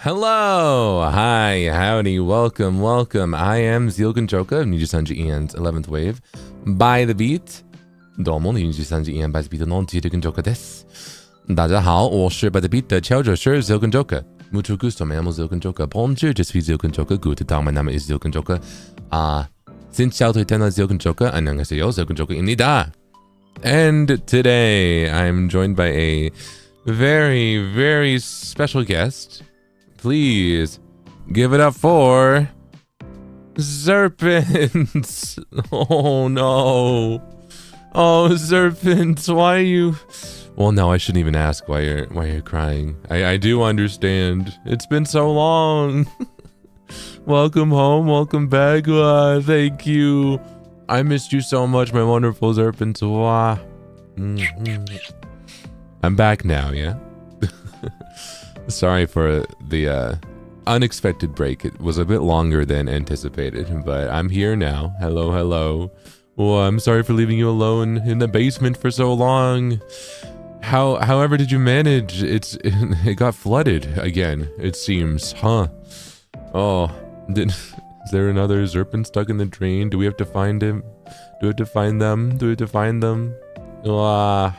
Hello, hi, howdy, welcome. I am Zeal Ginjoka of NIJISANJI Ian's 11th Wave by the Beat. どうもNIJISANJI Ian by the Beat の Zeal Ginjoka です。大家好，我是 by the Beat 的敲者是 Zeal Ginjoka. Mucho gusto, me llamo Zeal Ginjoka. Bonjour, je suis Zeal Ginjoka. Guten Tag, mein Name ist Zeal Ginjoka. 新小腿天的 Zeal Ginjoka. 안녕하세요, Zeal Ginjoka입니다. And today I'm joined by a very, very special guest. Please give it up for Serpents. Oh no. Oh, Serpents, why are you? Well, no, I shouldn't even ask why you're crying. I do understand. It's been so long. Welcome home, welcome back. Thank you. I missed you so much, my wonderful Serpents. I'm back now, yeah? Sorry for the unexpected break. It was a bit longer than anticipated, but I'm here now. Hello, hello. Oh, I'm sorry for leaving you alone in the basement for so long. However did you manage? It got flooded again, it seems, huh? Oh, is there another Serpent stuck in the drain? Do we have to find him? Do we have to find them? Do we have to find them? Well,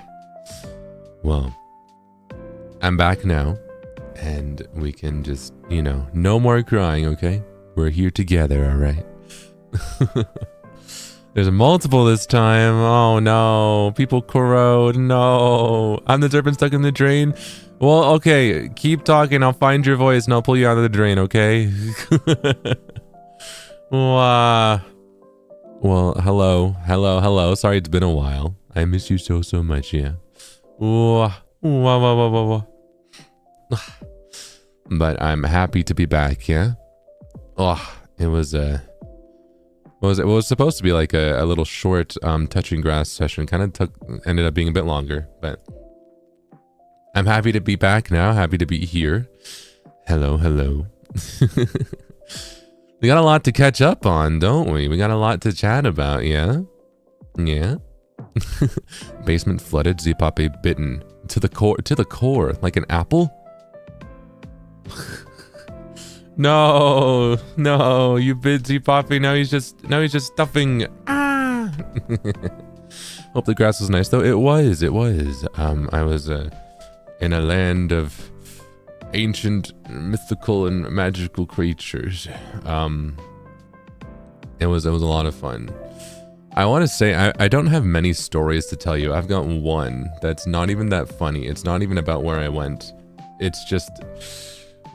I'm back now. And we can just, no more crying, okay? We're here together, alright? There's multiple this time. Oh no. People corrode. No. I'm the Serpent stuck in the drain. Well, okay. Keep talking. I'll find your voice and I'll pull you out of the drain, okay? Well, hello. Sorry it's been a while. I miss you so much, yeah. But I'm happy to be back, yeah? Oh, it was supposed to be like a little short touching grass session. Kind of ended up being a bit longer, but I'm happy to be back now. Happy to be here. Hello. We got a lot to catch up on, don't we? We got a lot to chat about, yeah? Yeah? Basement flooded, Zipape bitten. To the core, like an apple? No, you bit Zipape. Now he's just stuffing. Hope the grass was nice though. It was. I was in a land of ancient, mythical, and magical creatures. It was a lot of fun. I want to say I don't have many stories to tell you. I've got one that's not even that funny. It's not even about where I went. It's just.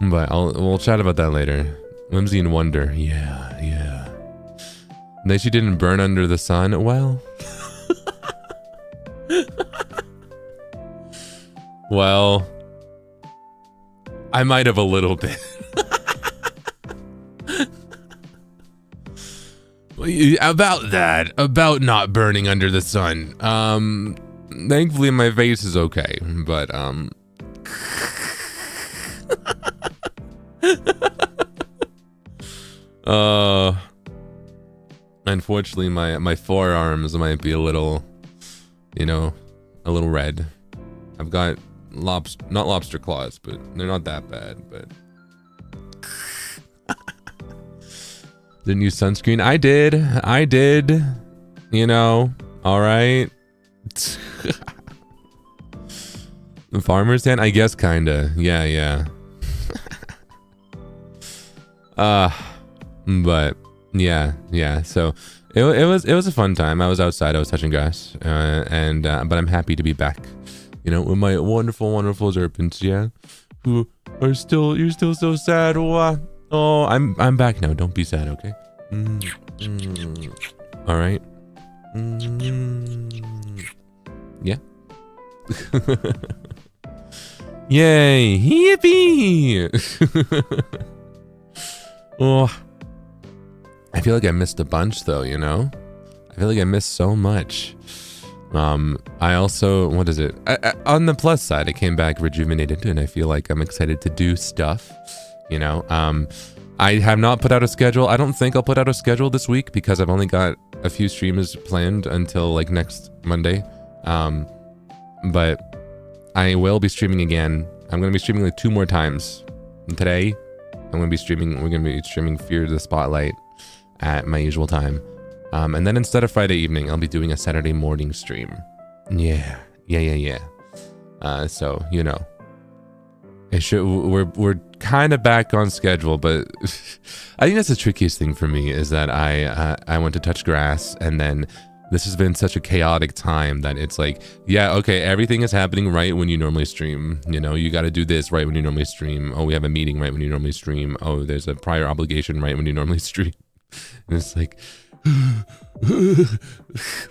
But we'll chat about that later. Whimsy and Wonder. Yeah. That she didn't burn under the sun. Well. Well. I might have a little bit. About not burning under the sun. Thankfully my face is okay, but unfortunately my forearms might be a little, a little red. I've got not lobster claws, but they're not that bad, but didn't use sunscreen. I did, all right. The farmer's tan, I guess, kinda, yeah. But yeah. So it was a fun time. I was outside. I was touching grass, but I'm happy to be back. With my wonderful Serpents, yeah, who are you're still so sad. Oh, I'm back now. Don't be sad, okay? All right. Yeah. Yay! Yippee! Oh, I feel like I missed a bunch though, I feel like I missed so much. I also, what is it? On the plus side, I came back rejuvenated and I feel like I'm excited to do stuff, I have not put out a schedule. I don't think I'll put out a schedule this week because I've only got a few streams planned until like next Monday. But I will be streaming again. I'm going to be streaming like 2 more times Today, we're gonna be streaming Fear the Spotlight at my usual time. And then instead of Friday evening, I'll be doing a Saturday morning stream. Yeah. So, you know, we're kind of back on schedule, but I think that's the trickiest thing for me is that I went to touch grass, and then this has been such a chaotic time that it's like, yeah, okay, everything is happening right when you normally stream. You know, you got to do this right when you normally stream. Oh, we have a meeting right when you normally stream. Oh, there's a prior obligation right when you normally stream. And it's like,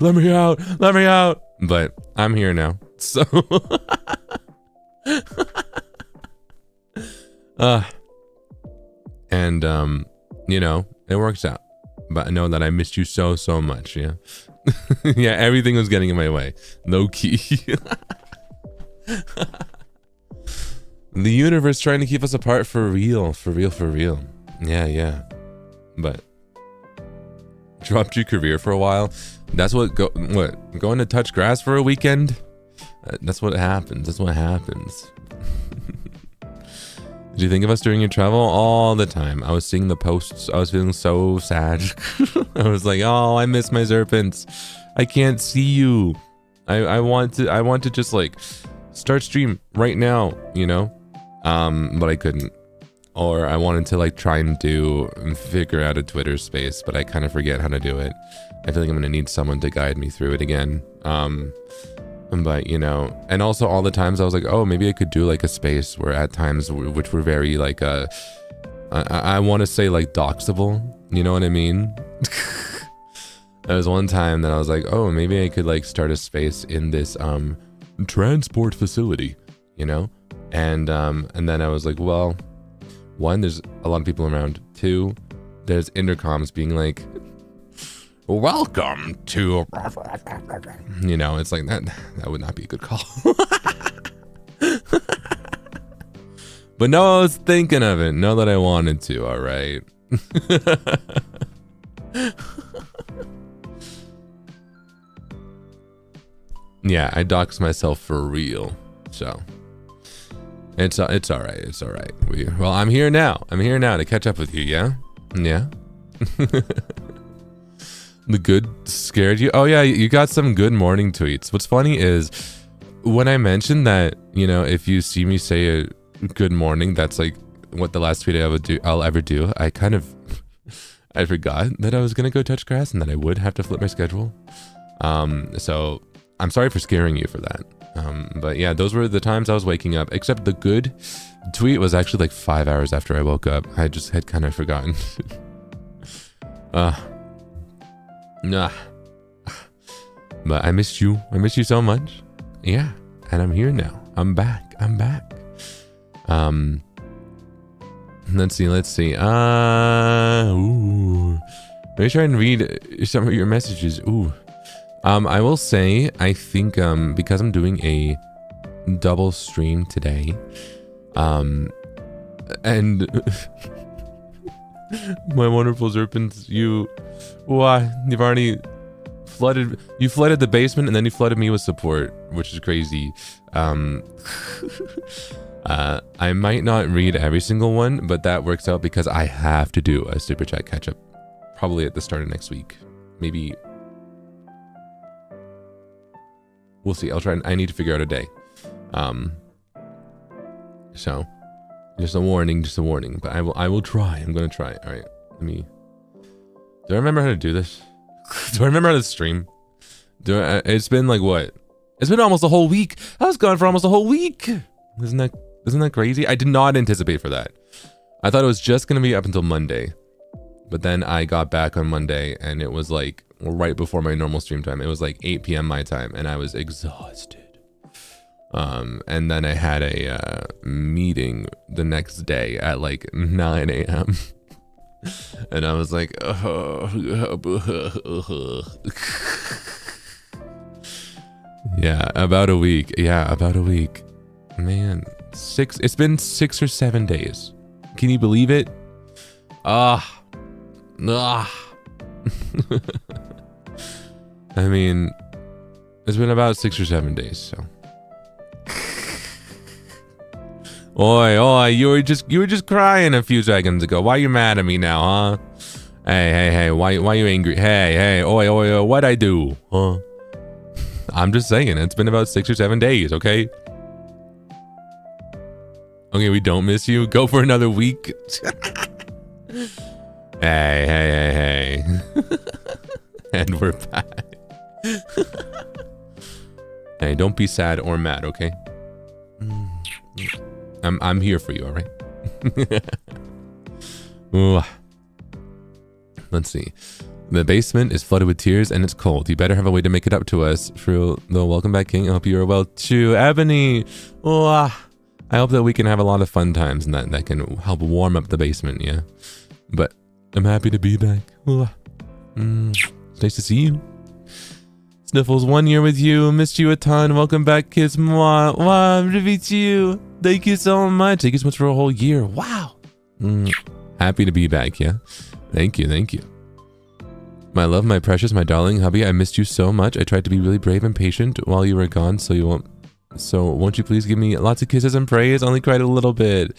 let me out. But I'm here now. So, you know, it works out. But I know that I missed you so much, yeah. Yeah, everything was getting in my way. Low key. The universe trying to keep us apart for real. Yeah. But dropped your career for a while. That's what going to touch grass for a weekend? That's what happens. Did you think of us during your travel? All the time. I was seeing the posts. I was feeling so sad. I was like, oh, I miss my Zerpents. I can't see you. I want to just like start stream right now, you know? But I couldn't. Or I wanted to like try and figure out a Twitter space, but I kind of forget how to do it. I feel like I'm gonna need someone to guide me through it again. But you know, and also all the times I was like, oh, maybe I could do like a space where at times which were very like I want to say like doxable, you know what I mean? There was one time that I was like, oh, maybe I could like start a space in this transport facility, you know? And then I was like, well, one, there's a lot of people around. Two, there's intercoms being like, welcome to, you know, it's like that would not be a good call. But no, I was thinking of it. Know that I wanted to, all right. Yeah, I doxed myself for real, so it's all right. Well, I'm here now to catch up with you. Yeah. The good scared you? Oh yeah, you got some good morning tweets. What's funny is when I mentioned that, you know, if you see me say a good morning, that's like what the last tweet I'll ever do. I forgot that I was gonna go touch grass and that I would have to flip my schedule. So I'm sorry for scaring you for that. But yeah, those were the times I was waking up, except the good tweet was actually like 5 hours after I woke up. I just had kind of forgotten. Nah. But I missed you so much. Yeah, and I'm here now. I'm back. Let's see. Ooh. Let me try and read some of your messages. Ooh. I will say, I think because I'm doing a double stream today, and my wonderful Zerpents, you've already flooded the basement, and then you flooded me with support, which is crazy. I might not read every single one, but that works out because I have to do a super chat catch up probably at the start of next week. Maybe we'll see. I'll try. I need to figure out a day. So just a warning, but I will try. I'm going to try. All right. Do I remember how to do this? Do I remember how to stream? It's been like what? It's been almost a whole week. I was gone for almost a whole week. Isn't that crazy? I did not anticipate for that. I thought it was just going to be up until Monday. But then I got back on Monday and it was like right before my normal stream time. It was like 8 p.m. my time and I was exhausted. And then I had a meeting the next day at like 9 a.m. And I was like, yeah, about a week. Man, it's been 6 or 7 days. Can you believe it? I mean, it's been about 6 or 7 days, so. Oi, you were just crying a few seconds ago. Why you mad at me now, huh? Hey, why you angry? Hey, oi, what'd I do? Huh? I'm just saying, it's been about 6 or 7 days, okay? Okay, we don't miss you. Go for another week. Hey. And we're back. Hey, don't be sad or mad, okay? I'm here for you, all right? Ooh. Let's see. The basement is flooded with tears and it's cold. You better have a way to make it up to us. True. Though, welcome back, King. I hope you are well too. Ebony. Ooh. I hope that we can have a lot of fun times and that can help warm up the basement, yeah? But I'm happy to be back. Ooh. It's nice to see you. Sniffles, 1 year with you. Missed you a ton. Welcome back, kiss. Mwah. Wow, to meet you. Thank you so much. Thank you so much for a whole year. Wow. Happy to be back, yeah? Thank you. My love, my precious, my darling hubby, I missed you so much. I tried to be really brave and patient while you were gone, so won't you please give me lots of kisses and praise? I only cried a little bit.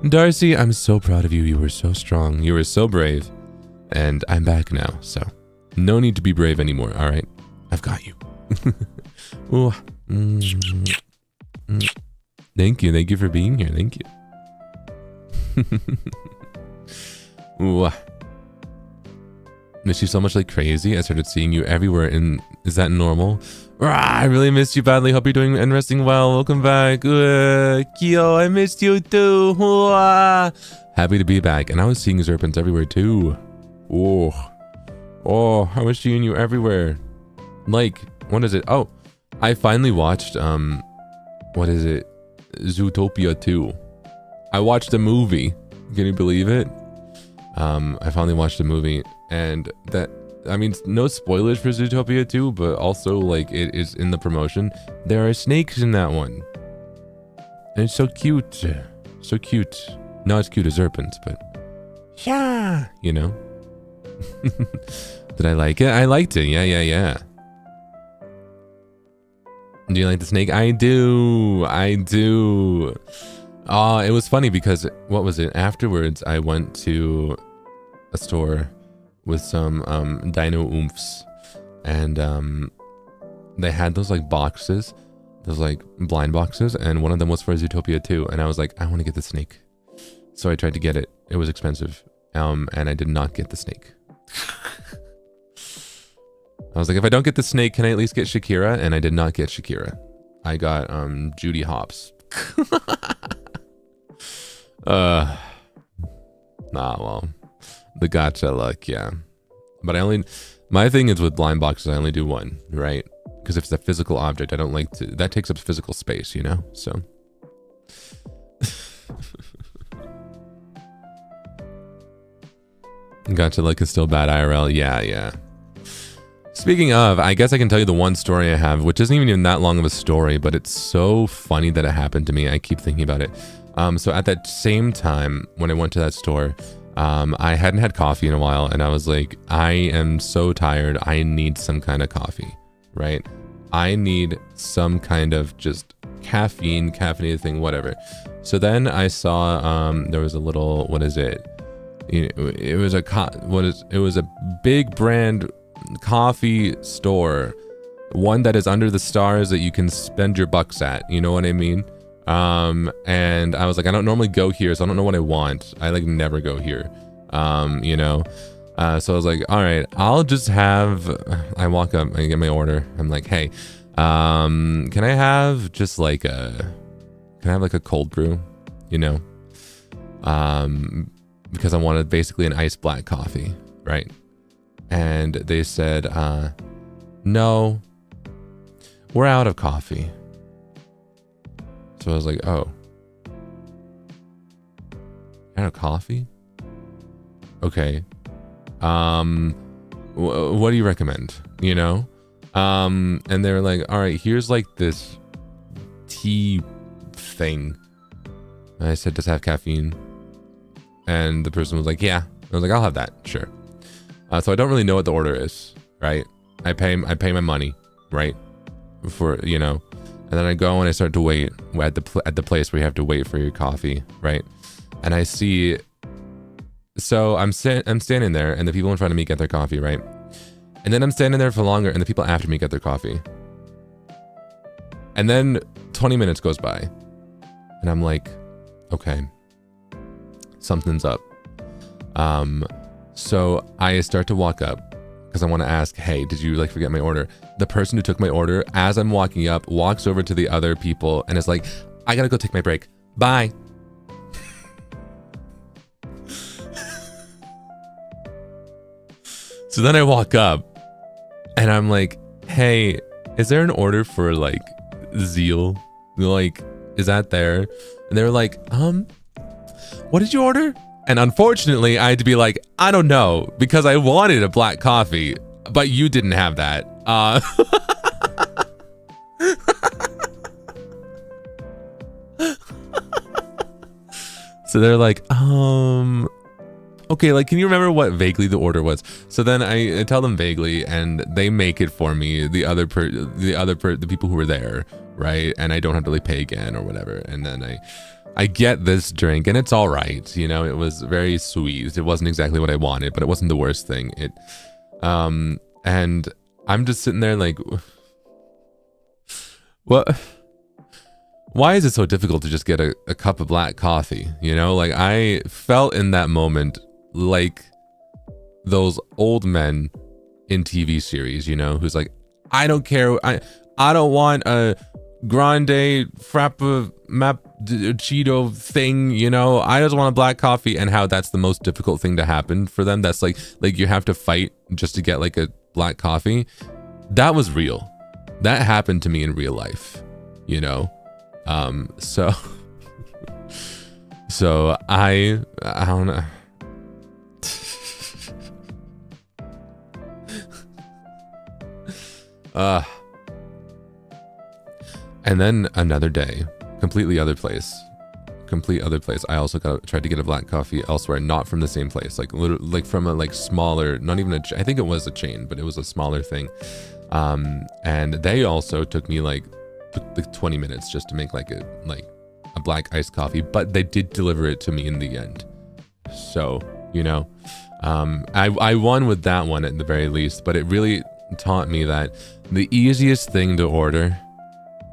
Darcy, I'm so proud of you. You were so strong. You were so brave. And I'm back now, so no need to be brave anymore, all right? I've got you. Ooh. Thank you for being here. Thank you. Ooh. Miss you so much like crazy. I started seeing you everywhere. Is that normal? I really missed you badly. Hope you're doing and resting well. Welcome back. Kyo, I missed you too. Happy to be back. And I was seeing serpents everywhere too. Oh, I was seeing you everywhere. Like, what is it? Oh, I finally watched, what is it? Zootopia 2. I watched a movie. Can you believe it? I finally watched a movie, and that, I mean, no spoilers for Zootopia 2, but also, like, it is in the promotion. There are snakes in that one. And it's so cute. So cute. Not as cute as serpents, but yeah, you know? Did I like it? I liked it. Yeah. Do you like the snake? I do. Oh, it was funny because, what was it? Afterwards, I went to a store with some dino oomphs, and they had those like boxes, those like blind boxes, and one of them was for Zootopia 2, and I was like, I want to get the snake. So I tried to get it. It was expensive, and I did not get the snake. I was like, if I don't get the snake, can I at least get Shakira? And I did not get Shakira. I got Judy Hopps. Well, the gotcha luck, yeah. But my thing is with blind boxes, I only do one, right? Because if it's a physical object, I don't like to, that takes up physical space, you know? So. Gotcha luck is still bad IRL, yeah. Speaking of, I guess I can tell you the one story I have, which isn't even that long of a story, but it's so funny that it happened to me. I keep thinking about it. So at that same time, when I went to that store, I hadn't had coffee in a while, and I was like, I am so tired. I need some kind of coffee, right? I need some kind of just caffeinated thing, whatever. So then I saw there was a little, what is it? It was a big brand coffee store, one that is under the stars that you can spend your bucks at, you know what I mean? And I was like, I don't normally go here, so I don't know what I want. I like never go here, you know? So I was like, all right, I'll just have, I walk up, I get my order. I'm like, hey, can I have just like can I have like a cold brew, you know? Because I wanted basically an iced black coffee, right? And they said, no, we're out of coffee. So I was like, oh, out of coffee? Okay. What do you recommend? You know? And they were like, all right, here's like this tea thing. And I said, does it have caffeine? And the person was like, yeah. I was like, I'll have that, sure. So I don't really know what the order is, right? I pay my money, right? For, you know, And then I go and I start to wait at the place where you have to wait for your coffee, right? And I see, so I'm standing there, and the people in front of me get their coffee, right? And then I'm standing there for longer, and the people after me get their coffee. And then 20 minutes goes by, and I'm like, okay, something's up. So I start to walk up because I want to ask, hey, did you like forget my order? The person who took my order, as I'm walking up, walks over to the other people and is like, I gotta go take my break. Bye. So then I walk up and I'm like, hey, is there an order for like Zeal? Like, is that there? And they were like, what did you order? And unfortunately, I had to be like, I don't know, because I wanted a black coffee, but you didn't have that. So they're like, okay, like, can you remember what vaguely the order was? So then I tell them vaguely, and they make it for me, the people who were there, right? And I don't have to like pay again or whatever. And then I get this drink, and it's all right. You know, it was very sweet. It wasn't exactly what I wanted, but it wasn't the worst thing. And I'm just sitting there like, what? Why is it so difficult to just get a cup of black coffee? You know, like I felt in that moment like those old men in TV series, you know, who's like, I don't care. I don't want a grande frappa Cheeto thing, you know, I just want a black coffee, and how that's the most difficult thing to happen for them. That's like you have to fight just to get like a black coffee. That was real. That happened to me in real life, you know? So I don't know. And then another day, complete other place. I also tried to get a black coffee elsewhere, not from the same place, like literally, like from a like smaller, not even I think it was a chain, but it was a smaller thing. And they also took me like 20 minutes just to make like a black iced coffee, but they did deliver it to me in the end. So, you know, I won with that one at the very least, but it really taught me that the easiest thing to order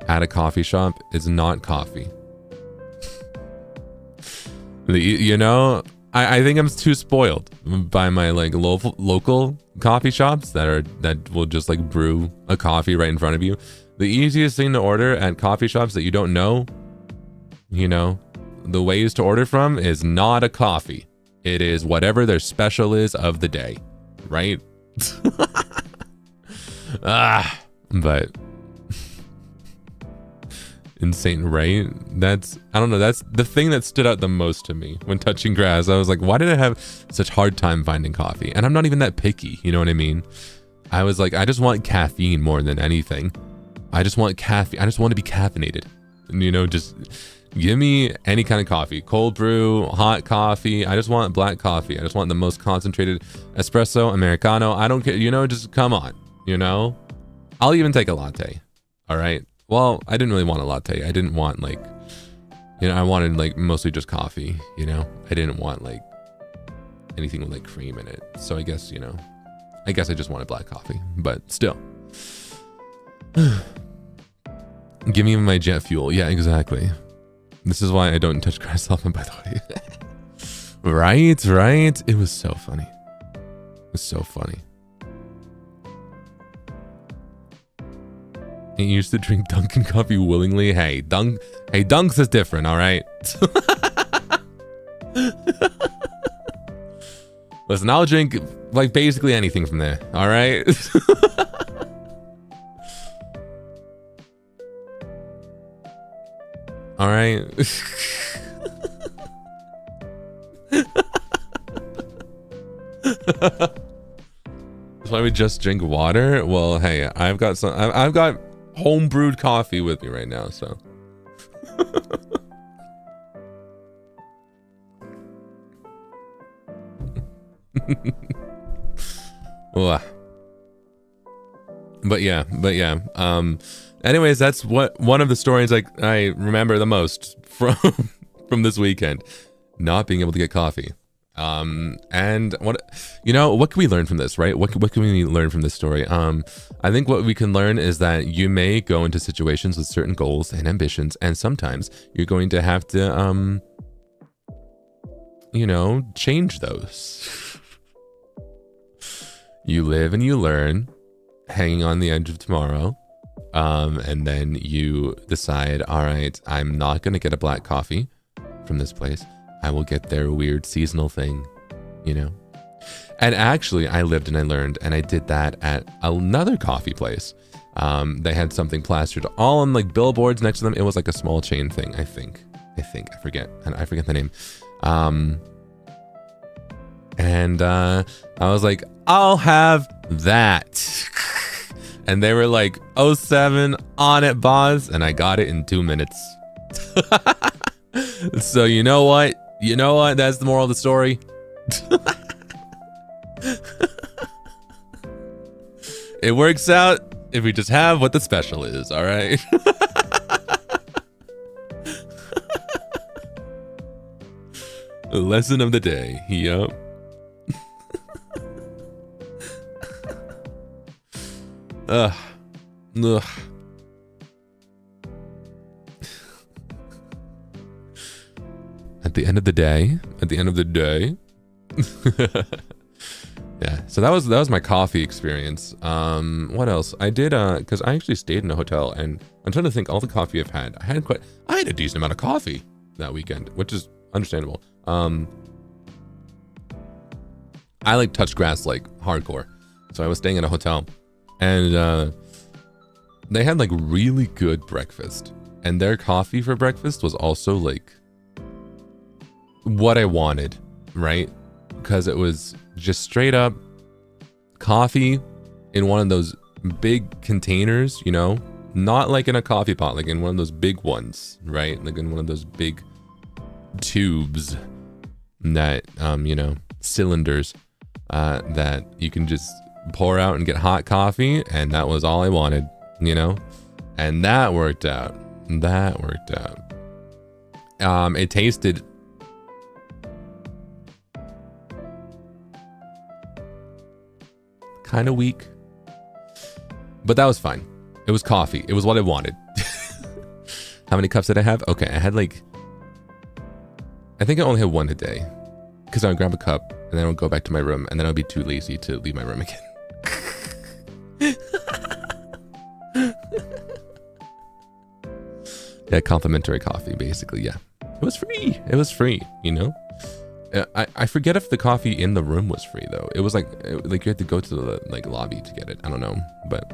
at a coffee shop is not coffee. You know, I think I'm too spoiled by my like local coffee shops that will just like brew a coffee right in front of you. The easiest thing to order at coffee shops that you don't know, you know, the ways to order from is not a coffee. It is whatever their special is of the day, right? But insane, right? I don't know, that's the thing that stood out the most to me when touching grass. I was like, why did I have such hard time finding coffee? And I'm not even that picky, you know what I mean? I was like, I just want caffeine more than anything. I just want caffeine. I just want to be caffeinated. And, you know, just give me any kind of coffee. Cold brew, hot coffee. I just want black coffee. I just want the most concentrated espresso, Americano. I don't care. You know, just come on, you know? I'll even take a latte. All right. Well, I didn't really want a latte. I didn't want like, you know, I wanted like mostly just coffee, you know? I didn't want like anything with like cream in it. So I guess, you know, I just wanted black coffee, but still. Give me my jet fuel. Yeah, exactly. This is why I don't touch grass often, by the way. Right. It was so funny. It was so funny. He used to drink Dunkin' coffee willingly. Hey, Dunks is different, all right? Listen, I'll drink like basically anything from there, all right? All right. That's why we just drink water. Well, hey, I've got home brewed coffee with me right now, so. But yeah. Anyways, that's one of the stories I remember the most from this weekend, not being able to get coffee. And what can we learn from this, right? What can we learn from this story? I think what we can learn is that you may go into situations with certain goals and ambitions, and sometimes you're going to have to change those. You live and you learn, hanging on the edge of tomorrow. And then you decide, all right, I'm not going to get a black coffee from this place. I will get their weird seasonal thing, And actually, I lived and I learned, and I did that at another coffee place. They had something plastered all on like billboards next to them. It was like a small chain thing, I think. I forget the name. And I was like, I'll have that. And they were like, 07 on it, boss. And I got it in 2 minutes. So you know what? That's the moral of the story. It works out if we just have what the special is, all right? The lesson of the day. Yup. Ugh. At the end of the day. Yeah, so that was my coffee experience. What else? I did because I actually stayed in a hotel, and I'm trying to think all the coffee I've had. I had a decent amount of coffee that weekend, which is understandable. I like touch grass like hardcore. So I was staying in a hotel, and they had like really good breakfast, and their coffee for breakfast was also like what I wanted, right? Because it was just straight up coffee in one of those big containers, not like in a coffee pot, like in one of those big ones, right? Like in one of those big tubes that, cylinders that you can just pour out and get hot coffee. And that was all I wanted, and that worked out. It tasted kind of weak, but that was fine. It was coffee. It was what I wanted. How many cups did I have? Okay, I think I only had one a day, because I would grab a cup and then I would go back to my room, and then I would be too lazy to leave my room again. Yeah, complimentary coffee, basically. Yeah, it was free. I forget if the coffee in the room was free though. It was like you had to go to the lobby to get it. I don't know, but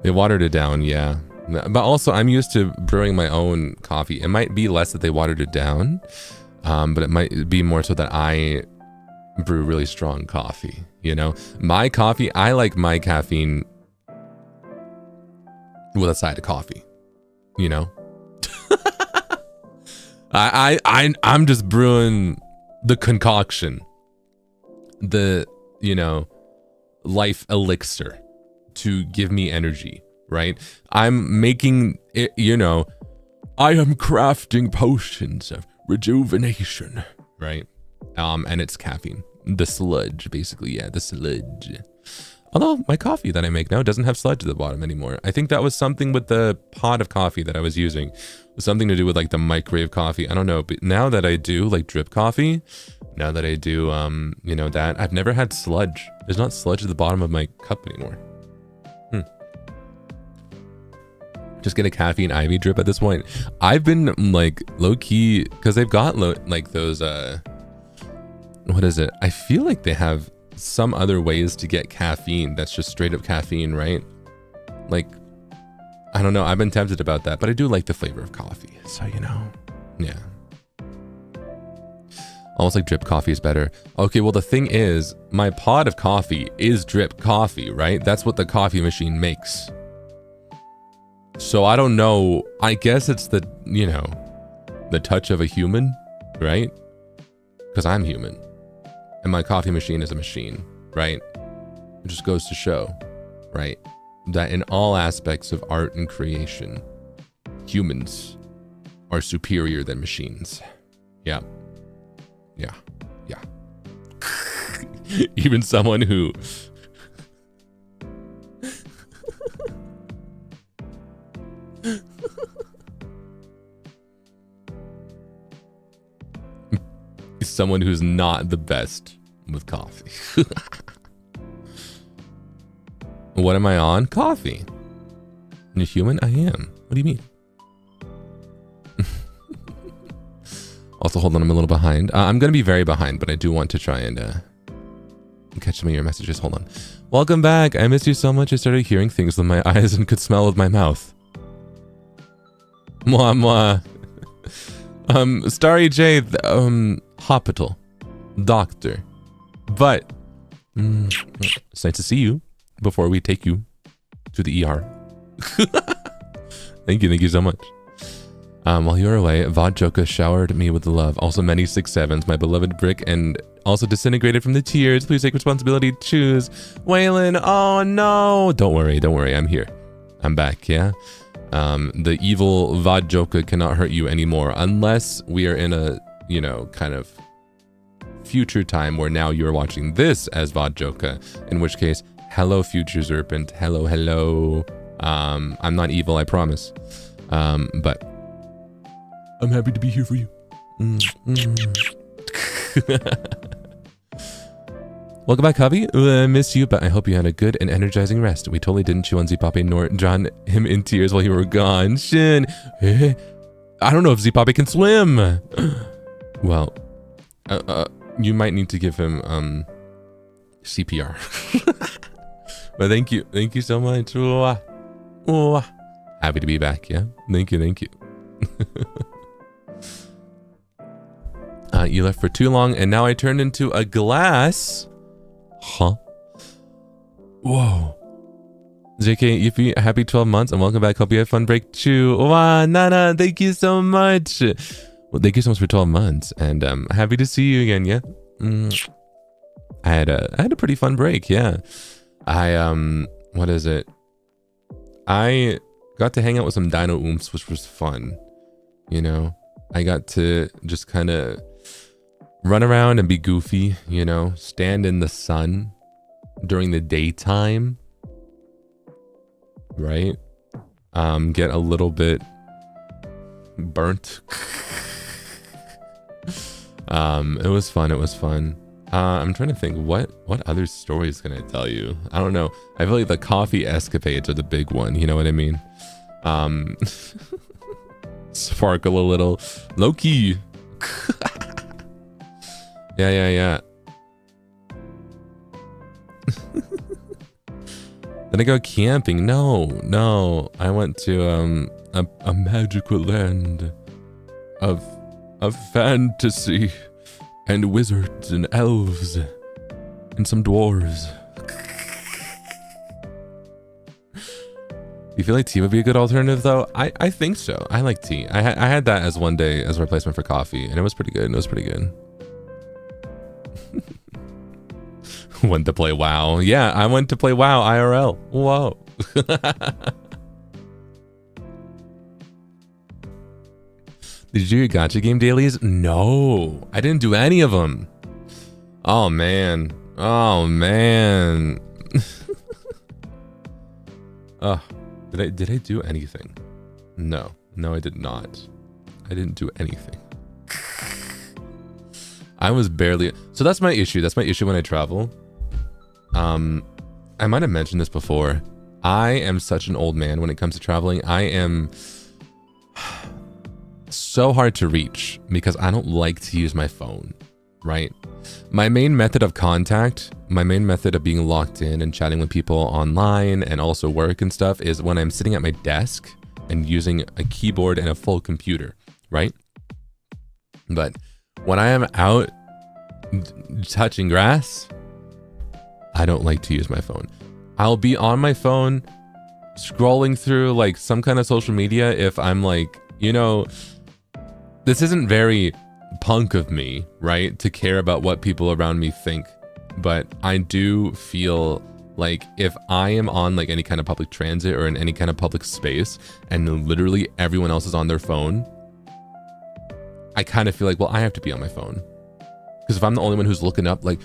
they watered it down. Yeah, but also I'm used to brewing my own coffee. It might be less that they watered it down, but it might be more so that I brew really strong coffee. My coffee, I like my caffeine with a side of coffee. I'm just brewing the concoction, the life elixir to give me energy, right? I'm making it, I am crafting potions of rejuvenation, right? And it's caffeine, the sludge, basically. Yeah, the sludge. Although my coffee that I make now doesn't have sludge at the bottom anymore. I think that was something with the pot of coffee that I was using. Something to do with like the microwave coffee. I don't know. But now that I do like drip coffee, now that I do, that, I've never had sludge. There's not sludge at the bottom of my cup anymore. Just get a caffeine Ivy drip at this point. I've been like low key, because they've got like those, what is it? I feel like they have some other ways to get caffeine that's just straight up caffeine, right? Like, I don't know, I've been tempted about that, but I do like the flavor of coffee, so yeah. Almost like drip coffee is better. Okay, well the thing is, my pot of coffee is drip coffee, right? That's what the coffee machine makes. So I don't know, I guess it's the, the touch of a human, right? Because I'm human. And my coffee machine is a machine, right? It just goes to show, right, that in all aspects of art and creation, humans are superior than machines. Yeah. Yeah. Yeah. Even someone who someone who's not the best with coffee. What am I on? Coffee. And a human? I am. What do you mean? Also, hold on, I'm a little behind. I'm going to be very behind, but I do want to try and catch some of your messages. Hold on. Welcome back. I missed you so much. I started hearing things with my eyes and could smell with my mouth. Mwah, mwah. Starry J, hospital, doctor. But, it's nice to see you before we take you to the ER. Thank you so much. While you were away, Vodjoka showered me with love. Also many 6-7s, my beloved brick, and also disintegrated from the tears. Please take responsibility. Choose. Waylon, oh no. Don't worry, I'm here. I'm back, yeah? The evil Vodjoka cannot hurt you anymore unless we are in a, you know, kind of future time where now you're watching this as Vodjoka, in which case, hello, future Serpent. Hello, hello. I'm not evil, I promise. But I'm happy to be here for you. Welcome back, hubby. I miss you, but I hope you had a good and energizing rest. We totally didn't chew on Zipape nor drown him in tears while you were gone. Shin. I don't know if Zipape can swim. Well, you might need to give him CPR. But thank you so much. Happy to be back, yeah? Thank you. You left for too long, and now I turned into a glass. Huh? Whoa. JK, Yuffie, happy 12 months, and welcome back. Hope you had fun break too. Wow, Nana, thank you so much. Well, thank you so much for 12 months, and happy to see you again, yeah? I had a pretty fun break, yeah. What is it? I got to hang out with some Dino Oomps, which was fun. You know, I got to just kind of run around and be goofy, you know, stand in the sun during the daytime, right? Get a little bit burnt. It was fun. I'm trying to think what other stories can I tell you? I don't know. I feel like the coffee escapades are the big one, you know what I mean? Sparkle a little. Low-key. Yeah. Then I go camping. No. I went to a magical land of fantasy and wizards and elves and some dwarves. You feel like tea would be a good alternative, though? I think so. I like tea. I had that as one day as a replacement for coffee, and it was pretty good. Went to play WoW. Yeah, I went to play WoW IRL. Whoa. Did you do your gacha game dailies? No, I didn't do any of them. Oh man. Did I do anything? No, I did not. I didn't do anything. I was barely... So that's my issue. That's my issue when I travel. I might have mentioned this before. I am such an old man when it comes to traveling. I am so hard to reach because I don't like to use my phone, right? My main method of contact, my main method of being locked in and chatting with people online and also work and stuff is when I'm sitting at my desk and using a keyboard and a full computer, right? But when I am out touching grass, I don't like to use my phone. I'll be on my phone scrolling through like some kind of social media if I'm like, you know, this isn't very punk of me, right, to care about what people around me think, but I do feel Like if I am on like any kind of public transit or in any kind of public space and literally everyone else is on their phone, I kind of feel like, well, I have to be on my phone. Because if I'm the only one who's looking up like,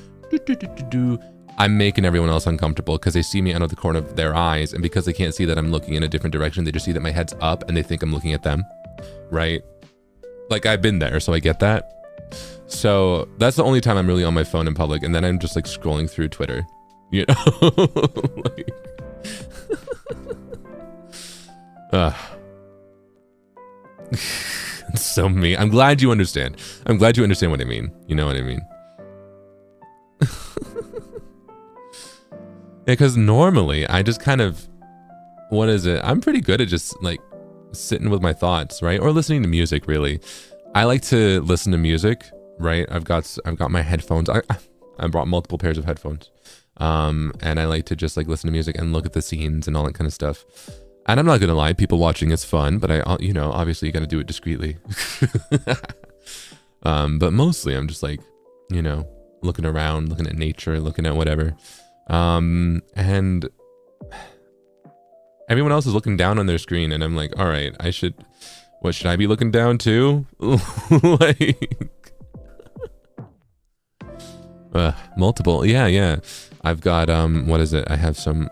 I'm making everyone else uncomfortable because they see me out of the corner of their eyes. And because they can't see that I'm looking in a different direction, they just see that my head's up and they think I'm looking at them, right? Like I've been there, so I get that. So that's the only time I'm really on my phone in public. And then I'm just like scrolling through Twitter, you know? Like, it's so me. I'm glad you understand. I'm glad you understand what I mean. You know what I mean? Yeah, because normally I just kind of, what is it? I'm pretty good at just like sitting with my thoughts, right? Or listening to music, really. I like to listen to music, right? I've got my headphones. I brought multiple pairs of headphones. And I like to just like listen to music and look at the scenes and all that kind of stuff. And I'm not gonna lie, people watching is fun, but you know, obviously you gotta do it discreetly. But mostly I'm just like, you know, looking around, looking at nature, looking at whatever. And everyone else is looking down on their screen and I'm like, all right, what should I be looking down to? Like, multiple, yeah. I've got, what is it? I have some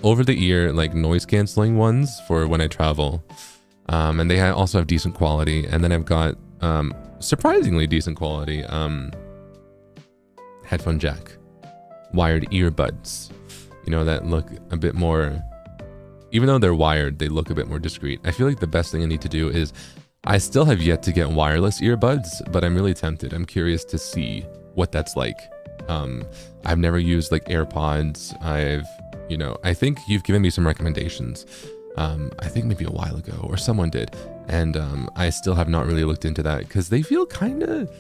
over the ear, like noise canceling ones for when I travel. And they also have decent quality. And then I've got, surprisingly decent quality, headphone jack, wired earbuds, you know, that look a bit more, even though they're wired, they look a bit more discreet. I feel like the best thing I need to do is, I still have yet to get wireless earbuds, but I'm really tempted. I'm curious to see what that's like. I've never used like AirPods. You know, I think you've given me some recommendations. I think maybe a while ago or someone did. And I still have not really looked into that because they feel kind of,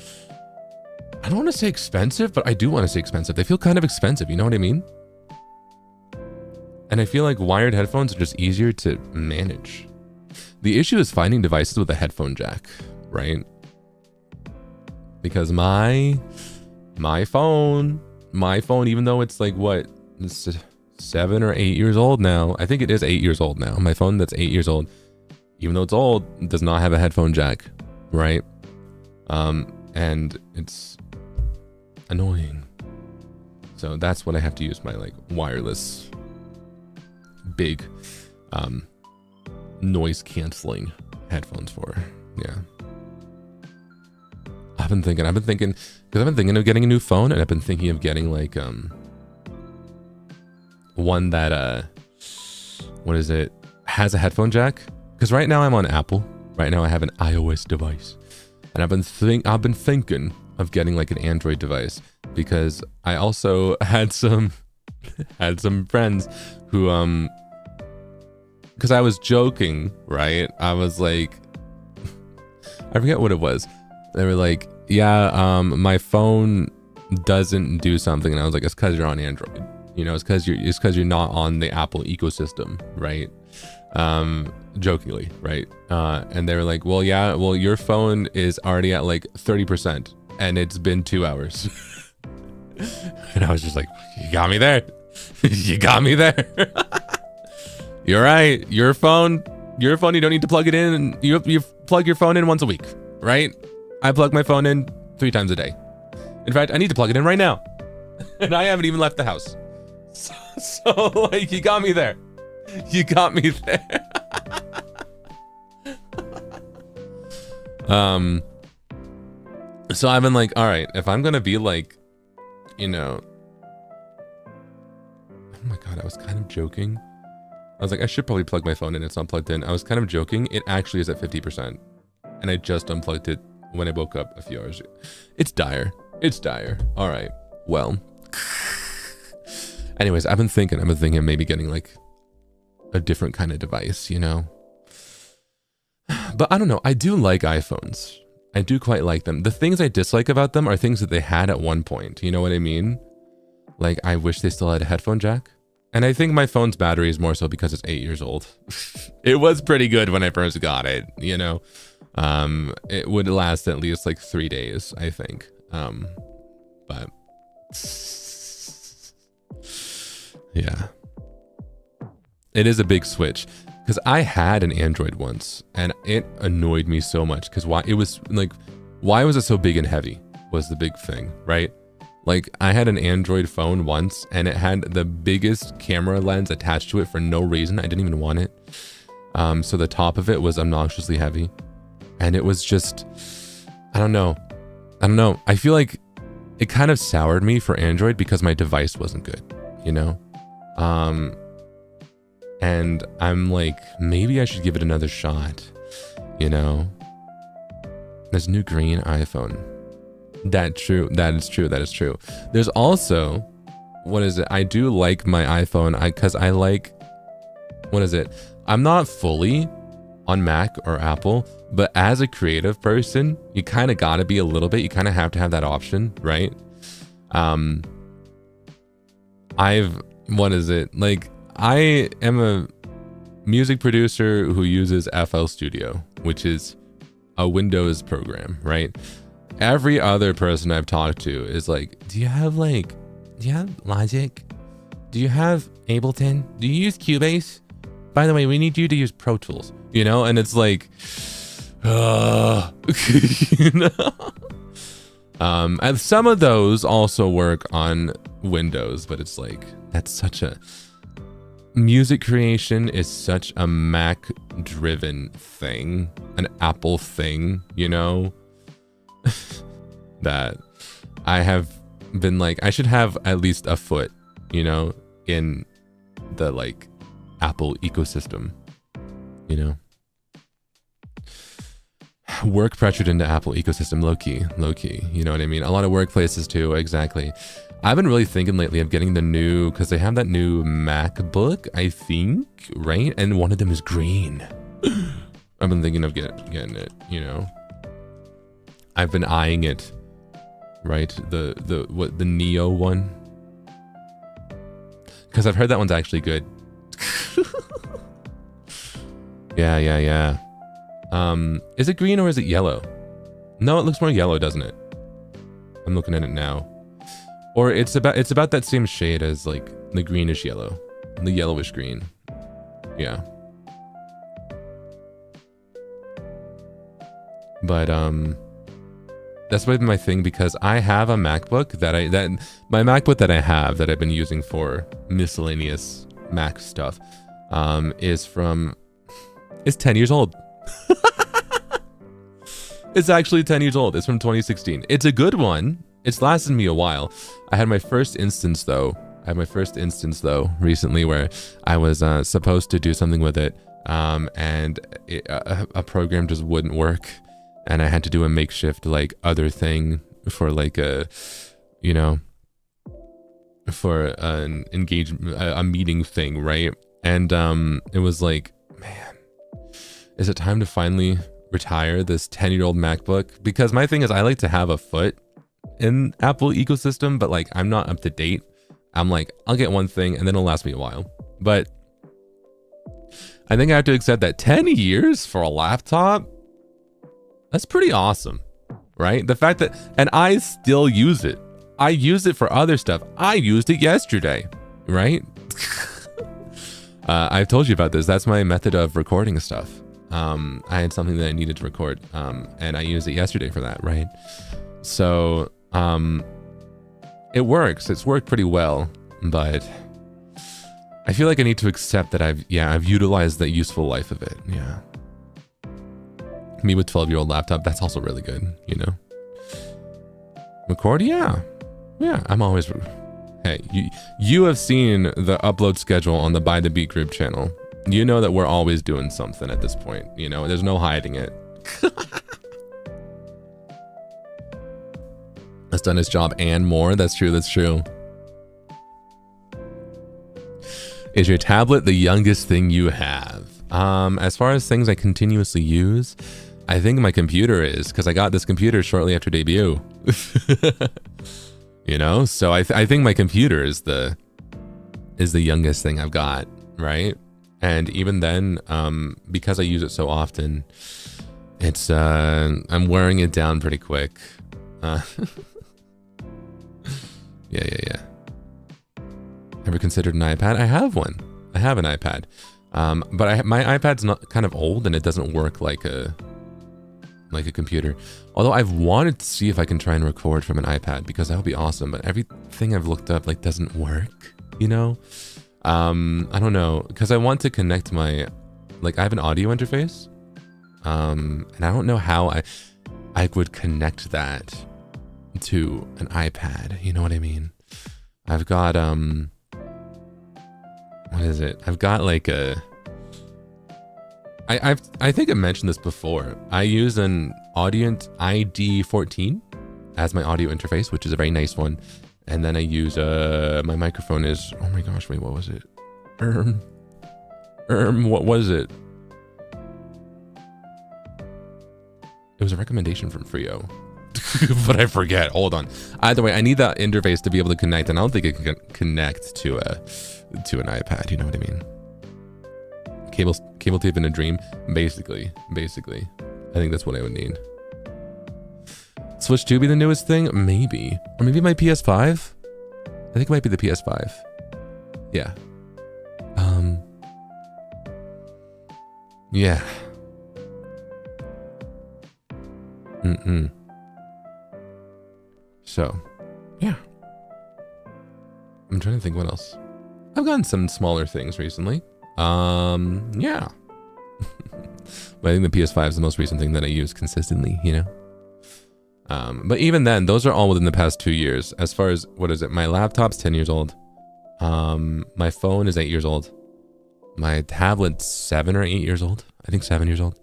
I don't want to say expensive, but I do want to say expensive. They feel kind of expensive, you know what I mean? And I feel like wired headphones are just easier to manage. The issue is finding devices with a headphone jack, right? Because my phone, even though it's like what, it's 7 or 8 years old now. I think it is 8 years old now. My phone that's 8 years old, even though it's old, does not have a headphone jack, right? And it's annoying. So that's what I have to use my like wireless big noise canceling headphones for. Yeah. I've been thinking because I've been thinking of getting a new phone, and I've been thinking of getting like one that what is it, has a headphone jack. Because right now I'm on Apple. Right now I have an iOS device, and I've been thinking of getting like an Android device, because I also had some friends who because I was joking, right? I was like, I forget what it was. They were like, yeah, my phone doesn't do something, and I was like, it's because you're on Android. You know, it's because you're not on the Apple ecosystem, right? Jokingly, right? And they were like, well, yeah, well, your phone is already at like 30%, and it's been 2 hours. And I was just like, you got me there. You got me there. You're right. Your phone, you don't need to plug it in. You plug your phone in once a week, right? I plug my phone in 3 times a day. In fact, I need to plug it in right now. And I haven't even left the house. So like, you got me there. You got me there. So I've been like, all right, if I'm gonna be like, you know, oh my God, I was kind of joking. I was like, I should probably plug my phone in. It's not plugged in. I was kind of joking. It actually is at 50%. And I just unplugged it when I woke up a few hours ago. It's dire. It's dire. All right. Well, anyways, I've been thinking maybe getting like a different kind of device, you know? But I don't know. I do like iPhones. I do quite like them. The things I dislike about them are things that they had at one point. You know what I mean? Like, I wish they still had a headphone jack. And I think my phone's battery is more so because it's 8 years old. It was pretty good when I first got it, you know? It would last at least like 3 days, I think. But It is a big switch because I had an Android once and it annoyed me so much because why was it so big and heavy was the big thing, right? Like I had an Android phone once and it had the biggest camera lens attached to it for no reason. I didn't even want it. So the top of it was obnoxiously heavy and it was just, I don't know. I feel like it kind of soured me for Android because my device wasn't good, you know? And I'm like, maybe I should give it another shot, you know? There's a new green iPhone. That is true. There's also, what is it? I do like my iPhone because I like, what is it? I'm not fully on Mac or Apple, but as a creative person, you kind of gotta be a little bit, you kind of have to have that option, right? I am a music producer who uses FL Studio, which is a Windows program, right? Every other person I've talked to is like, do you have Logic? Do you have Ableton? Do you use Cubase? By the way, we need you to use Pro Tools, you know? And it's like, you know? And some of those also work on Windows, but it's like, that's such a, music creation is such a Mac driven thing, an Apple thing, you know? That I have been like, I should have at least a foot, you know, in the like Apple ecosystem, you know? Work pressured into Apple ecosystem, low key, you know what I mean? A lot of workplaces too, exactly. I've been really thinking lately of getting the new, because they have that new MacBook, I think, right? And one of them is green. I've been thinking of getting it, you know? I've been eyeing it, right? The Neo one. Because I've heard that one's actually good. Yeah. Is it green or is it yellow? No, it looks more yellow, doesn't it? I'm looking at it now. Or it's about that same shade as like the greenish yellow, the yellowish green. Yeah. But that's been my thing because I have a MacBook my MacBook that I have that I've been using for miscellaneous Mac stuff is 10 years old. It's actually 10 years old. It's from 2016. It's a good one. It's lasted me a while. I had my first instance though recently where I was supposed to do something with it and a program just wouldn't work and I had to do a makeshift like other thing for like a, you know, for an engagement, a meeting thing, right? And it was like, man, is it time to finally retire this 10-year-old MacBook? Because my thing is I like to have a foot in Apple ecosystem, but like I'm not up to date. I'm like, I'll get one thing and then it'll last me a while. But I think I have to accept that 10 years for a laptop, that's pretty awesome, right? The fact that, and I still use it. I use it for other stuff. I used it yesterday, right? I've told you about this. That's my method of recording stuff. I had something that I needed to record and I used it yesterday for that, right? So it works. It's worked pretty well, but I feel like I need to accept that I've utilized the useful life of it. Yeah. Me with 12-year-old laptop, that's also really good, you know? Record? Yeah, I'm always... Hey, you have seen the upload schedule on the By the Beat group channel. You know that we're always doing something at this point, you know? There's no hiding it. That's done his job and more. That's true. Is your tablet the youngest thing you have? As far as things I continuously use, I think my computer is, because I got this computer shortly after debut. You know, so I think my computer is the youngest thing I've got, right? And even then, because I use it so often, it's I'm wearing it down pretty quick. Yeah. Ever considered an iPad? I have one. I have an iPad, but my iPad's not kind of old and it doesn't work like a computer. Although I've wanted to see if I can try and record from an iPad because that would be awesome. But everything I've looked up like doesn't work, you know. I don't know, because I want to connect my, like I have an audio interface, and I don't know how I would connect that to an iPad. You know what I mean? I've got what is it? I've got like a. I think I mentioned this before. I use an Audient ID14 as my audio interface, which is a very nice one. And then I use my microphone is, oh my gosh, wait, what was it? What was it? It was a recommendation from Frio. But I forget. Hold on. Either way, I need that interface to be able to connect, and I don't think it can connect to an iPad. You know what I mean? Cable tape in a dream. Basically. I think that's what I would need. Switch 2 be the newest thing? Maybe. Or maybe my PS5? I think it might be the PS5. Yeah. Yeah. So, yeah. I'm trying to think what else. I've gotten some smaller things recently. Yeah. But I think the PS5 is the most recent thing that I use consistently, you know? But even then, those are all within the past 2 years. As far as, what is it? My laptop's 10 years old. My phone is 8 years old. My tablet's 7 or 8 years old. I think 7 years old.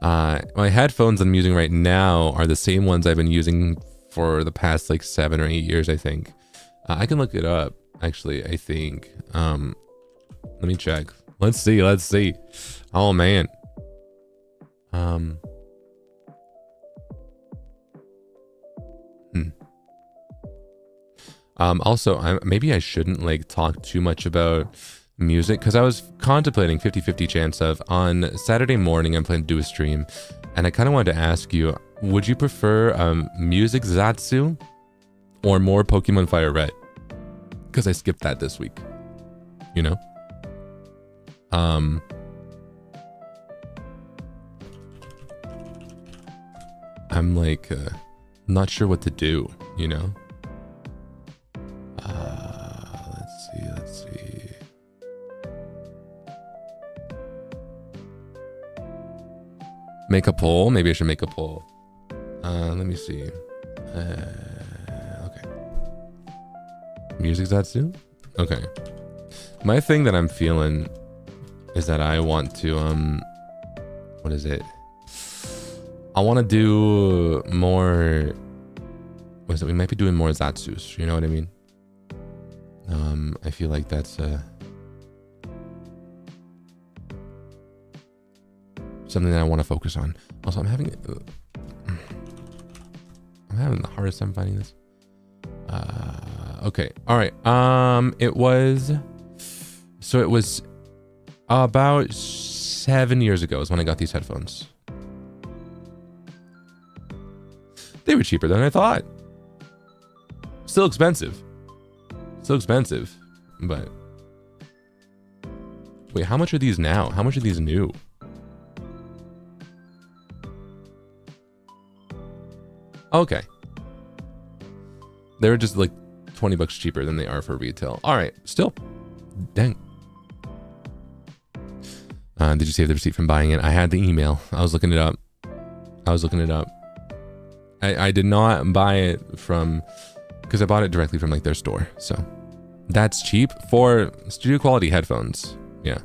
My headphones I'm using right now are the same ones I've been using for the past like 7 or 8 years, I think. I can look it up, actually, I think. Let me check. Let's see. Oh, man. Also, maybe I shouldn't like talk too much about music, because I was contemplating 50-50 chance of on Saturday morning I'm planning to do a stream, and I kind of wanted to ask you, would you prefer music Zatsu or more Pokemon Fire Red? Because I skipped that this week, you know? I'm like not sure what to do, you know? Let's see. Make a poll. Maybe I should make a poll. Let me see. Okay. Music Zatsu? Okay. My thing that I'm feeling is that I want to, what is it? I want to do more, what is it? We might be doing more Zatsus, you know what I mean? I feel like that's something that I want to focus on. Also, I'm having the hardest time finding this. Okay, all right. It was about 7 years ago is when I got these headphones. They were cheaper than I thought. Still expensive, but wait, how much are these now? How much are these new? Okay. They were just like 20 bucks cheaper than they are for retail. All right, still, dang. Did you save the receipt from buying it? I had the email. I was looking it up. I did not buy it from, because I bought it directly from like their store. So that's cheap for studio quality headphones. Yeah.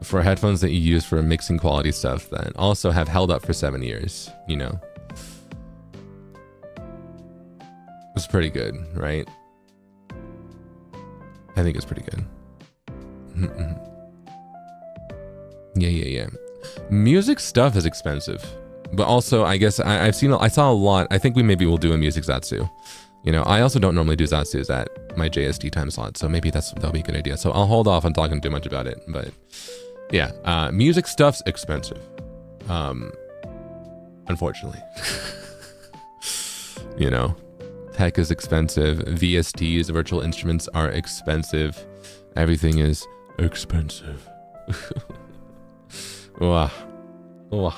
For headphones that you use for mixing quality stuff that also have held up for 7 years, you know. It's pretty good, right? I think it's pretty good. Yeah. Music stuff is expensive, but also I guess I saw a lot. I think we maybe will do a music Zatsu. You know, I also don't normally do Zatsus at my JSD time slot, so maybe that'll be a good idea. So I'll hold off on talking too much about it, but yeah, music stuff's expensive. Unfortunately, you know, tech is expensive. VSTs, virtual instruments, are expensive. Everything is expensive. Wow. Wow.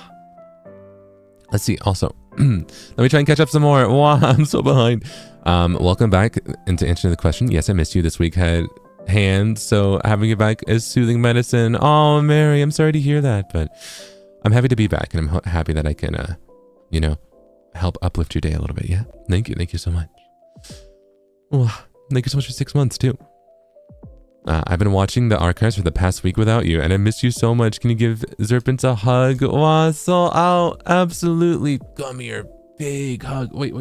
Let's see. Also, let me try and catch up some more. Wow, I'm so behind. Welcome back. And to answer the question, yes, I missed you this week. Had hands, so having you back is soothing medicine. Oh, Mary, I'm sorry to hear that, but I'm happy to be back, and I'm happy that I can, you know, help uplift your day a little bit. Yeah, thank you so much. Wow, thank you so much for 6 months too. I've been watching the archives for the past week without you, and I miss you so much. Can you give Zerpent a hug? Wow, so absolutely. Come here, big hug. Wait,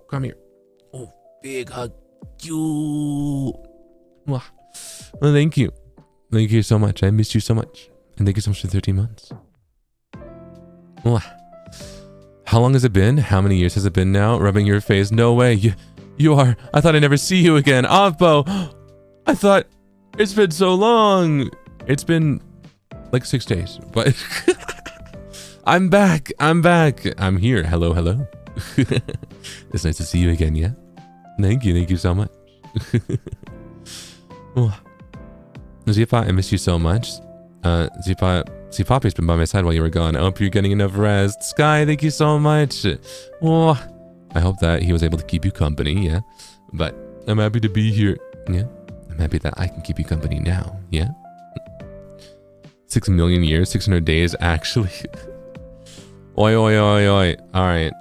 come here. Oh, big hug. You. Wow. Well, thank you so much. I missed you so much, and thank you so much for 13 months. Wow. How long has it been? How many years has it been now? Rubbing your face? No way. You are. I thought I'd never see you again. Avbo. I thought it's been so long. It's been like 6 days, but I'm back. I'm here. Hello. It's nice to see you again. Yeah. Thank you so much. Zipa, I miss you so much. Zipapi's been by my side while you were gone. I hope you're getting enough rest. Sky, thank you so much. Oh, I hope that he was able to keep you company, yeah. But I'm happy to be here, yeah. I'm happy that I can keep you company now, yeah. 6 million years, 600 days, actually. Oi. All right.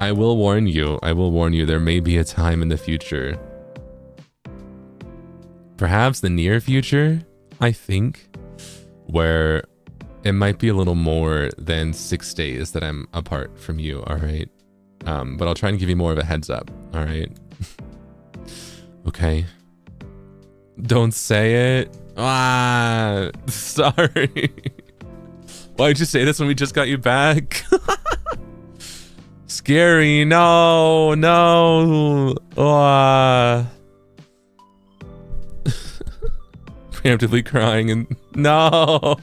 I will warn you. There may be a time in the future. Perhaps the near future, I think, where it might be a little more than 6 days that I'm apart from you, all right? But I'll try and give you more of a heads up, all right? Okay. Don't say it. Sorry. Why'd you say this when we just got you back? Scary. No. Preemptively crying and no.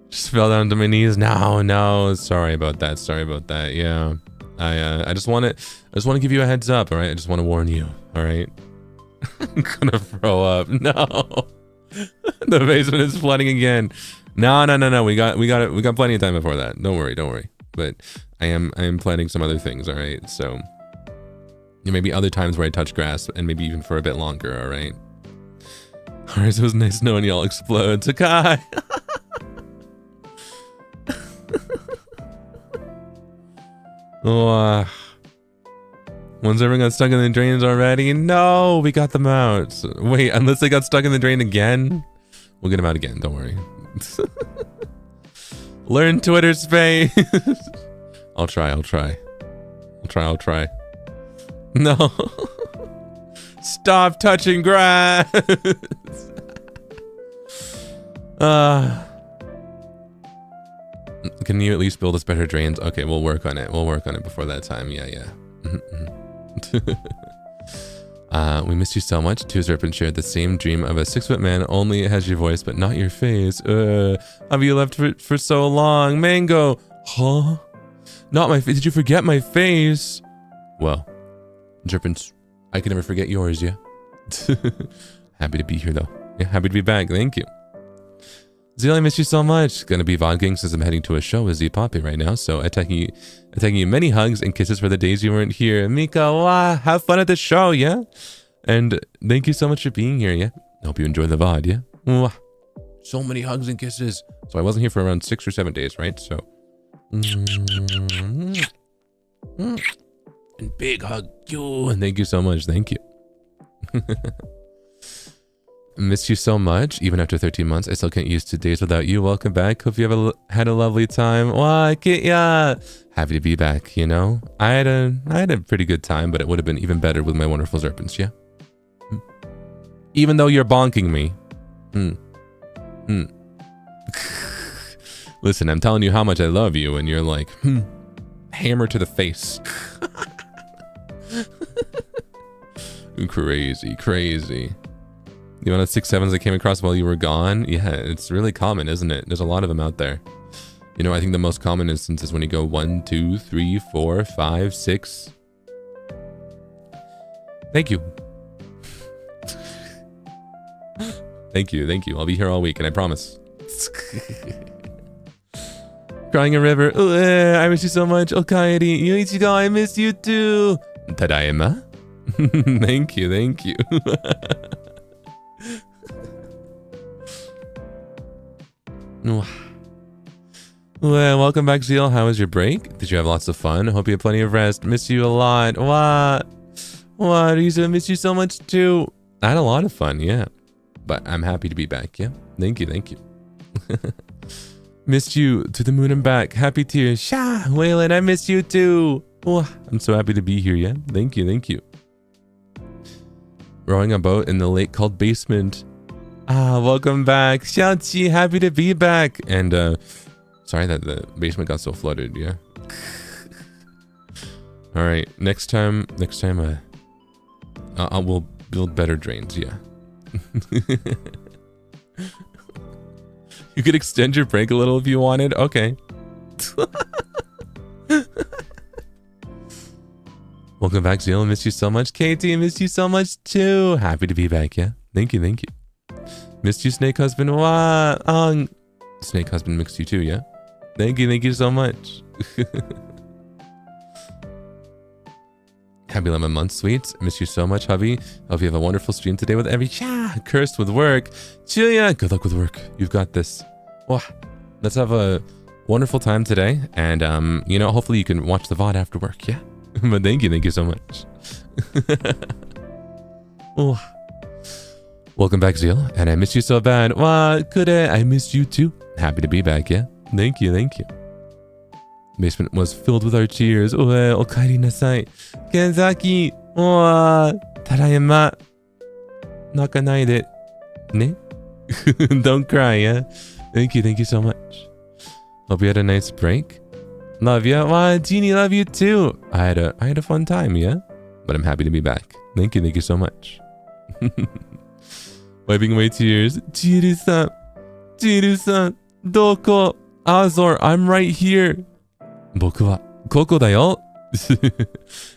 Just fell down to my knees. No. Sorry about that. Yeah. I just want to give you a heads up, all right? I just want to warn you, all right? I'm gonna throw up. No. The basement is flooding again. No. We got plenty of time before that. Don't worry. But I am planning some other things, all right? So there may be other times where I touch grass, and maybe even for a bit longer, all right? All right, so it was nice knowing y'all explode. Takai. Oh, one's ever got stuck in the drains already? No, we got them out. Wait, unless they got stuck in the drain again? We'll get them out again, don't worry. Learn Twitter space. I'll try. No. Stop touching grass. Can you at least build us better drains? Okay, we'll work on it. Before that time. Yeah. We missed you so much. Two Serpent shared the same dream of a 6-foot man, only it has your voice, but not your face. Have you left for so long? Mango! Huh? Not my face. Did you forget my face? Well, Serpents, I can never forget yours, yeah? Happy to be here, though. Yeah, happy to be back. Thank you. Zeal, I miss you so much. Gonna be vlogging since I'm heading to a show with Z Poppy right now, so attacking you many hugs and kisses for the days you weren't here. Mika, wow, have fun at the show, yeah? And thank you so much for being here, yeah? I hope you enjoy the VOD, yeah? Mwah. So many hugs and kisses. So I wasn't here for around 6 or 7 days, right? So. And big hug you. And thank you so much. Thank you. Missed you so much. Even after 13 months, I still can't used to days without you. Welcome back. Hope you had a lovely time. Wow, yeah. Happy to be back, you know? I had a pretty good time, but it would have been even better with my wonderful Serpents, yeah? Even though you're bonking me. Listen, I'm telling you how much I love you, and you're like, hammer to the face. Crazy. The amount of 6-7s I came across while you were gone? Yeah, it's really common, isn't it? There's a lot of them out there. You know, I think the most common instance is when you go 1, 2, 3, 4, 5, 6. Thank you. Thank you. I'll be here all week, and I promise. Crying a river. I miss you so much. Okaeri. Yuichigo, I miss you too. Tadaima. Thank you. Well, welcome back, Zeal. How was your break? Did you have lots of fun? Hope you had plenty of rest. Miss you a lot. What? Risa, miss you so much too. I had a lot of fun, yeah. But I'm happy to be back, yeah. Thank you. Missed you to the moon and back. Happy tears. Sha, Waylon, I miss you too. I'm so happy to be here, yeah. Thank you. Rowing a boat in the lake called Basement. Welcome back. Xiaoqi, happy to be back. And sorry that the basement got so flooded, yeah. All right, next time I will build better drains, yeah. You could extend your break a little if you wanted. Okay. Welcome back, Zeal. Miss you so much. Katie, miss you so much too. Happy to be back, yeah. Thank you. Missed you, Snake Husband. Snake Husband mixed you too, yeah. Thank you so much. Happy 11 months, sweets. Miss you so much, hubby. Hope you have a wonderful stream today with every cursed with work. Julia, good luck with work. You've got this. Let's have a wonderful time today. And, hopefully you can watch the VOD after work, yeah? But thank you so much. Welcome back, Zeal. And I miss you so bad. I miss you too. Happy to be back, yeah? Thank you. Basement was filled with our cheers. Okaeri nasai. Kenzaki. Tadaima. Nakanai de. Ne? Don't cry, yeah? Thank you so much. Hope you had a nice break. Love ya. Jeannie, love you too. I had a fun time, yeah? But I'm happy to be back. Thank you so much. Wiping away tears. Jiru-san. Doko. Azor, I'm right here. Boku wa koko da yo.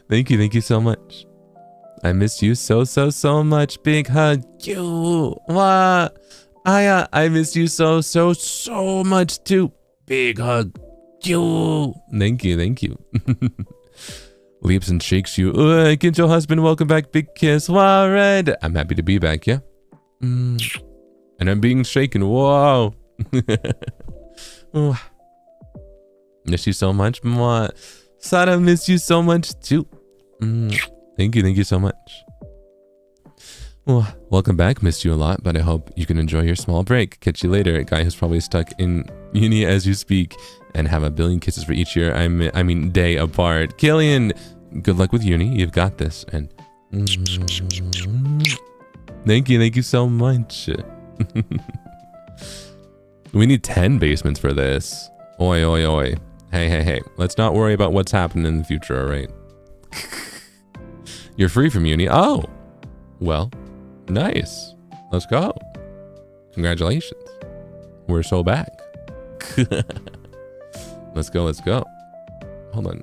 Thank you so much. I miss you so much. Big hug. You. Aya, I miss you so much too. Big hug. You. Thank you. Leaps and shakes you. Ginjo husband, welcome back. Big kiss. Red. I'm happy to be back, yeah? And I'm being shaken. Wow. Miss you so much. Sada, miss you so much too. Thank you so much. Welcome back. Missed you a lot, but I hope you can enjoy your small break. Catch you later. A guy who's probably stuck in uni as you speak and have a billion kisses for each year. I mean day apart. Killian, good luck with uni. You've got this. And thank you so much. We need 10 basements for this. Oi. Hey. Let's not worry about what's happening in the future, all right? You're free from uni. Oh, well, nice. Let's go. Congratulations. We're so back. Let's go. Hold on.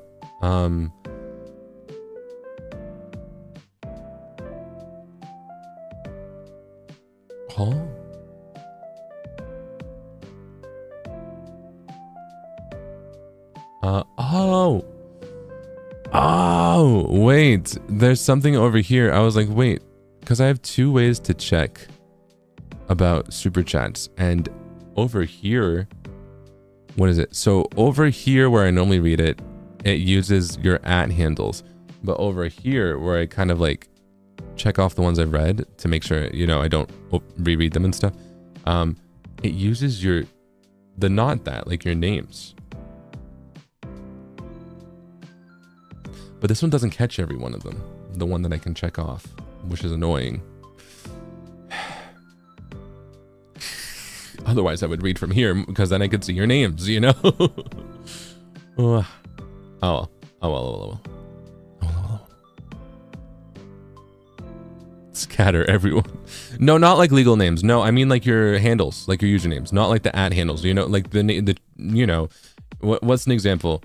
Oh, wait, there's something over here. I was like, wait, because I have 2 ways to check about super chats, and over here, what is it? So over here where I normally read it, it uses your @ handles, but over here where I kind of like check off the ones I've read to make sure, I don't reread them and stuff, it uses your names. But this one doesn't catch every one of them. The one that I can check off, which is annoying. Otherwise, I would read from here because then I could see your names, Oh, well. Scatter everyone. No, not like legal names. No, I mean like your handles, like your usernames, not like the @ handles. Like what's an example?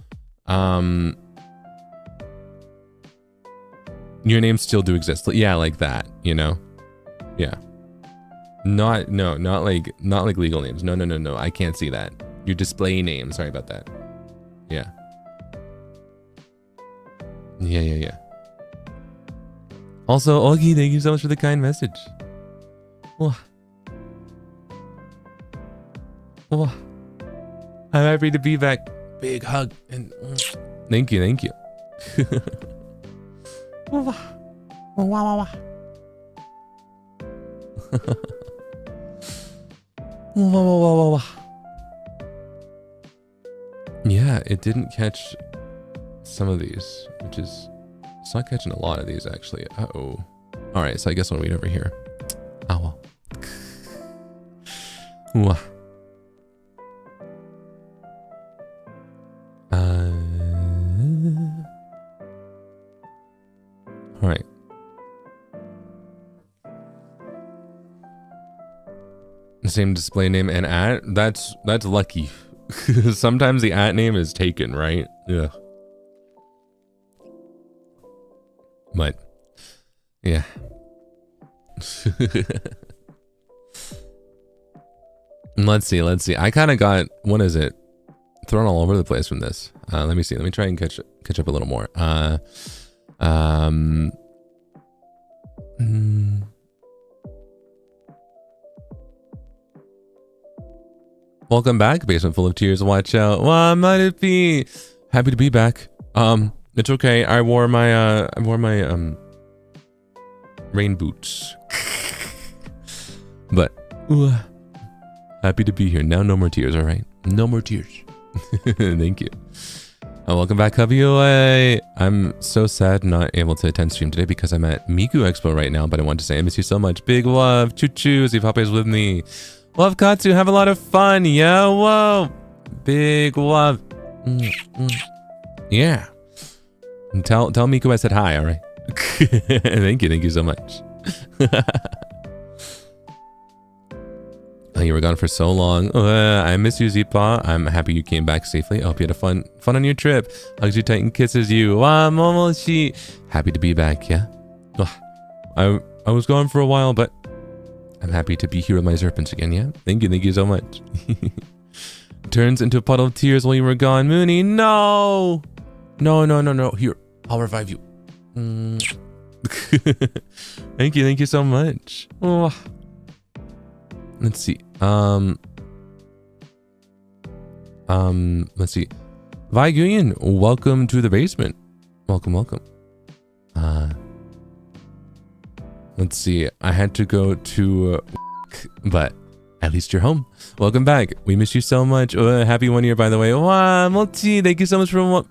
Your names still do exist. Yeah, like that, you know? Yeah. Not like legal names. No. I can't see that. Your display name. Sorry about that. Yeah. Yeah. Also, Ogi, thank you so much for the kind message. Oh. I'm happy to be back. Big hug and thank you. Yeah, it didn't catch some of these, which is, it's not catching a lot of these actually. Uh-oh. All right, so I guess I'll wait over here. Oh well. All right. The same display name and at. That's lucky. Sometimes the at name is taken, right? Yeah. But yeah. Let's see. I kind of got, what is it? Thrown all over the place from this. Let me see. Let me try and catch up a little more. Welcome back, Basement Full of Tears. Watch out. Wow, might it be? Happy to be back. It's okay. I wore my rain boots. But happy to be here. Now no more tears, all right? No more tears. Thank you. Welcome back, hubby. I'm so sad not able to attend stream today because I'm at Miku Expo right now, but I want to say I miss you so much. Big love. Choo-choo. See Papa's with me. Love Katsu. Have a lot of fun. Yeah, whoa. Big love. Yeah. And tell Miku I said hi, all right? Thank you so much. Oh, you were gone for so long. I miss you, Zipa. I'm happy you came back safely. I hope you had a fun on your trip. Hugs you tight and kisses you. Wow, Momoshi. Happy to be back, yeah? I was gone for a while, but I'm happy to be here with my serpents again, yeah? Thank you so much. Turns into a puddle of tears while you were gone. Mooney, no! No. Here, I'll revive you. Thank you so much. Oh. Let's see. Let's see. Vi Guyen, welcome to the basement. Welcome. Let's see. I had to go to work, but at least you're home. Welcome back. We miss you so much. Happy 1 year, by the way. Wow, Multi, thank you so much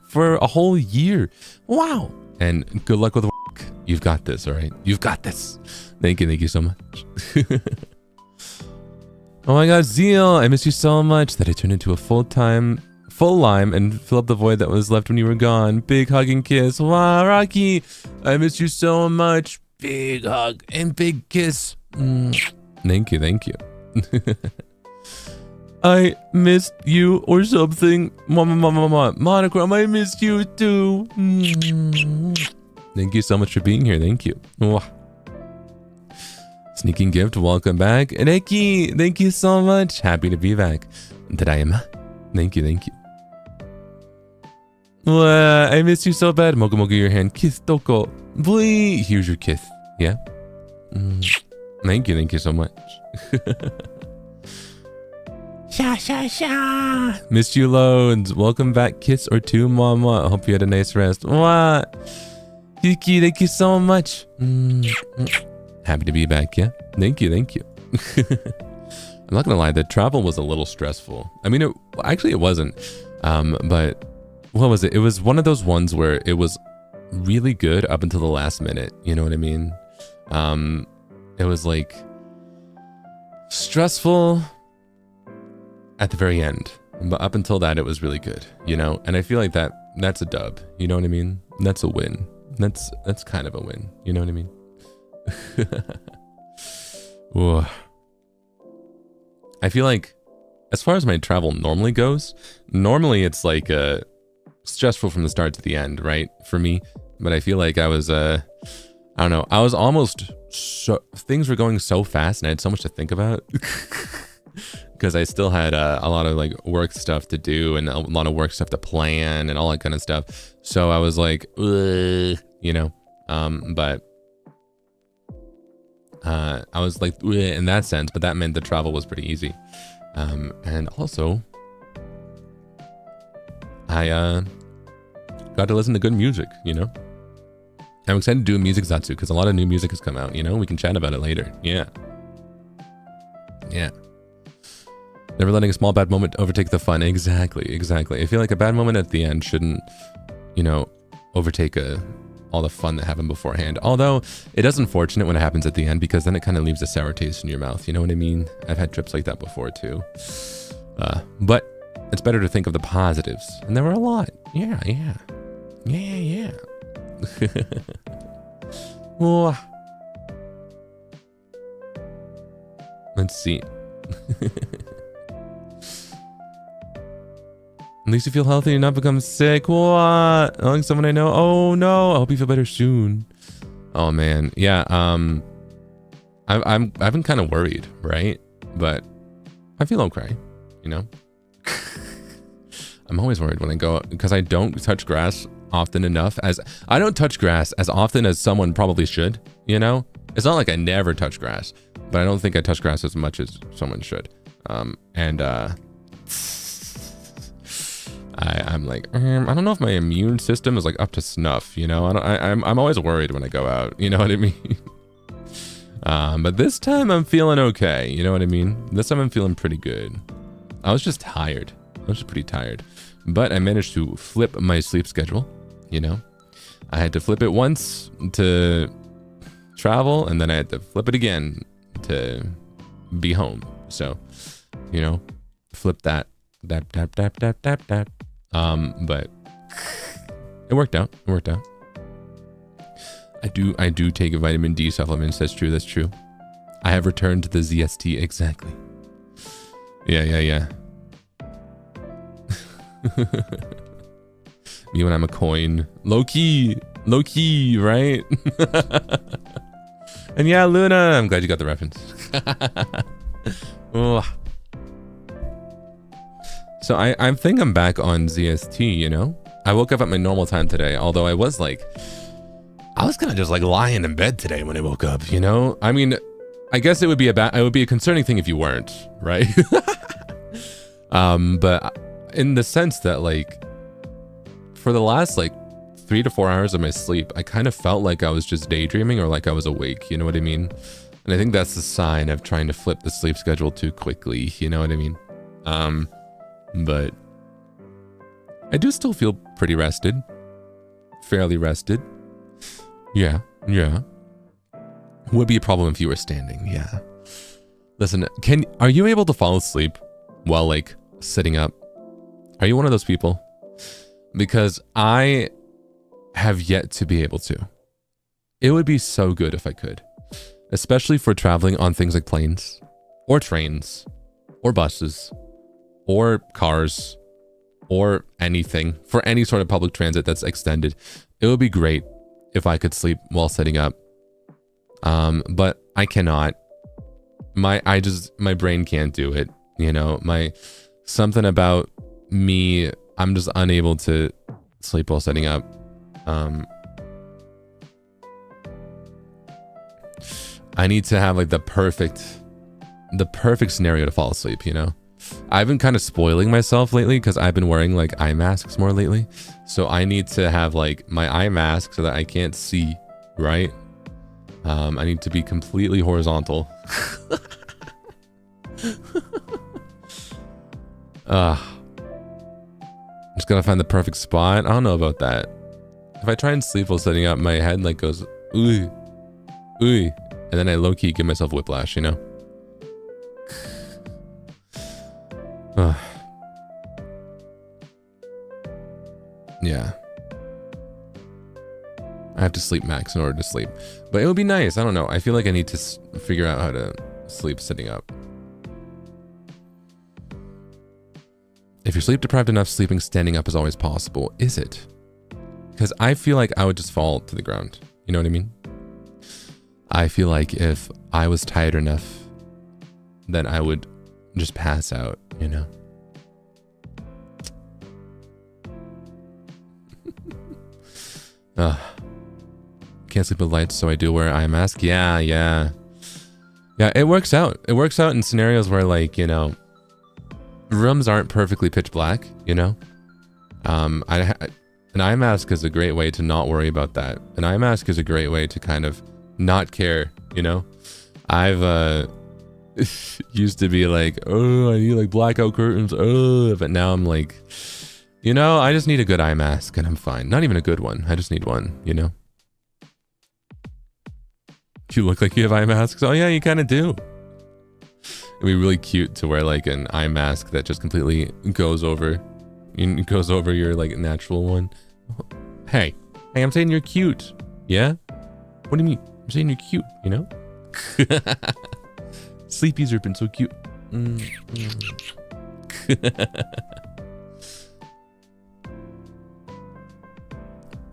for a whole year. Wow. And good luck with work. You've got this, all right? You've got this. Thank you so much. Oh my god, Zeal, I miss you so much that I turned into a full lime and fill up the void that was left when you were gone. Big hug and kiss. Wow, Rocky, I miss you so much. Big hug and big kiss. Thank you. I missed you or something. Mama. Monochrome, I missed you too. Thank you so much for being here. Thank you. Sneaking gift, welcome back. Reki, thank you so much. Happy to be back. Tadaima. Thank you. I miss you so bad. Mogu your hand. Kiss Toko. Boy, here's your kiss. Yeah? Thank you so much. Sha. Missed you loads. Welcome back, kiss or two, mama. I hope you had a nice rest. What? Kiki, thank you so much. Happy to be back, yeah? Thank you. I'm not gonna lie, the travel was a little stressful. I mean, it wasn't. But what was it? It was one of those ones where it was really good up until the last minute. You know what I mean? It was like stressful at the very end, but up until that, it was really good. You know, and I feel like that's a dub. You know what I mean? That's a win. That's kind of a win. You know what I mean? I feel like as far as my travel normally goes, normally it's like stressful from the start to the end, right? For me, but I feel like I was I don't know. I was almost things were going so fast and I had so much to think about because I still had a lot of like work stuff to do and a lot of work stuff to plan and all that kind of stuff. So I was like, you know, but I was like in that sense, but that meant the travel was pretty easy. And also I got to listen to good music, you know. I'm excited to do a music zatsu because a lot of new music has come out, you know. We can chat about it later. Yeah. Never letting a small bad moment overtake the fun. Exactly. I feel like a bad moment at the end shouldn't, you know, overtake all the fun that happened beforehand. Although it is unfortunate when it happens at the end because then it kind of leaves a sour taste in your mouth. You know what I mean? I've had trips like that before too. But it's better to think of the positives. And there were a lot. Yeah. Oh. Let's see. At least you feel healthy and not become sick. What? Like someone I know. Oh no. I hope you feel better soon. Oh man. Yeah. I've been kind of worried, right? But I feel okay. You know. I'm always worried when I go because I don't touch grass often enough I don't touch grass as often as someone probably should, you know. It's not like I never touch grass, but I don't think I touch grass as much as someone should. I'm like, I don't know if my immune system is like up to snuff, you know. I'm always worried when I go out, you know what I mean. But this time I'm feeling okay, you know what I mean. This time I'm feeling pretty good. I was just tired. I was just pretty tired, but I managed to flip my sleep schedule. You know, I had to flip it once to travel, and then I had to flip it again to be home. So, you know, flip that. But it worked out. I do take vitamin D supplements. That's true. I have returned to the ZST. Exactly. Yeah. Me when I'm a coin. Low key, right? And yeah, Luna, I'm glad you got the reference. Oh. So I think I'm back on ZST, you know? I woke up at my normal time today, although I was kind of just like lying in bed today when I woke up, you know? I mean, I guess it would be a concerning thing if you weren't, right? But in the sense that like for the last like 3 to 4 hours of my sleep, I kind of felt like I was just daydreaming or like I was awake, you know what I mean? And I think that's the sign of trying to flip the sleep schedule too quickly, you know what I mean? But I do still feel pretty rested, fairly rested. Yeah. Would be a problem if you were standing. Yeah. Listen, are you able to fall asleep while like sitting up? Are you one of those people? Because I have yet to be able to. It would be so good if I could, especially for traveling on things like planes or trains or buses or cars or anything, for any sort of public transit that's extended. It would be great if I could sleep while sitting up. But I cannot. My brain can't do it, you know. Something about me, I'm just unable to sleep while sitting up. I need to have like the perfect scenario to fall asleep, you know. I've been kind of spoiling myself lately because I've been wearing like eye masks more lately. So I need to have like my eye mask so that I can't see, right? I need to be completely horizontal. Just gotta find the perfect spot. I don't know about that. If I try and sleep while sitting up, my head like goes ooh, and then I low-key give myself whiplash, you know. Yeah. I have to sleep max in order to sleep, but it would be nice. I don't know. I feel like I need to figure out how to sleep sitting up. If you're sleep deprived enough, sleeping standing up is always possible. Is it? Because I feel like I would just fall to the ground. You know what I mean? I feel like if I was tired enough, then I would just pass out, you know? Can't sleep with lights, so I do wear eye mask. Yeah, it works out. It works out in scenarios where, like, you know, rooms aren't perfectly pitch black, you know? An eye mask is a great way to not worry about that. An eye mask is a great way to kind of not care, you know? I've used to be like, oh, I need like blackout curtains, but now I'm like, you know, I just need a good eye mask and I'm fine. Not even a good one. I just need one, you know? You look like you have eye masks. Oh yeah, you kind of do. It'd be really cute to wear like an eye mask that just completely goes over your like natural one. Hey, I'm saying you're cute. Yeah? What do you mean? I'm saying you're cute, you know? Sleepies have been so cute.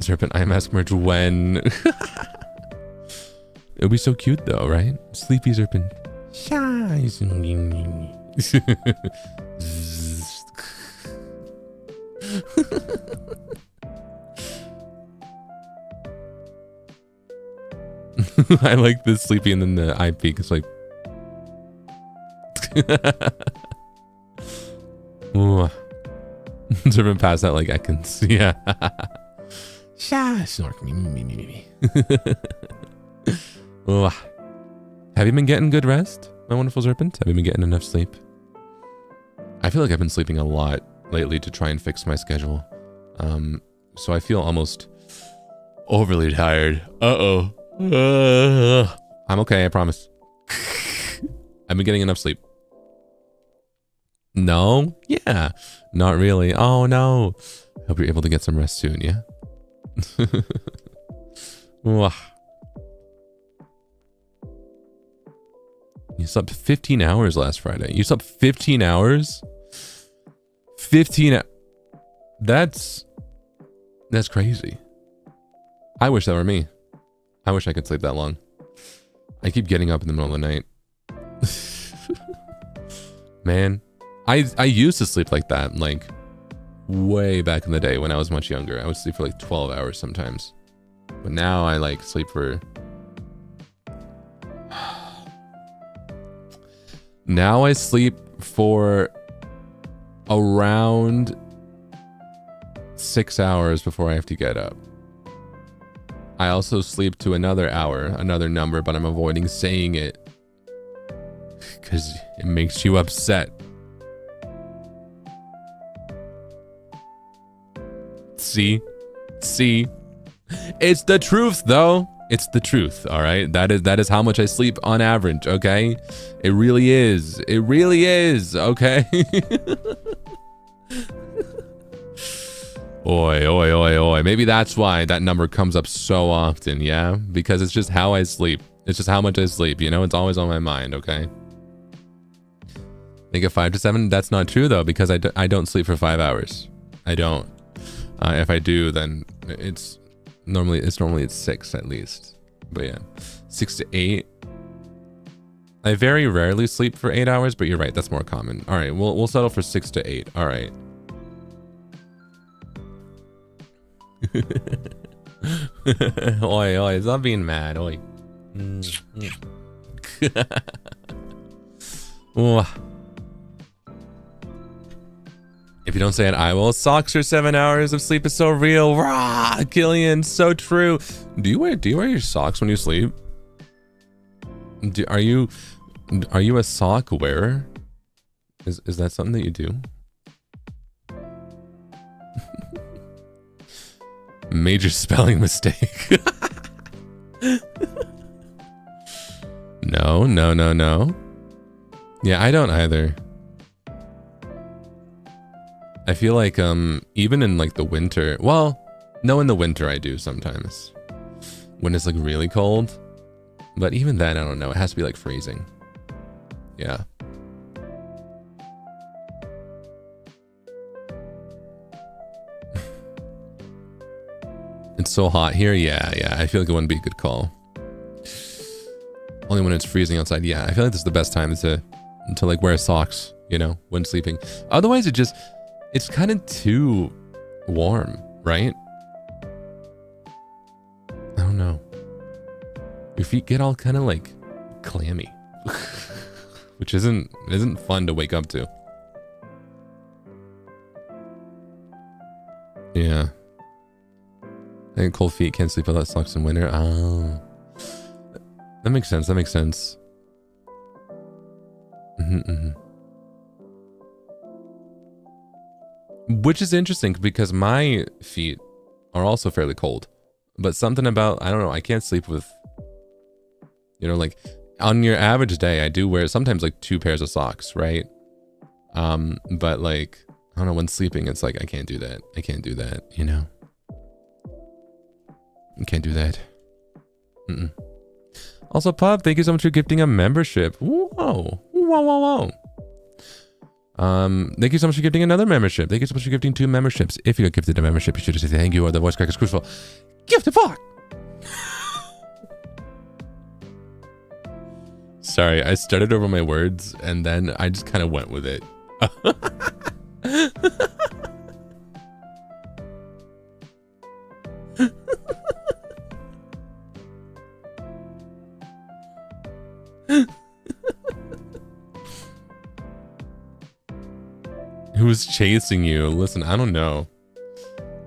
Serpent eye mask merch when? It'll be so cute though, right? Sleepy Serpent. I like this sleepy and then the eye peek. It's like Serpent passed out like I can see. Yeah. Have you been getting good rest, my wonderful Serpent? Have you been getting enough sleep? I feel like I've been sleeping a lot lately to try and fix my schedule. So I feel almost overly tired. I'm okay, I promise. I've been getting enough sleep. No? Yeah. Not really. Oh no. Hope you're able to get some rest soon, yeah? You slept 15 hours last Friday. You slept 15 hours? 15 That's crazy. I wish that were me. I wish I could sleep that long. I keep getting up in the middle of the night. Man, I used to sleep like that, like way back in the day when I was much younger. I would sleep for like 12 hours sometimes. But now I like sleep for... Now I sleep for around 6 hours before I have to get up. I also sleep to another hour, another number, but I'm avoiding saying it because it makes you upset. See? It's the truth, though. It's the truth, all right? That is how much I sleep on average, okay? It really is. It really is, okay? Oi. Maybe that's why that number comes up so often, yeah? Because it's just how I sleep. It's just how much I sleep, you know? It's always on my mind, okay? Think of 5 to 7? That's not true, though, because I don't sleep for 5 hours. I don't. If I do, then it's normally 6 at least. But yeah, 6 to 8. I very rarely sleep for 8 hours, but you're right, that's more common. All right, we'll settle for 6 to 8. All right. Oi, stop being mad, oi. If you don't say it, I will. Socks for 7 hours of sleep is so real. Rah, Killian, so true. Do you wear your socks when you sleep? Are you a sock wearer? Is that something that you do? Major spelling mistake. No. Yeah, I don't either. I feel like even in like the winter, well, no, in the winter I do sometimes when it's like really cold, but even then I don't know, it has to be like freezing. Yeah. It's so hot here. Yeah, I feel like it wouldn't be a good call. Only when it's freezing outside. Yeah, I feel like this is the best time to like wear socks, you know, when sleeping. Otherwise, it's kind of too warm, right? I don't know. Your feet get all kind of like clammy, which isn't fun to wake up to. Yeah. I think cold feet can't sleep without socks in winter. Oh. That makes sense. That makes sense. Which is interesting because my feet are also fairly cold. But something about, I don't know, I can't sleep with, you know, like on your average day, I do wear sometimes like 2 pairs of socks, right? But like, I don't know, when sleeping, it's like, I can't do that. I can't do that, you know? I can't do that. Also, Pop, thank you so much for gifting a membership. Whoa. Whoa. Thank you so much for gifting another membership. Thank you so much for gifting 2 memberships. If you got gifted a membership, you should just say thank you or the voice crack is crucial. Gifted fuck! Sorry, I started over my words and then I just kind of went with it. Who's chasing you? Listen, I don't know.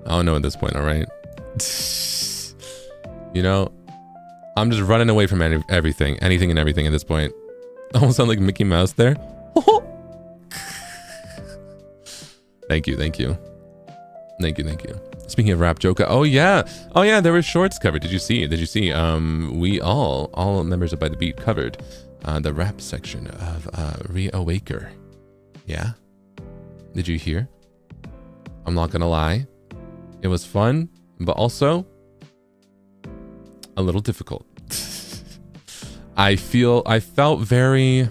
I don't know at this point, all right? You know, I'm just running away from everything, anything and everything at this point. I almost sound like Mickey Mouse there. Thank you. Speaking of rap Joka, oh yeah, there were shorts covered. Did you see? We all members of By the Beat covered the rap section of Reawaker. Yeah. Did you hear? I'm not gonna lie. It was fun, but also a little difficult. I felt very,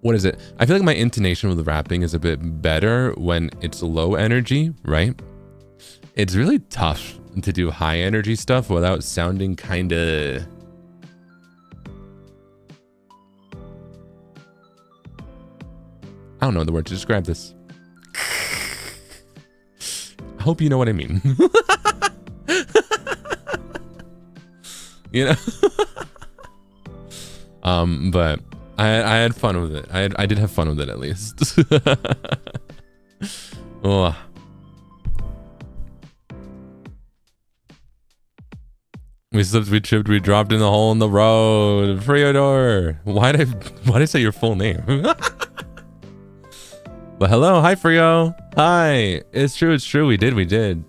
what is it? I feel like my intonation with rapping is a bit better when it's low energy, right? It's really tough to do high energy stuff without sounding kind of, I don't know the word to describe this. I hope you know what I mean. You know? But I had fun with it. I did have fun with it at least. Oh. We slipped, we tripped, we dropped in the hole in the road. Freodor. Why did I say your full name? But hello, hi Frio. Hi. It's true. We did.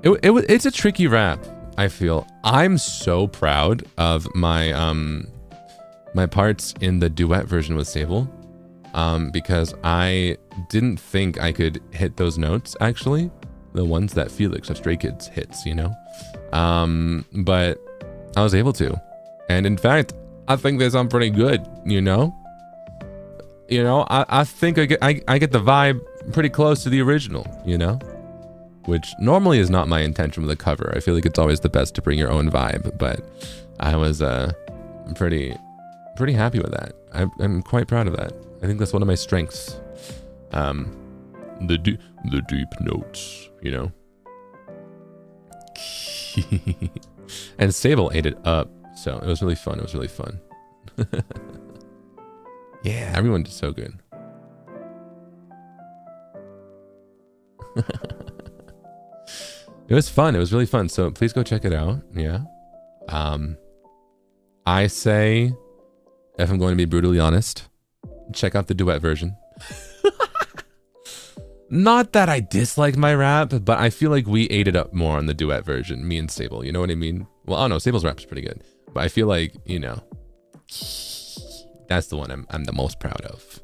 It's a tricky rap, I feel. I'm so proud of my my parts in the duet version with Sable. Because I didn't think I could hit those notes actually. The ones that Felix of Stray Kids hits, you know? But I was able to. And in fact, I think they sound pretty good, you know? I think I get the vibe pretty close to the original, you know? Which normally is not my intention with a cover. I feel like it's always the best to bring your own vibe, but I was pretty happy with that. I'm quite proud of that. I think that's one of my strengths. The deep notes, you know? And Sable ate it up, so it was really fun. Yeah, everyone did so good. It was fun. It was really fun. So please go check it out. Yeah. I say, if I'm going to be brutally honest, check out the duet version. Not that I dislike my rap, but I feel like we ate it up more on the duet version, me and Sable. You know what I mean? Well, I don't know. Sable's rap's pretty good, but I feel like, you know, that's the one I'm the most proud of.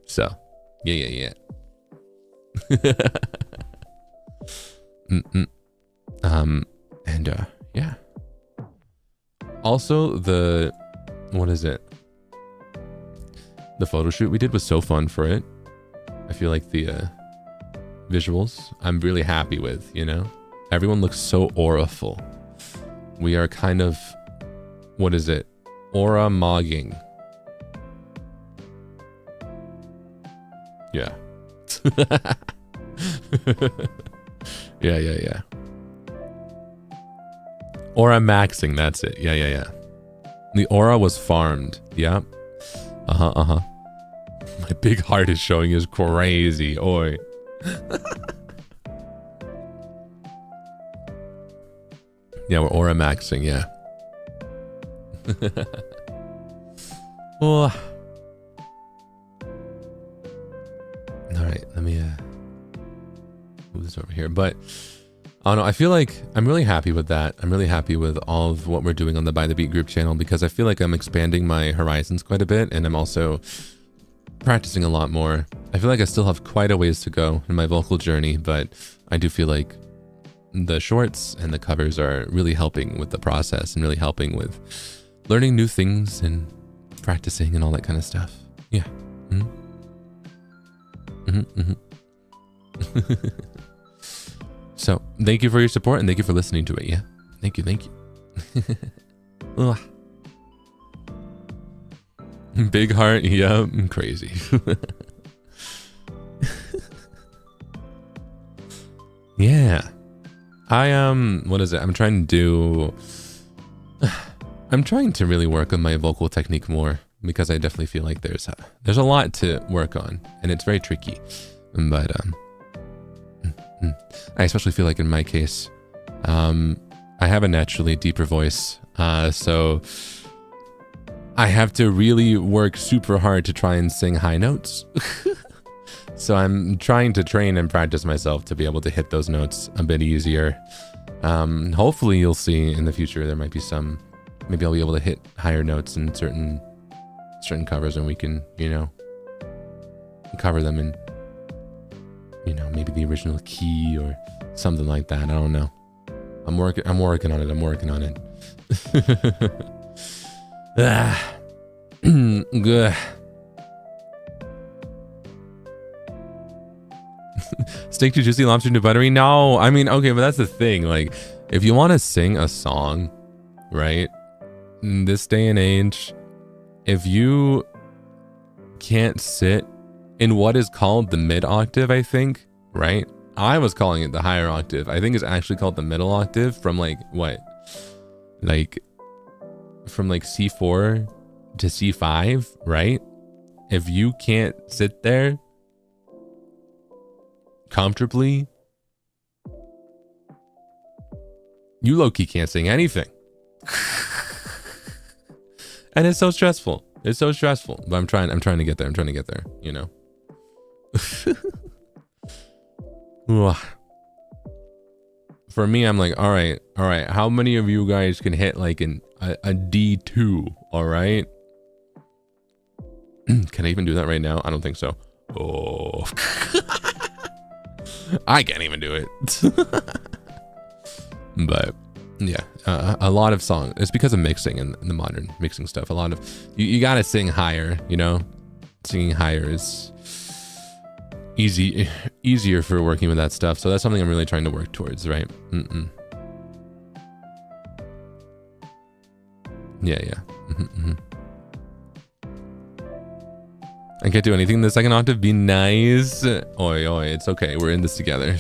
So, yeah. Yeah. Also, what is it? The photo shoot we did was so fun for it. I feel like the visuals I'm really happy with, you know? Everyone looks so auraful. We are kind of what is it? Aura mogging. Yeah. Yeah. Aura maxing, that's it. Yeah. The aura was farmed. Yeah. Uh-huh. My big heart is showing is crazy. Oi. Yeah, we're aura maxing, yeah. Oh. Alright, let me move this over here. But I don't know, I feel like I'm really happy with that. I'm really happy with all of what we're doing on the By the Beat group channel, because I feel like I'm expanding my horizons quite a bit, and I'm also practicing a lot more. I feel like I still have quite a ways to go in my vocal journey, but I do feel like the shorts and the covers are really helping with the process and really helping with learning new things and practicing and all that kind of stuff. Yeah. So thank you for your support and thank you for listening to it. Yeah. Thank you. Big heart. Yeah. Crazy. Yeah. What is it? I'm trying to really work on my vocal technique more, because I definitely feel like there's a lot to work on and it's very tricky. But I especially feel like in my case, I have a naturally deeper voice, so I have to really work super hard to try and sing high notes. So I'm trying to train and practice myself to be able to hit those notes a bit easier. Hopefully you'll see in the future there might be maybe I'll be able to hit higher notes in certain covers, and we can, cover them in, maybe the original key or something like that. I don't know. I'm working on it. Good. Steak too juicy, lobster too buttery? No, I mean, okay, but that's the thing. Like, if you want to sing a song, right, in this day and age, if you can't sit in what is called the mid octave, I think, right? I was calling it the higher octave. I think it's actually called the middle octave, from like what? Like from like C4 to C5, right? If you can't sit there comfortably, you low-key can't sing anything. And it's so stressful. But I'm trying to get there. For me, I'm like, all right, how many of you guys can hit like a D2? All right. Can I even do that right now? I don't think so. Oh. I can't even do it. But yeah, a lot of songs, it's because of mixing and the modern mixing stuff. A lot of you gotta sing higher, singing higher is easier for working with that stuff. So that's something I'm really trying to work towards, right? Yeah. I can't do anything in the second octave. Be nice. Oi, it's okay. We're in this together.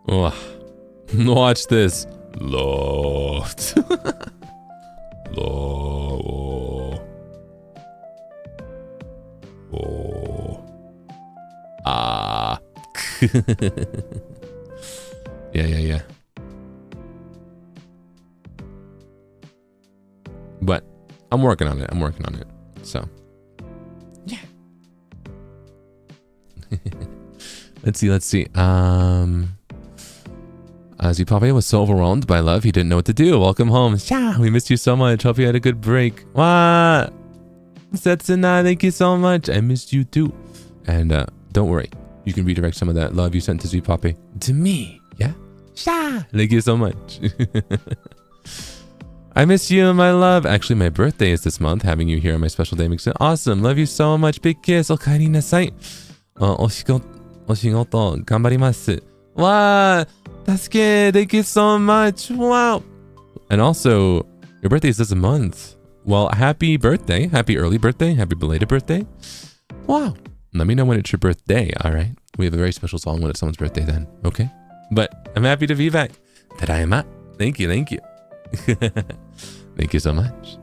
Oh, watch this. Loft. Low. Oh. Ah. Yeah. But I'm working on it. So, yeah. Let's see. Zipape was so overwhelmed by love, he didn't know what to do. Welcome home. Yeah, we missed you so much. Hope you had a good break. What? Setsuna, thank you so much. I missed you too. And don't worry, you can redirect some of that love you sent to Zipape to me. Yeah? Sha! Thank you so much. I miss you, my love. Actually, my birthday is this month. Having you here on my special day makes it awesome. Love you so much. Big kiss. Okaeri nasai. お仕事頑張ります。わー That's good. Thank you so much. Wow. And also, your birthday is this month. Well, happy birthday. Happy early birthday. Happy belated birthday. Wow. Let me know when it's your birthday, all right? We have a very special song when it's someone's birthday then, okay? But I'm happy to be back. Tadaima. Thank you, thank you. Thank you so much.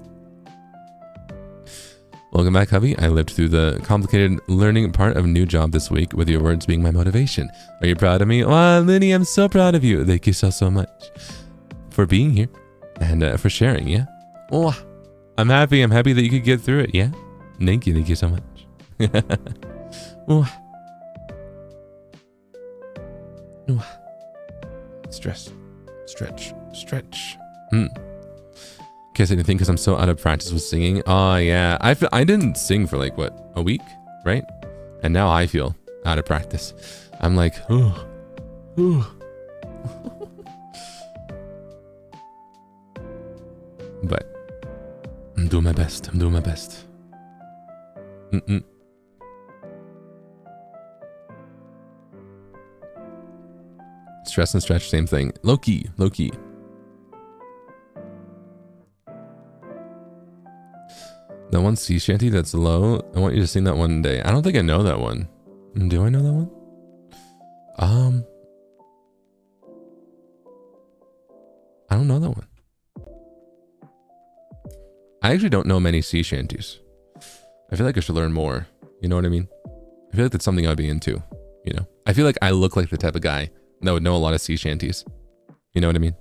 Welcome back, hubby. I lived through the complicated learning part of new job this week with your words being my motivation. Are you proud of me? Wow, Linny, I'm so proud of you. Thank you so much for being here and for sharing, yeah? Oh, I'm happy that you could get through it, yeah? Thank you so much. Oh. Oh. Stretch. Can't say anything because I'm so out of practice with singing. Oh yeah, I didn't sing for like what, a week, right? And now I feel out of practice. I'm like, oh. But I'm doing my best. Stress and stretch, same thing. Low key. That one sea shanty that's low, I want you to sing that one day. I don't think I know that one. Do I know that one? I don't know that one. I actually don't know many sea shanties. I feel like I should learn more. You know what I mean? I feel like that's something I'd be into, you know? I feel like I look like the type of guy that would know a lot of sea shanties. You know what I mean?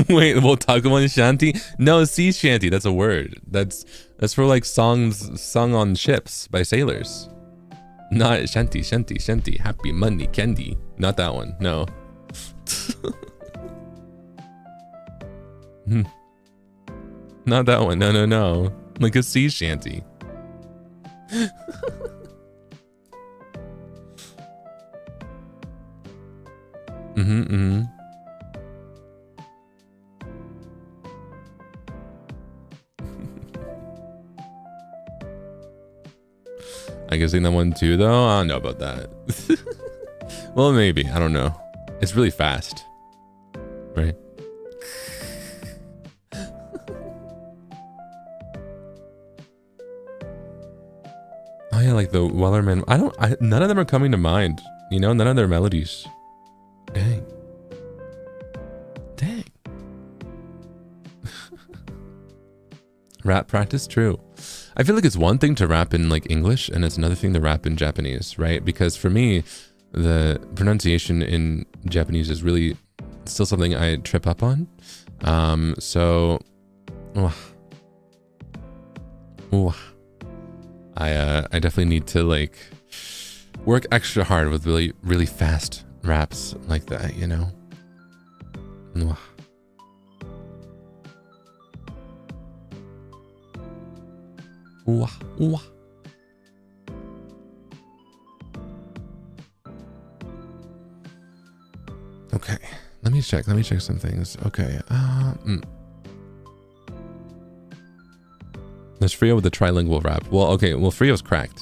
Wait, we'll talk one shanty? No, sea shanty, that's a word. That's for like songs sung on ships by sailors. Not shanty, happy money, candy. Not that one, no. Not that one, no. Like a sea shanty. I can sing that one too, though. I don't know about that. Well, maybe. I don't know. It's really fast, right? Oh yeah, like the Wellerman. None of them are coming to mind. You know, none of their melodies. Dang. Rap practice, true. I feel like it's one thing to rap in like English and it's another thing to rap in Japanese, right? Because for me, the pronunciation in Japanese is really still something I trip up on. I definitely need to like work extra hard with really fast raps like that, you know? Okay, let me check some things. Okay, there's Frio with the trilingual rap. Well, okay, well, Frio's cracked.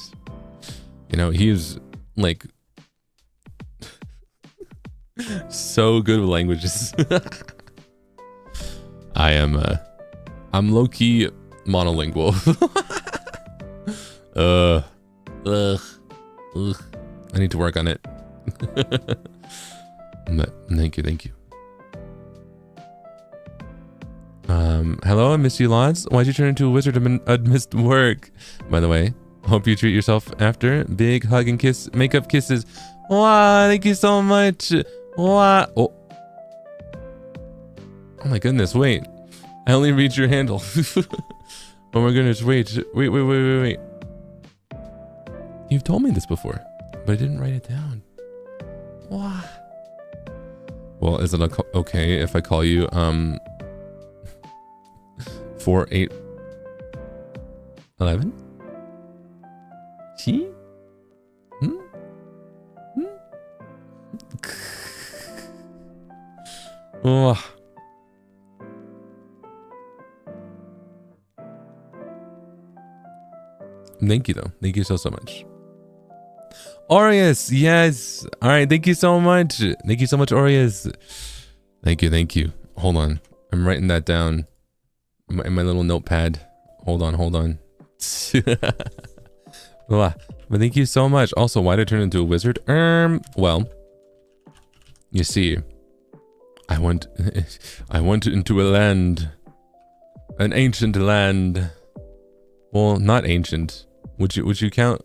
You know, he's like so good with languages. I'm low-key monolingual. I need to work on it. But thank you. Hello, I miss you lots. Why'd you turn into a wizard amidst work? By the way, hope you treat yourself after. Big hug and kiss, makeup kisses. Wow, thank you so much. Wow. Oh my goodness, wait. I only read your handle. Oh my goodness, wait. You've told me this before, but I didn't write it down. What? Well, is it okay if I call you 4811? She? Oh. Thank you though. Thank you so much. Aureus, yes. All right, thank you so much. Thank you so much, Aureus. Thank you. Hold on. I'm writing that down in my little notepad. Hold on. But thank you so much. Also, why did I turn into a wizard? Well, you see, I went into a land, an ancient land. Well, not ancient. Would you count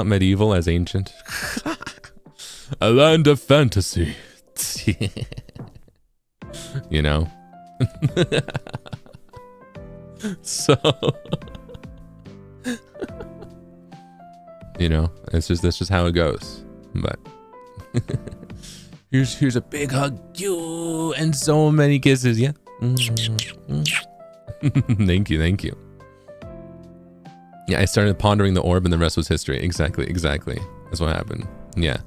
medieval as ancient? A land of fantasy. You know. So you know, that's just how it goes. But here's a big hug, you, and so many kisses. Yeah. Thank you. Yeah, I started pondering the orb and the rest was history. Exactly. That's what happened. Yeah.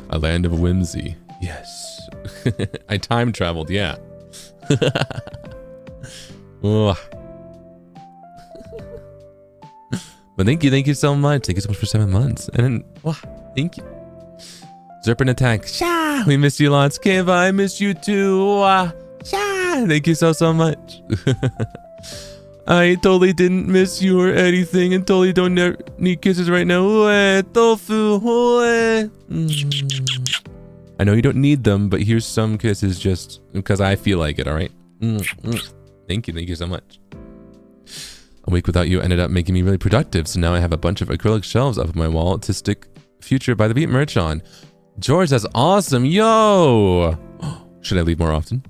A land of whimsy. Yes. I time traveled, yeah. But thank you so much. Thank you so much for 7 months. And then, thank you. Zerpin attack. Sha! We missed you lots. Kiva, I missed you too. Sha! Thank you so much. I totally didn't miss you or anything and totally don't need kisses right now. Tofu. I know you don't need them, but here's some kisses just because I feel like it, all right? Thank you so much. A week without you ended up making me really productive, so now I have a bunch of acrylic shelves up on my wall to stick Future by the Beat merch on. George, that's awesome. Yo! Should I leave more often?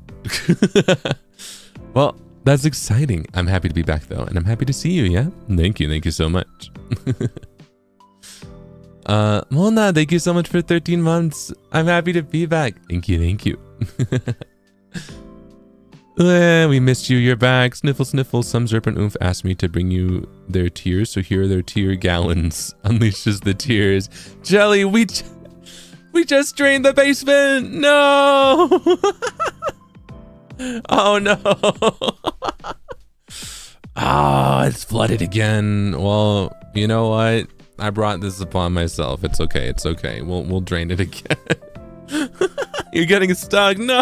Well, that's exciting. I'm happy to be back though, and I'm happy to see you, yeah? Thank you so much. Mona, thank you so much for 13 months. I'm happy to be back. Thank you. We missed you, you're back. Sniffle. Some Zerp and Oomph asked me to bring you their tears, so here are their tear gallons. Unleashes the tears. Jelly, we just drained the basement. No! Oh no! Oh, it's flooded again. Well, you know what? I brought this upon myself. It's okay. We'll drain it again. You're getting stuck. No!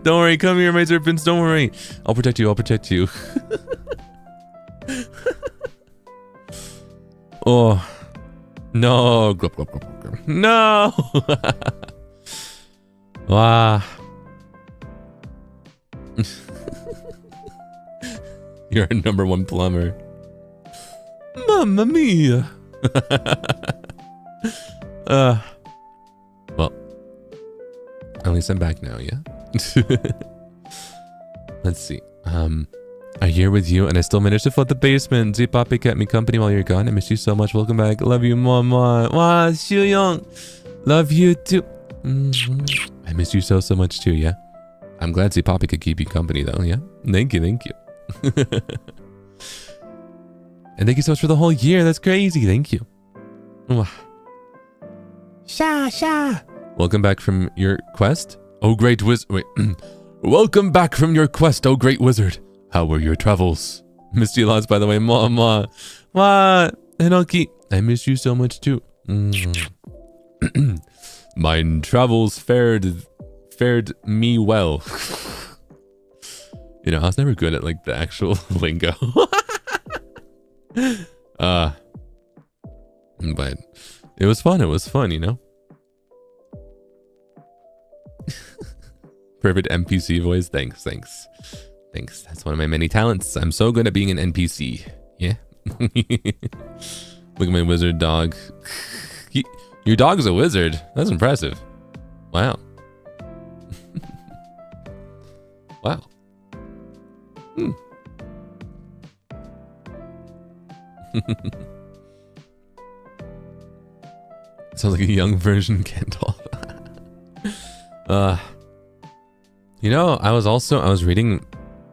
Don't worry. Come here, my serpents. Don't worry. I'll protect you. Oh. No. No! Wow. You're a #1 plumber. Mamma mia. Well, at least I'm back now, yeah? Let's see. I'm here with you and I still managed to flood the basement. Z-Poppy kept me company while you're gone. I miss you so much. Welcome back. Love you, mama. Wow, Xiu-Young. Love you too. I miss you so much too, yeah? I'm glad Z-Poppy could keep you company though, yeah? Thank you. And thank you so much for the whole year. That's crazy. Thank you. Sha. Welcome back from your quest. Oh, great wizard. Wait. Welcome back from your quest, oh great wizard. How were your travels? Missed you lots, by the way. Mama. Hinoki. I miss you so much too. Mine travels fared me well. You know, I was never good at like the actual lingo. But it was fun, you know? Perfect NPC voice. Thanks. That's one of my many talents. I'm so good at being an NPC. Yeah. Look at my wizard dog. Your dog's a wizard. That's impressive. Wow. Wow. Sounds like a young version Gandalf. You know, I was reading,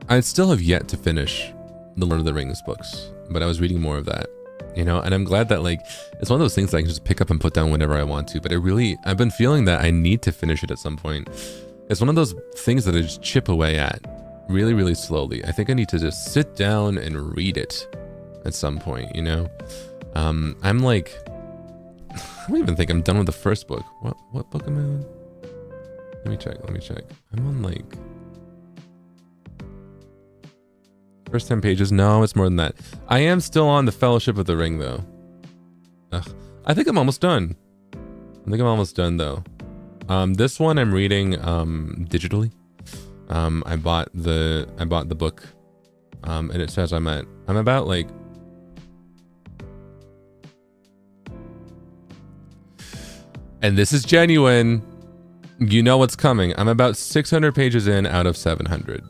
I still have yet to finish the Lord of the Rings books, but I was reading more of that, you know, and I'm glad that like, it's one of those things that I can just pick up and put down whenever I want to, but I've been feeling that I need to finish it at some point. It's one of those things that I just chip away at really, really slowly. I think I need to just sit down and read it at some point, you know? I'm like, I don't even think I'm done with the first book. What book am I on? Let me check. I'm on like first 10 pages. No, it's more than that. I am still on the Fellowship of the Ring though. Ugh. I think I'm almost done. Though. This one I'm reading digitally. I bought the book, and it says I'm about like, and this is genuine. You know what's coming. I'm about 600 pages in out of 700.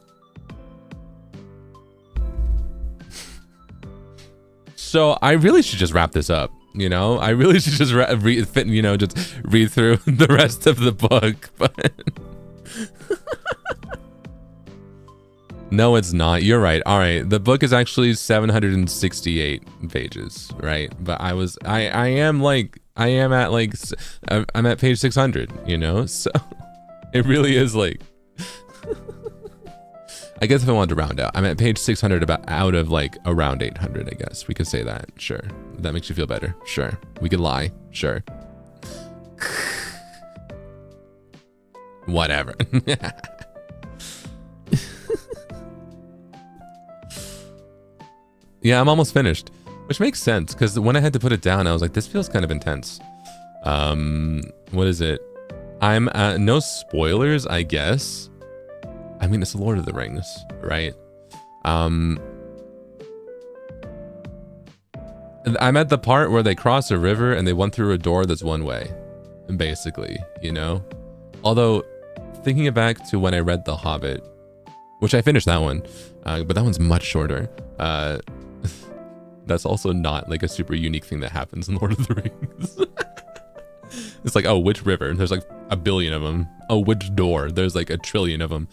So I really should just wrap this up. You know, I really should just just read through the rest of the book. But no, it's not. You're right. All right, the book is actually 768 pages, right? But I'm at page 600. You know, so it really is like. I guess if I wanted to round out, I'm at page 600 out of like around 800, I guess. We could say that, sure. If that makes you feel better, sure. We could lie, sure. Whatever. Yeah, I'm almost finished, which makes sense because when I had to put it down, I was like, this feels kind of intense. What is it? I'm no spoilers, I guess. I mean, it's Lord of the Rings, right? I'm at the part where they cross a river and they went through a door that's one way, basically, you know? Although, thinking it back to when I read The Hobbit, which I finished that one, but that one's much shorter. That's also not like a super unique thing that happens in Lord of the Rings. It's like, oh, which river? There's like a billion of them. Oh, which door? There's like a trillion of them.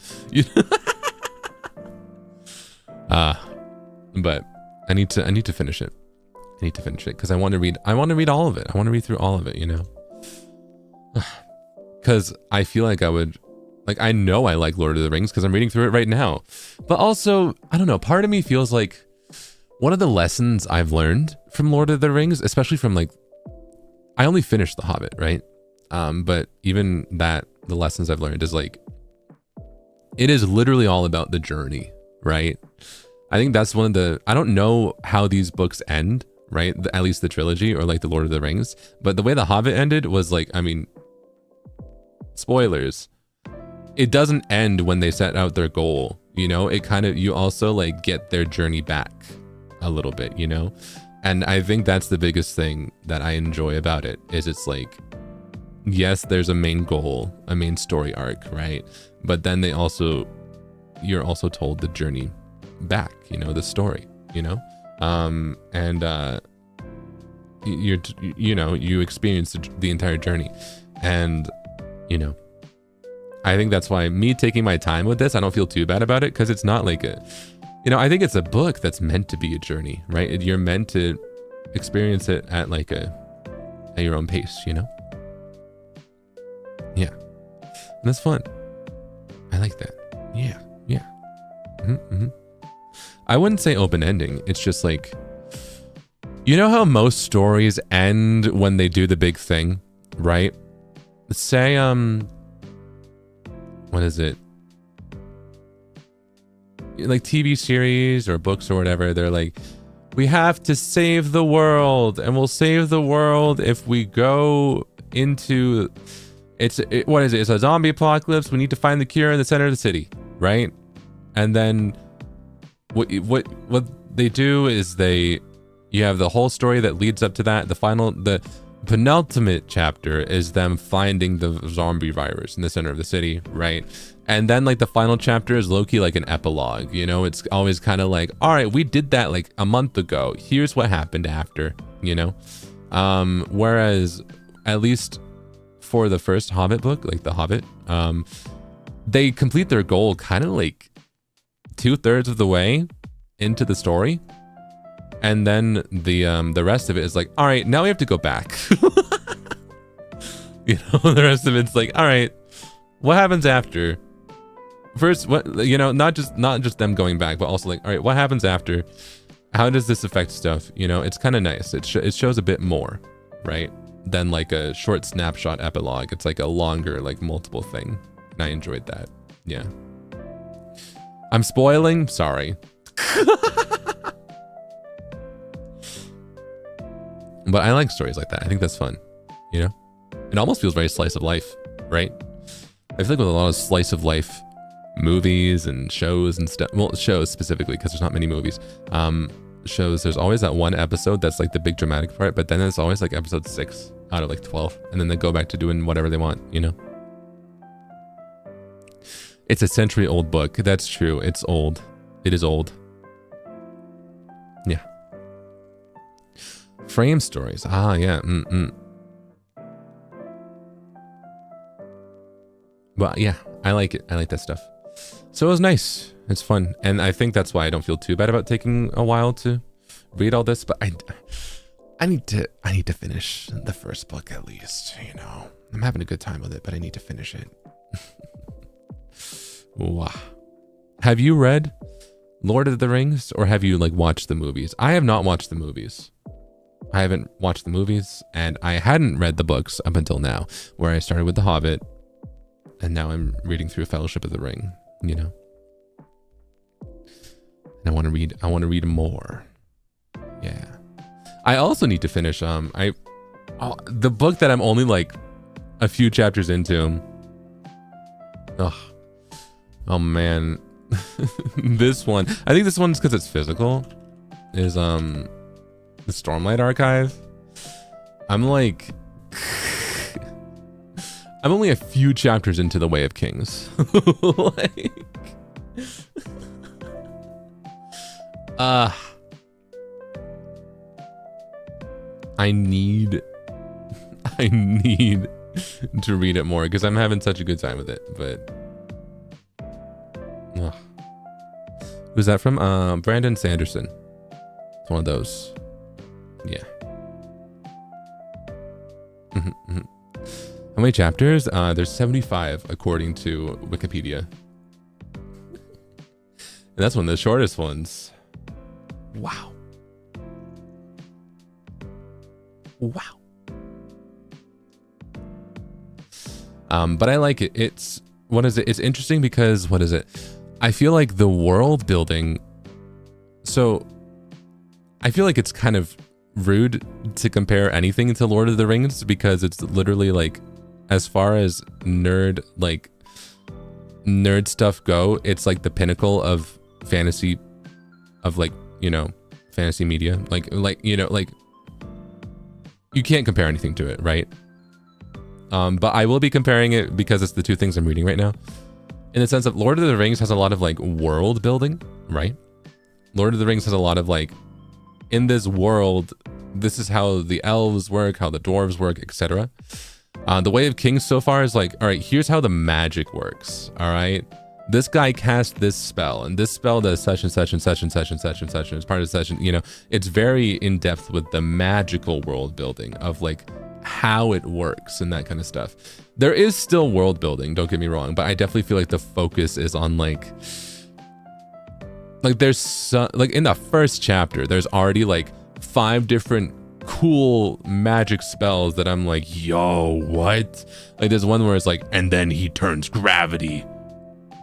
But I need to finish it. Because I want to read all of it. I want to read through all of it, you know? Because I feel like I know I like Lord of the Rings because I'm reading through it right now. But also, I don't know, part of me feels like one of the lessons I've learned from Lord of the Rings, especially from like, I only finished The Hobbit, right? But even that, the lessons I've learned is like, it is literally all about the journey, right? I think that's one of the, I don't know how these books end, right? At least the trilogy or like the Lord of the Rings. But the way The Hobbit ended was like, I mean, spoilers. It doesn't end when they set out their goal, you know? It kind of, you also like get their journey back a little bit, you know? And I think that's the biggest thing that I enjoy about it, is it's like, yes, there's a main goal, a main story arc, right? But then you're also told the journey back, you know, the story, you know? You experience the entire journey. And, you know, I think that's why me taking my time with this, I don't feel too bad about it, because it's not like you know, I think it's a book that's meant to be a journey, right? You're meant to experience it at like at your own pace, you know? Yeah. And that's fun. I like that. Yeah. Yeah. I wouldn't say open ending. It's just like, you know how most stories end when they do the big thing, right? Say, what is it? Like TV series or books or whatever, they're like, we have to save the world, and we'll save the world if we go into what is it? It's a zombie apocalypse. We need to find the cure in the center of the city, right? And then what they do is you have the whole story that leads up to that. The penultimate chapter is them finding the zombie virus in the center of the city, right? And then like the final chapter is low-key like an epilogue, you know? It's always kind of like, all right, we did that like a month ago. Here's what happened after, you know? Whereas at least for the first Hobbit book, like The Hobbit, they complete their goal kind of like 2/3 of the way into the story. And then the rest of it is like, all right, now we have to go back. You know, the rest of it's like, all right, what happens after? First, what, you know, not just them going back, but also like, all right, what happens after? how does this affect stuff? You know, it's kind of nice. It shows a bit more, right? Than like a short snapshot epilogue. It's like a longer, like multiple thing. And I enjoyed that. Yeah. I'm spoiling? Sorry. But I like stories like that. I think that's fun. You know? It almost feels very slice of life, right? I feel like with a lot of slice of life movies and shows and stuff, well, shows specifically because there's not many movies, shows, there's always that one episode that's like the big dramatic part, but then it's always like episode 6 out of like 12, and then they go back to doing whatever they want, you know? It's a century-old book. That's true. It's old. It is old. Yeah. Frame stories. Ah, yeah. But yeah, I like it. I like that stuff. So it was nice. It's fun. And I think that's why I don't feel too bad about taking a while to read all this, but I need to finish the first book at least, you know. I'm having a good time with it, but I need to finish it. Wow. Have you read Lord of the Rings, or have you like watched the movies? I have not watched the movies. I haven't watched the movies, and I hadn't read the books up until now, where I started with The Hobbit, and now I'm reading through Fellowship of the Ring, you know. And I want to read more. Yeah. I also need to finish the book that I'm only like a few chapters into. Oh man. This one, I think this one's because it's physical, is the Stormlight Archive. I'm like I'm only a few chapters into The Way of Kings. Like I need to read it more because I'm having such a good time with it, but who's that from? Brandon Sanderson. It's one of those. Yeah. How many chapters? There's 75 according to Wikipedia. And that's one of the shortest ones. Wow. Wow. But I like it. It's, what is it? It's interesting because, what is it? I feel like the world building, so I feel like it's kind of rude to compare anything to Lord of the Rings because it's literally like, as far as nerd stuff go, it's like the pinnacle of fantasy, of like, you know, fantasy media. Like, you know, like you can't compare anything to it, right? But I will be comparing it because it's the two things I'm reading right now. In the sense of Lord of the Rings has a lot of like world building, right? Lord of the Rings has a lot of like, in this world, this is how the elves work, how the dwarves work, etc. The Way of Kings so far is like, all right, here's how the magic works. All right, this guy cast this spell, and this spell does such and such and such and such and such and such, and as part of the session, you know, it's very in depth with the magical world building of like how it works and that kind of stuff. There is still world building, don't get me wrong, but I definitely feel like the focus is on like there's like in the first chapter, there's already like 5 different cool magic spells that I'm like, yo, what? Like there's one where it's like, and then he turns gravity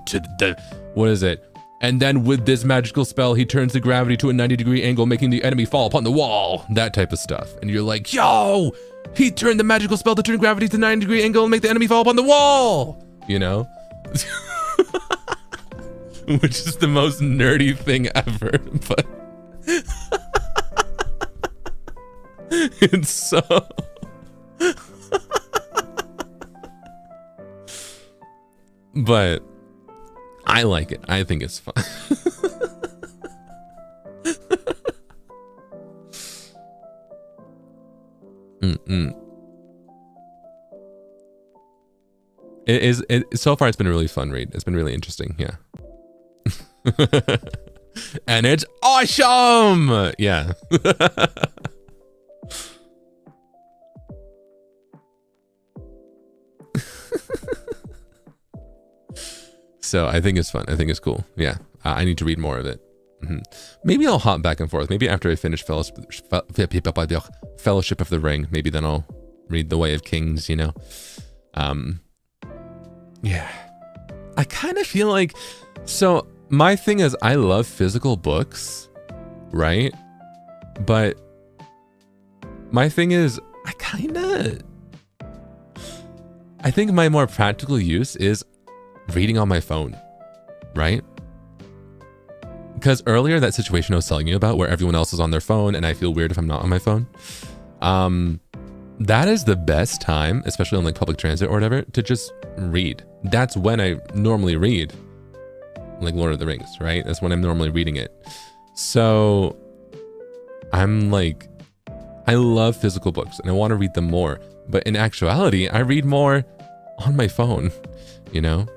to the, what is it? And then with this magical spell, he turns the gravity to a 90-degree angle, making the enemy fall upon the wall. That type of stuff. And you're like, yo, he turned the magical spell to turn gravity to a 90-degree angle and make the enemy fall upon the wall. You know? Which is the most nerdy thing ever, but it's so but I like it. I think it's fun. So far it's been a really fun read. It's been really interesting. Yeah. And it's awesome. Yeah. So I think it's fun. I think it's cool. Yeah. I need to read more of it. Maybe I'll hop back and forth. Maybe after I finish Fellowship of the Ring, maybe then I'll read The Way of Kings, you know? Yeah. I kind of feel like... So, my thing is, I love physical books, right? But my thing is, I think my more practical use is reading on my phone, right? Because earlier, that situation I was telling you about where everyone else is on their phone and I feel weird if I'm not on my phone, that is the best time, especially on like public transit or whatever, to just read. That's when I normally read, like Lord of the Rings, right? That's when I'm normally reading it. So I'm like, I love physical books and I want to read them more. But in actuality, I read more on my phone, you know?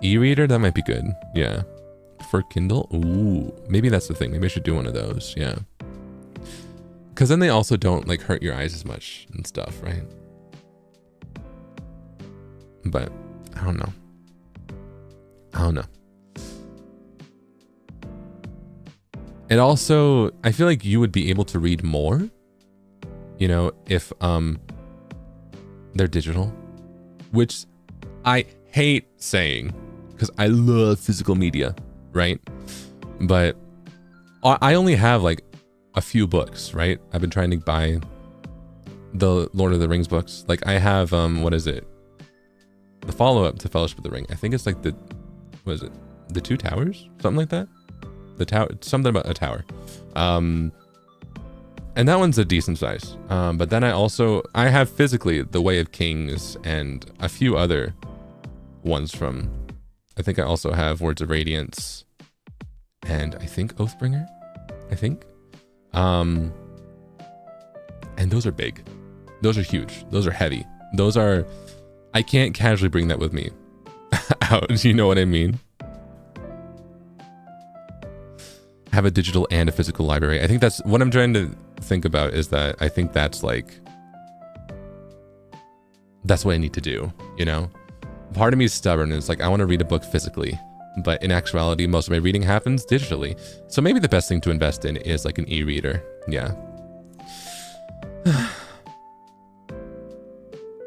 E-reader, that might be good. Yeah. For Kindle? Ooh, maybe that's the thing. Maybe I should do one of those. Yeah. Because then they also don't like hurt your eyes as much and stuff, right? But I don't know. It also, I feel like you would be able to read more, you know, if they're digital, which I hate saying because I love physical media, right? But I only have like a few books, right? I've been trying to buy the Lord of the Rings books. Like I have, what is it? The follow-up to Fellowship of the Ring. I think it's like the Two Towers? Something like that? The tower, something about a tower. And that one's a decent size. But then I have physically The Way of Kings and a few other ones from, I think I also have Words of Radiance and I think Oathbringer, I think. And those are big. Those are huge. Those are heavy. Those are, I can't casually bring that with me out. You know what I mean? Have a digital and a physical library. I think that's what I'm trying to think about, is that I think that's like, that's what I need to do, you know? Part of me is stubborn. It's like, I want to read a book physically, but in actuality, most of my reading happens digitally. So maybe the best thing to invest in is like an e-reader. Yeah.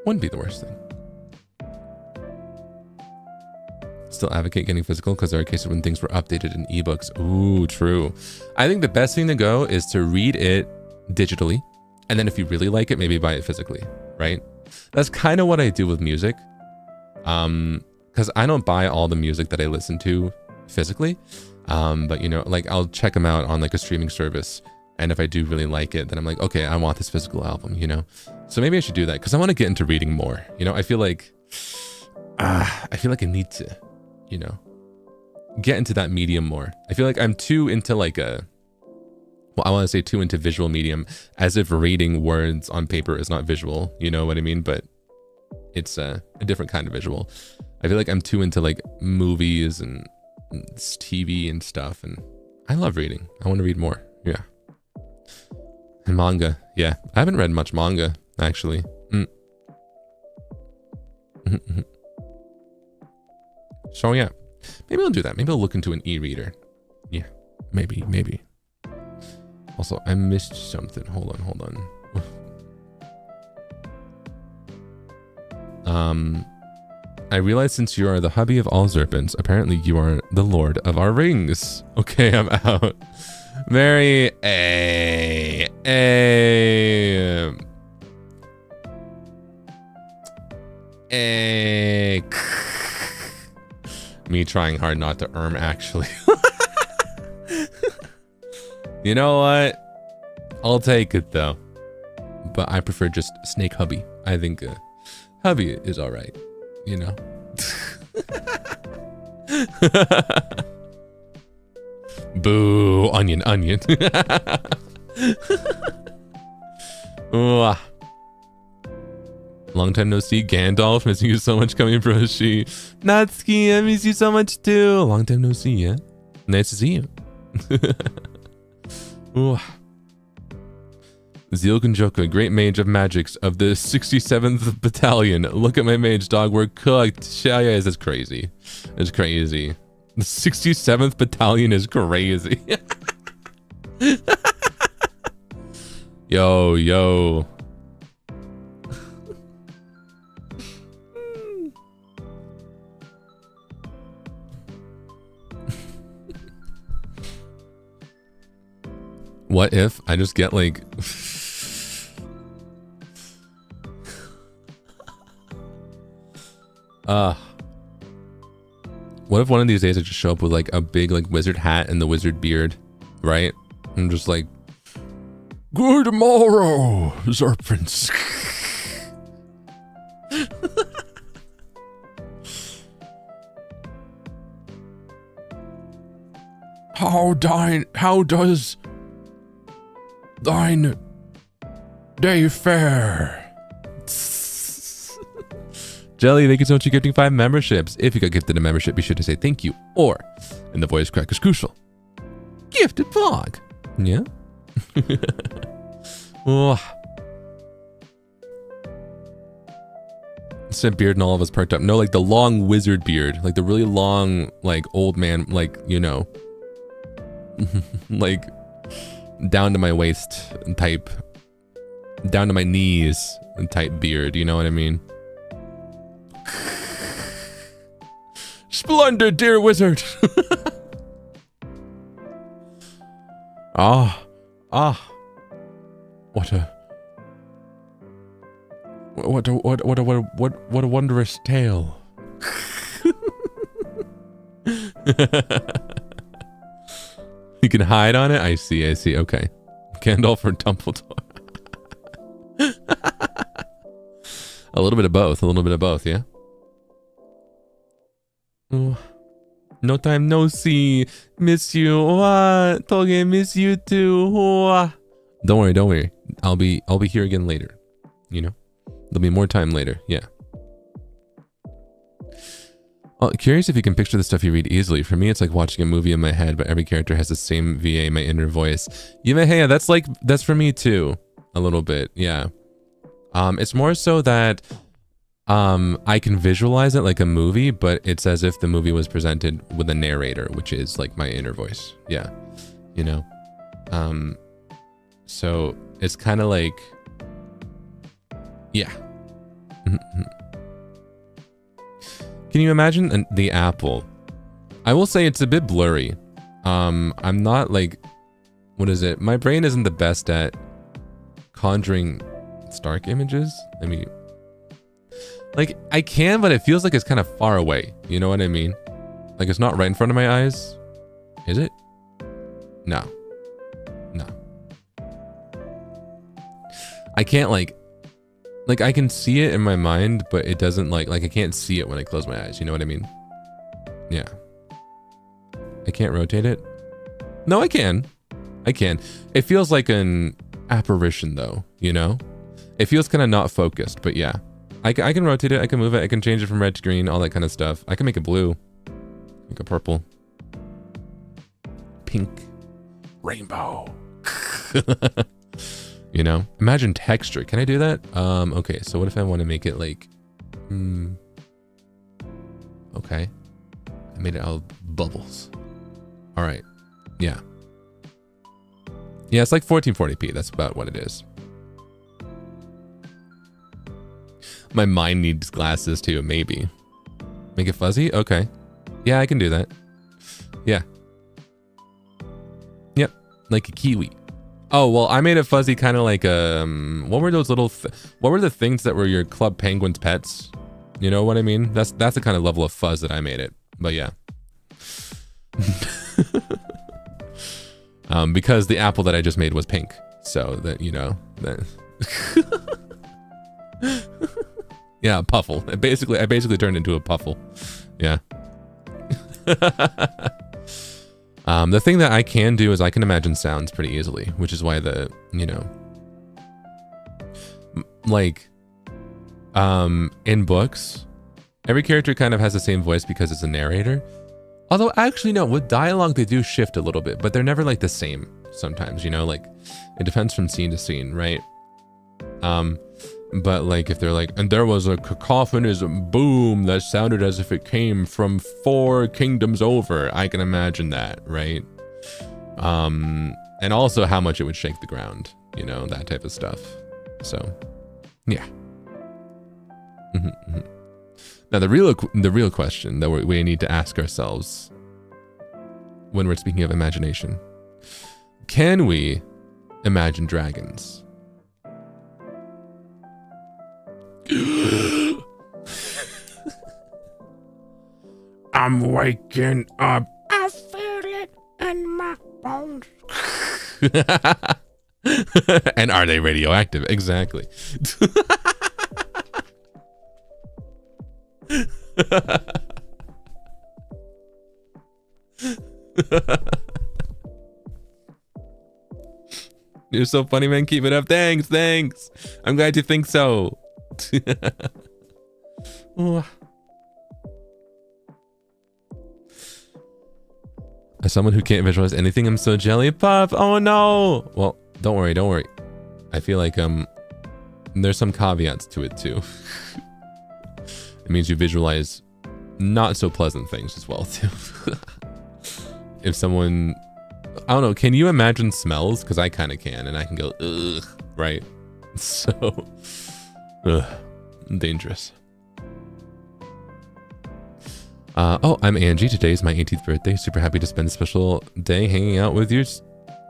Wouldn't be the worst thing. Still advocate getting physical because there are cases when things were updated in ebooks. Ooh, true. I think the best thing to go is to read it digitally. And then if you really like it, maybe buy it physically, right? That's kind of what I do with music. Because I don't buy all the music that I listen to physically. But you know, like I'll check them out on like a streaming service. And if I do really like it, then I'm like, okay, I want this physical album, you know? So maybe I should do that because I want to get into reading more. You know, I feel like I need to, you know, get into that medium more. I feel like I'm too into like I want to say too into visual medium, as if reading words on paper is not visual. You know what I mean? But it's a different kind of visual. I feel like I'm too into like movies and TV and stuff. And I love reading. I want to read more. Yeah. And manga. Yeah. I haven't read much manga, actually. So yeah, maybe I'll do that. Maybe I'll look into an e-reader. Yeah, maybe. Also, I missed something. Hold on. I realize since you are the hubby of all Zerpents, apparently you are the Lord of our Rings. Okay, I'm out. Very me trying hard not to actually. You know what? I'll take it though. But I prefer just Snake Hubby. I think Hubby is all right, you know. Boo, onion. Ooh. Long time no see, Gandalf. Missing you so much, coming Broshi. Natsuki, I miss you so much too. Long time no see, yeah? Nice to see you. Ooh. Zeal Ginjoka, great mage of magics of the 67th Battalion. Look at my mage, dog. We're cooked. That's crazy. It's crazy. The 67th Battalion is crazy. Yo. What if I just get like... What if one of these days I just show up with like a big like wizard hat and the wizard beard, right? I'm just like, good morrow, serpents. How does thine day fare? Jelly, thank you so much for gifting 5 memberships. If you got gifted a membership, be sure to say thank you. Or, in the voice crack is crucial, gifted vlog. Yeah? Oh. Said beard and all of us perked up. No, like the long wizard beard. Like the really long, like old man, like, you know. Like, down to my waist type. Down to my knees type beard, you know what I mean? Splendid, dear wizard. What a wondrous tale. You can hide on it. I see. Okay, Gandalf or Dumbledore. A little bit of both. Yeah. Oh, no time, no see. Miss you. Toge, miss you too. Don't worry. I'll be here again later. You know, there'll be more time later. Yeah. Oh, curious if you can picture the stuff you read easily. For me, it's like watching a movie in my head, but every character has the same VA, my inner voice. Yeah, that's for me too. A little bit. Yeah. It's more so that I can visualize it like a movie, but it's as if the movie was presented with a narrator, which is like my inner voice. Yeah. You know? So it's kind of like, yeah. Can you imagine the apple? I will say it's a bit blurry. I'm not like, what is it? My brain isn't the best at conjuring stark images. I mean, like I can, but it feels like it's kind of far away. You know what I mean? Like it's not right in front of my eyes. Is it? No. I can't like I can see it in my mind, but it doesn't like I can't see it when I close my eyes. You know what I mean? Yeah. I can't rotate it. No, I can. It feels like an apparition though, you know? It feels kind of not focused, but yeah. I can rotate it, I can move it, I can change it from red to green, all that kind of stuff. I can make it blue. Make it purple. Pink. Rainbow. You know? Imagine texture. Can I do that? Okay, so what if I want to make it like... Okay. I made it all bubbles. Alright. Yeah. Yeah, it's like 1440p. That's about what it is. My mind needs glasses too, maybe. Make it fuzzy? Okay. Yeah, I can do that. Yeah. Yep. Like a kiwi. Oh, well, I made it fuzzy kind of like, what were those little, what were the things that were your Club Penguin's pets? You know what I mean? That's the kind of level of fuzz that I made it. But yeah. Because the apple that I just made was pink. So that, you know, that. Yeah, a puffle. I basically turned into a puffle. Yeah. The thing that I can do is I can imagine sounds pretty easily, which is why the, you know, like, in books, every character kind of has the same voice because it's a narrator. Although actually no, with dialogue they do shift a little bit, but they're never like the same sometimes, you know, like it depends from scene to scene, right? But like if they're like, and there was a cacophonous boom that sounded as if it came from 4 kingdoms over, I can imagine that, right? And also how much it would shake the ground, you know, that type of stuff. So yeah. Now the real question that we need to ask ourselves when we're speaking of imagination, can we imagine dragons? I'm waking up. I feel it in my bones. And are they radioactive? Exactly. You're so funny, man. Keep it up. Thanks. I'm glad you think so. As someone who can't visualize anything, I'm so jelly puff. Oh no. Well, don't worry. I feel like there's some caveats to it too. It means you visualize not so pleasant things as well too. If someone, I don't know, can you imagine smells? Because I kind of can, and I can go ugh, right? So dangerous. Oh, I'm Angie. Today's my 18th birthday. Super happy to spend a special day hanging out with your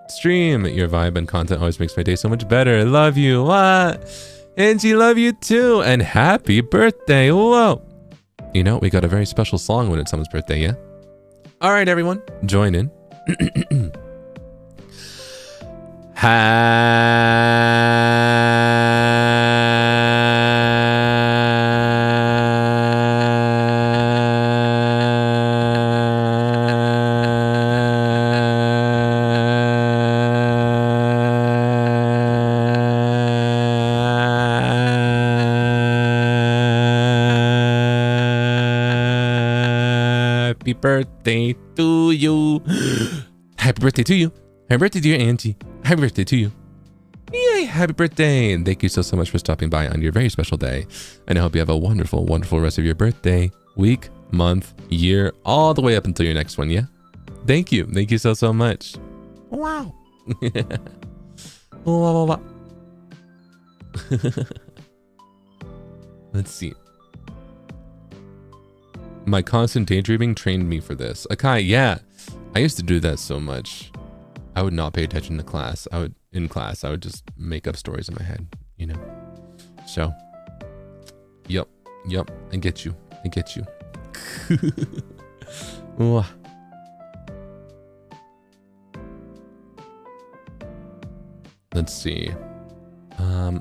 stream. Your vibe and content always makes my day so much better. Love you. What? Angie, love you too. And happy birthday. Whoa. You know, we got a very special song when it's someone's birthday, yeah? All right, everyone. Join in. Happy birthday to you. Happy birthday to you. Happy birthday, dear Auntie. Happy birthday to you. Yay, happy birthday. And thank you so much for stopping by on your very special day. And I hope you have a wonderful, wonderful rest of your birthday, week, month, year, all the way up until your next one, yeah? Thank you. Thank you so much. Wow. Let's see. My constant daydreaming trained me for this. Akai, yeah. I used to do that so much. I would not pay attention to class. In class, I would just make up stories in my head, you know? So, yep. I get you. Let's see. All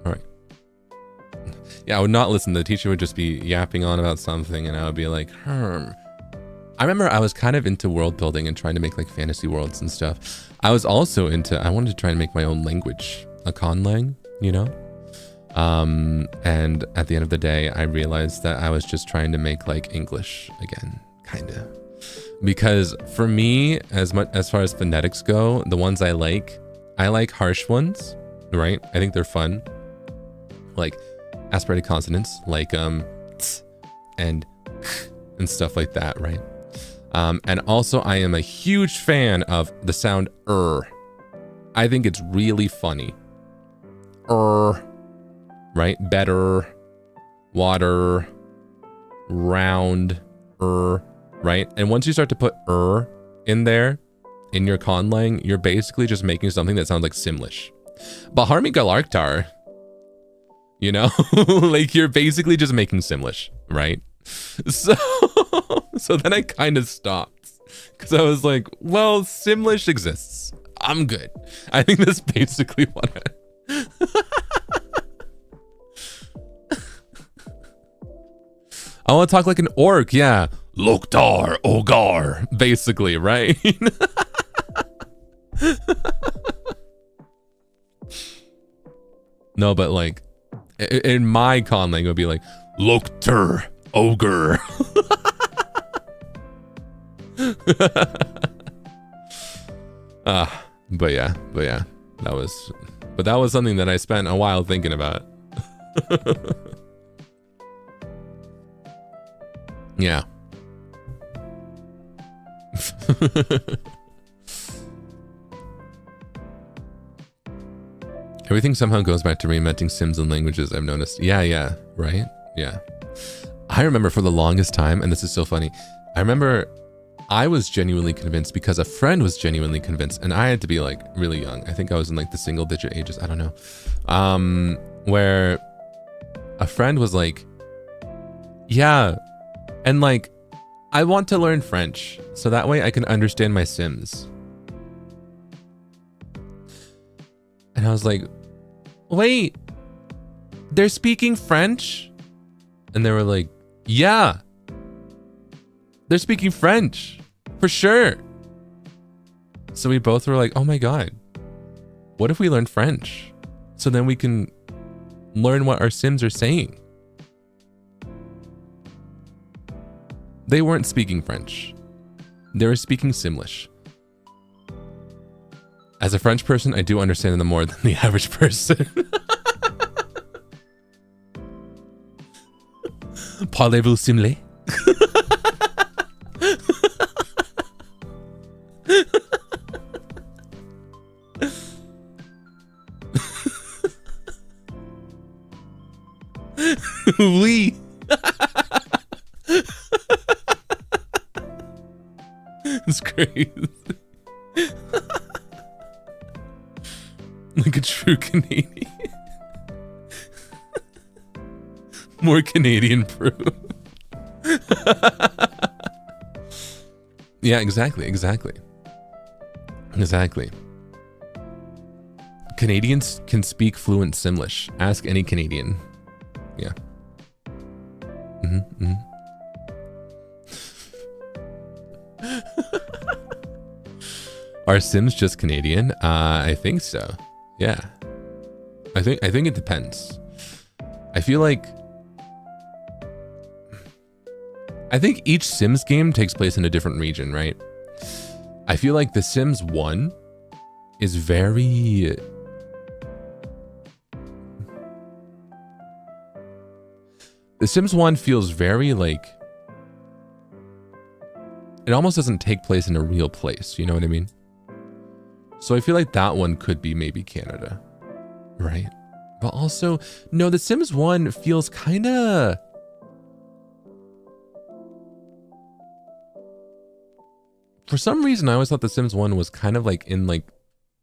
right. Yeah, I would not listen. The teacher would just be yapping on about something and I would be like, I remember I was kind of into world building and trying to make like fantasy worlds and stuff. I was also I wanted to try and make my own language, a conlang, you know? And at the end of the day, I realized that I was just trying to make like English again, kind of. Because for me, as far as phonetics go, the ones I like harsh ones, right? I think they're fun. Like aspirated consonants, like ts and stuff like that, right? And also I am a huge fan of the sound I think it's really funny. Right? Better, water, round, right? And once you start to put in there in your conlang, you're basically just making something that sounds like Simlish. Baharmi Galarktar, you know, like you're basically just making Simlish, right? So then I kind of stopped because I was like, well, Simlish exists. I'm good. I think that's basically what I want to talk like an orc, yeah. Loktar Ogar, basically, right? No, but like, in my conlang, it would be like, Loktar Ogre. But yeah, that was something that I spent a while thinking about. Yeah. Everything somehow goes back to reinventing Sims and languages, I've noticed. Yeah, right? Yeah. I remember for the longest time, and this is so funny, I remember I was genuinely convinced because a friend was genuinely convinced, and I had to be like really young. I think I was in like the single digit ages, I don't know. Where a friend was like, yeah, and like, I want to learn French, so that way I can understand my Sims. And I was like, wait, they're speaking French? And they were like, yeah, they're speaking French, for sure. So we both were like, oh my God, what if we learn French? So then we can learn what our Sims are saying. They weren't speaking French. They were speaking Simlish. As a French person, I do understand them more than the average person. Parlez-vous Simlé? Oui. It's crazy. Like a true Canadian. More Canadian proof. Yeah, exactly. Canadians can speak fluent Simlish. Ask any Canadian. Yeah. Are Sims just Canadian? I think so. Yeah. I think it depends. I feel like each Sims game takes place in a different region, right? I feel like The Sims 1 is very... The Sims 1 feels very like... It almost doesn't take place in a real place, you know what I mean? So I feel like that one could be maybe Canada, right? But also, no, The Sims 1 feels kind of... For some reason, I always thought The Sims 1 was kind of like in like,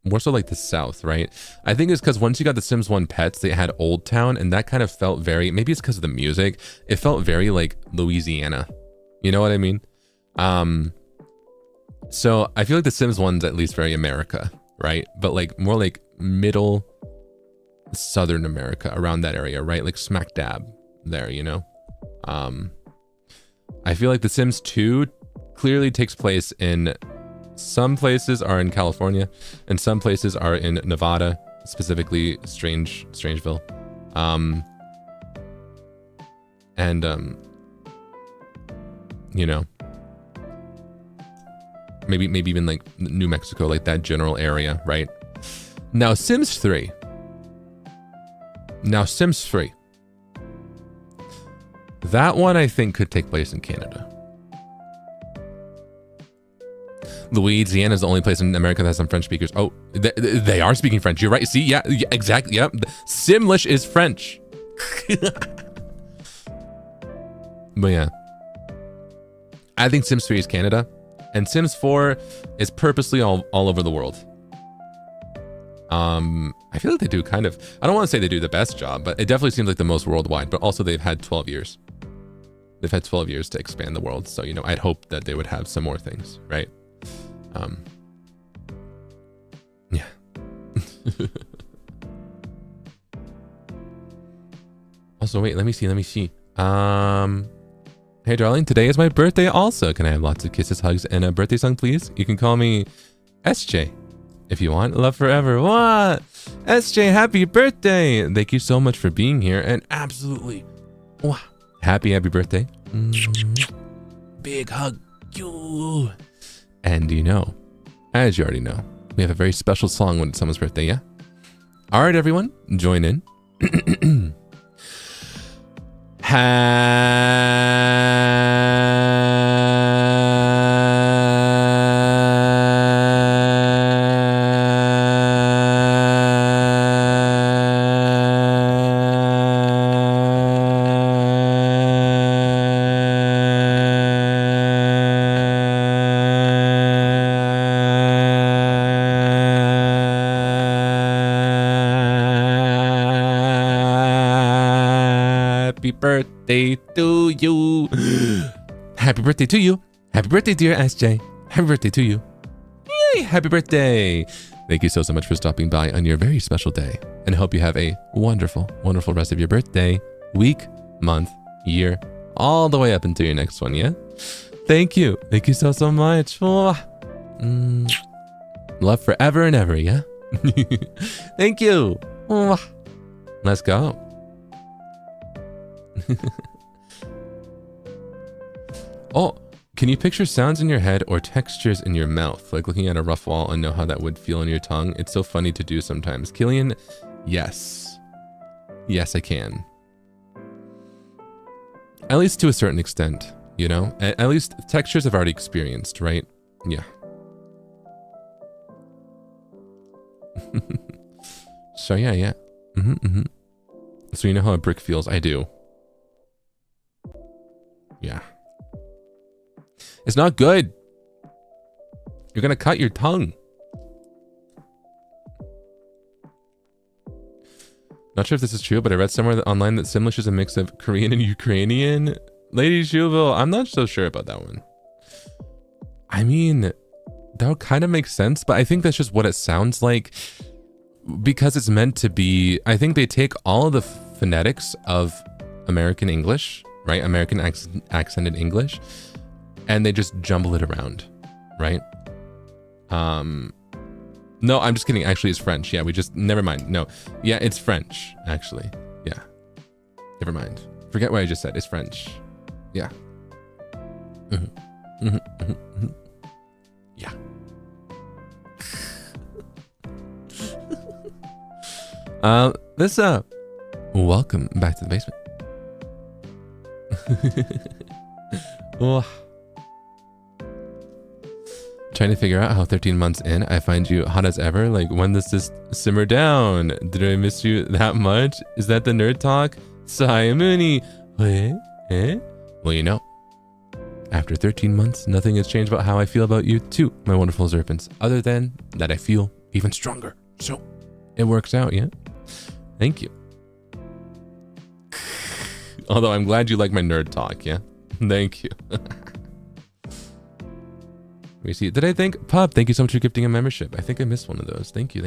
more so like the South, right? I think it's because once you got The Sims 1 pets, they had Old Town, and that kind of felt very, maybe it's because of the music, it felt very like Louisiana. You know what I mean? So I feel like The Sims 1's at least very America, right? But like more like middle Southern America, around that area, right? Like smack dab there, you know? I feel like The Sims 2 clearly takes place in, some places are in California and some places are in Nevada, specifically Strangeville. You know, maybe even like New Mexico, like that general area, right? Now Sims 3. That one I think could take place in Canada. Louisiana is the only place in America that has some French speakers. Oh, they are speaking French. You're right. See, yeah, exactly. Yep. Simlish is French. But yeah, I think Sims 3 is Canada, and Sims 4 is purposely all over the world. I feel like they do kind of, I don't want to say they do the best job, but it definitely seems like the most worldwide, but also they've had 12 years. They've had 12 years to expand the world. So, you know, I'd hope that they would have some more things, right? Yeah. Also, wait, let me see. Hey, darling, today is my birthday also. Can I have lots of kisses, hugs, and a birthday song, please? You can call me SJ if you want. Love forever. What? SJ, happy birthday. Thank you so much for being here. And absolutely, wow, happy birthday. Big hug. You. And you know, as you already know, we have a very special song when it's someone's birthday, yeah? All right, everyone, join in. Happy birthday to you. Happy birthday to you. Happy birthday, dear SJ. Happy birthday to you. Yay, happy birthday. Thank you so much for stopping by on your very special day. And I hope you have a wonderful, wonderful rest of your birthday, week, month, year, all the way up until your next one, yeah? Thank you. Thank you so much. Love forever and ever, yeah? Thank you. Let's go. Oh, can you picture sounds in your head or textures in your mouth? Like looking at a rough wall and know how that would feel in your tongue? It's so funny to do sometimes. Killian, yes. Yes, I can. At least to a certain extent, you know? At least textures I've already experienced, right? Yeah. So yeah. So you know how a brick feels? I do. Yeah. It's not good. You're gonna cut your tongue. Not sure if this is true, but I read somewhere online that Simlish is a mix of Korean and Ukrainian. Lady Shuville, I'm not so sure about that one. I mean, that would kind of make sense, but I think that's just what it sounds like because it's meant to be. I think they take all of the phonetics of American English, right? American accented English, and they just jumble it around, right? No, I'm just kidding. Actually, it's French. Yeah, never mind. No, yeah, it's French, actually. Yeah, never mind. Forget what I just said. It's French. Yeah. Yeah. Welcome back to the basement. Oh. Trying to figure out how 13 months in I find you hot as ever. Like, when does this simmer down? Did I miss you that much? Is that the nerd talk? Sayamuni. Well, you know, after 13 months, nothing has changed about how I feel about you too, my wonderful Zerpents, other than that I feel even stronger. So it works out, yeah? Thank you. Although I'm glad you like my nerd talk, yeah? Thank you. Let me see. Did I thank Pub? Thank you so much for gifting a membership. I think I missed one of those. Thank you.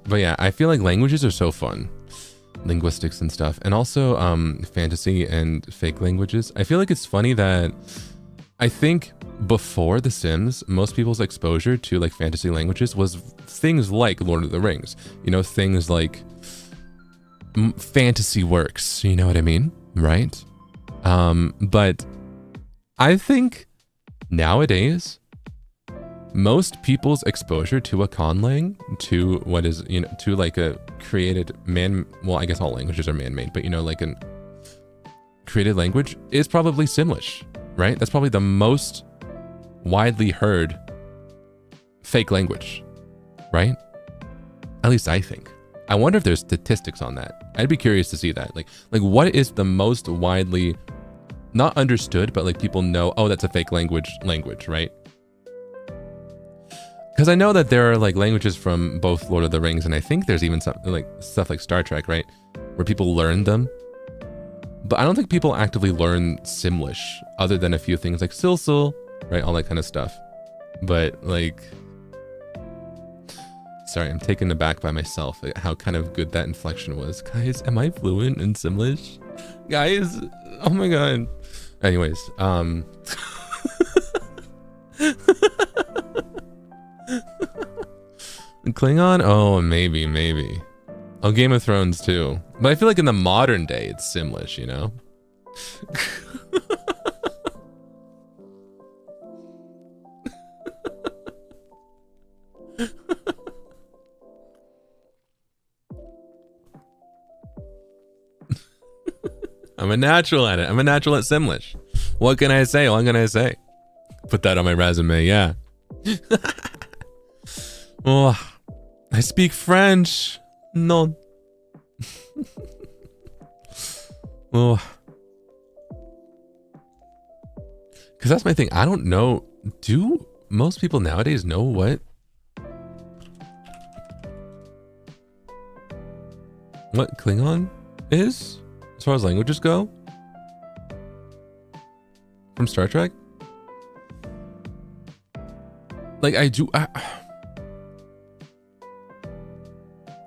But yeah, I feel like languages are so fun. Linguistics and stuff. And also fantasy and fake languages. I feel like it's funny that I think before The Sims, most people's exposure to like fantasy languages was things like Lord of the Rings. You know, things like fantasy works, you know what I mean? Right? But I think nowadays, most people's exposure to a conlang, to what is, you know, to like a created well, I guess all languages are man-made, but you know, like a created language is probably Simlish, right? That's probably the most widely heard fake language, right? At least I think. I wonder if there's statistics on that. I'd be curious to see that. Like what is the most widely not understood, but like people know, oh, that's a fake language, right? Because I know that there are like languages from both Lord of the Rings, and I think there's even stuff like Star Trek, right? Where people learn them. But I don't think people actively learn Simlish, other than a few things like Silsil, right? All that kind of stuff. But like, sorry, I'm taken aback by myself at how kind of good that inflection was. Guys, am I fluent in Simlish? Guys, oh my god. Anyways, Klingon? Oh, maybe. Oh, Game of Thrones too. But I feel like in the modern day, it's Simlish, you know? I'm a natural at it. I'm a natural at Simlish. What can I say? What can I say? Put that on my resume, yeah. Oh, I speak French. No. Oh. Because that's my thing. I don't know. Do most people nowadays know what Klingon is as far as languages go from Star Trek? Like I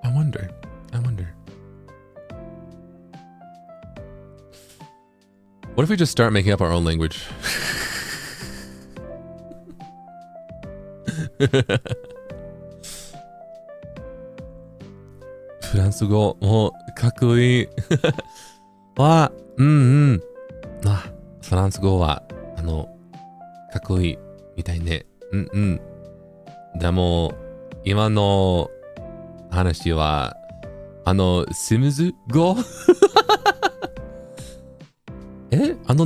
wonder. What if we just start making up our own language? フランス語もかっこいい。わ、あ、フランス語はかっこいいみたいね。でも今の話はシムズ語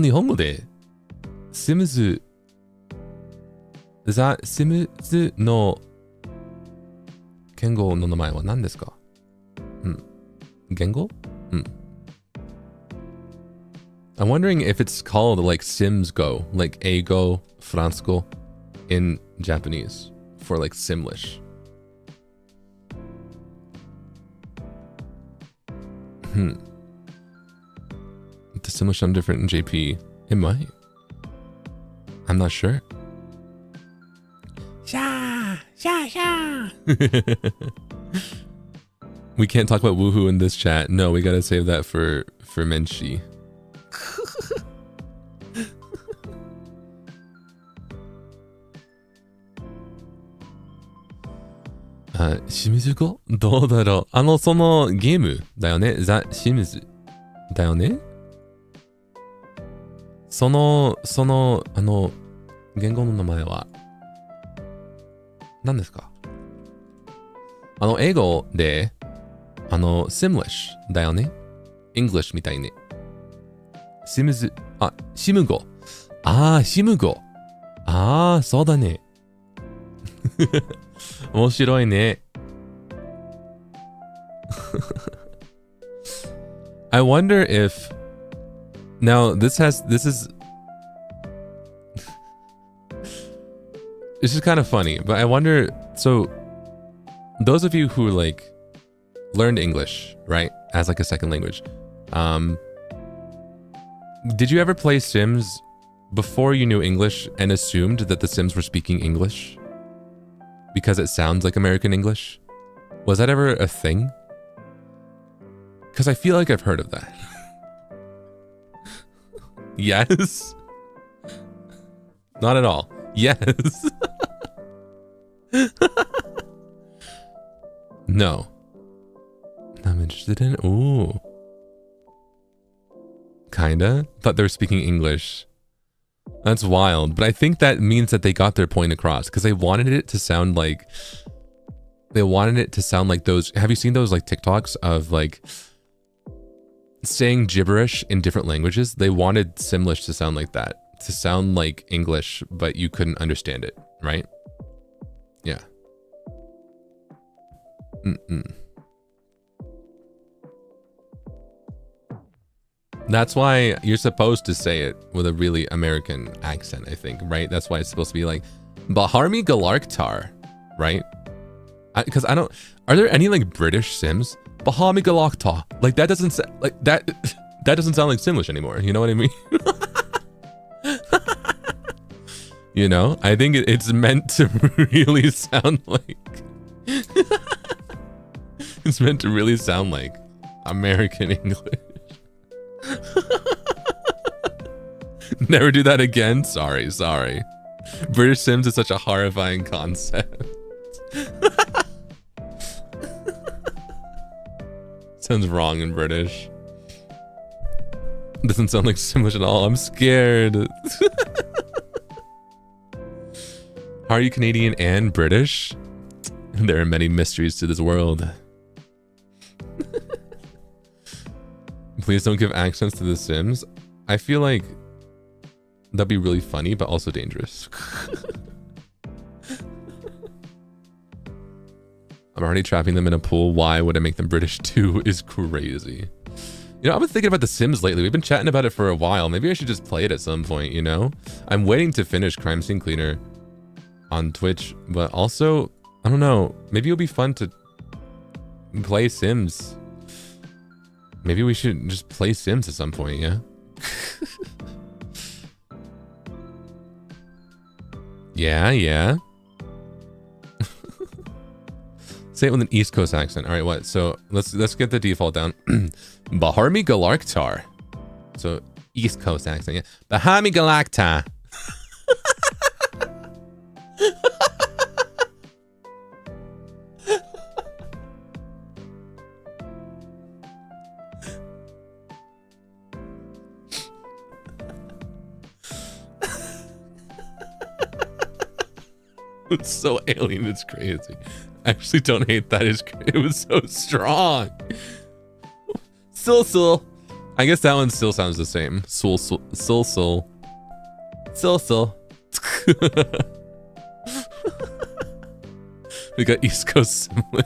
日本語でシムズの言語の名前は何ですか？言語？I'm wondering if it's called like Sims Go, like Eigo, Fransgo in Japanese for like Simlish. The Simlish sound different in JP. It might. I'm not sure. Sha. We can't talk about woohoo in this chat. No, we gotta save that for Menshi.清水語どうだろう。そのゲームだよね。ザ・清水だよね。その言語の名前は何ですか？英語でSimlish だよね。English みたいね。シムズ、シム語。シム語。そうだね。面白いね。I wonder if now this is kind of funny, but I wonder, so those of you who like learned English, right, as like a second language, did you ever play Sims before you knew English and assumed that the Sims were speaking English because it sounds like American English? Was that ever a thing? Because I feel like I've heard of that. Yes. Not at all. Yes. No. I'm interested in. Ooh. Kinda. Thought they were speaking English. That's wild. But I think that means that they got their point across because they wanted it to sound like. They wanted it to sound like those. Have you seen those like TikToks of like saying gibberish in different languages? They wanted Simlish to sound like that. To sound like English, but you couldn't understand it, right? Yeah. That's why you're supposed to say it with a really American accent, I think, right? That's why it's supposed to be like Baharmi Galarktar, right? Because I don't. Are there any like British Sims? Baharmi Galarktar, like that doesn't like that. That doesn't sound like Simlish anymore. You know what I mean? You know, I think it's meant to really sound like. It's meant to really sound like American English. Never do that again. Sorry. British Sims is such a horrifying concept. Sounds wrong in British. Doesn't sound like Simlish at all. I'm scared. How are you Canadian and British? There are many mysteries to this world. Please don't give accents to The Sims. I feel like that'd be really funny, but also dangerous. I'm already trapping them in a pool. Why would I make them British too? Is crazy. You know, I've been thinking about The Sims lately. We've been chatting about it for a while. Maybe I should just play it at some point, you know? I'm waiting to finish Crime Scene Cleaner on Twitch, but also, I don't know, maybe it'll be fun to play Sims. Maybe we should just play Sims at some point, yeah? Yeah. Say it with an East Coast accent. All right, what? So let's get the default down. Bahami Galarktar. So East Coast accent, yeah. Bahami Galacta. It's so alien, it's crazy. I actually don't hate that. It was so strong. Sul. I guess that one still sounds the same. Sul. We got East Coast Simlish.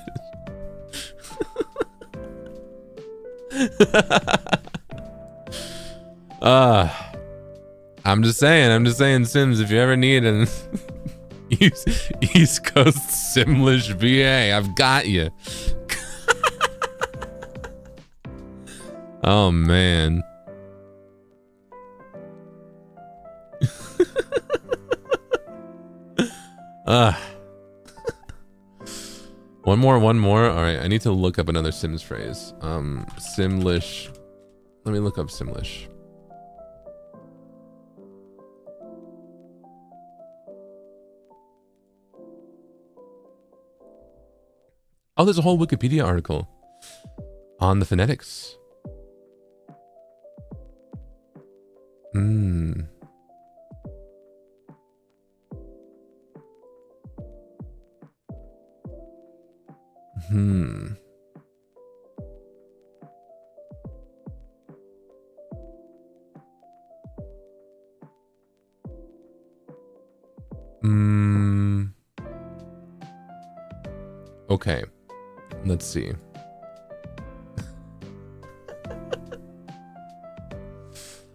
I'm just saying, Sims, if you ever need an East Coast Simlish VA, I've got you. Oh man. One more. All right, I need to look up another Sims phrase. Simlish. Let me look up Simlish. Oh, there's a whole Wikipedia article on the phonetics. Okay, let's see.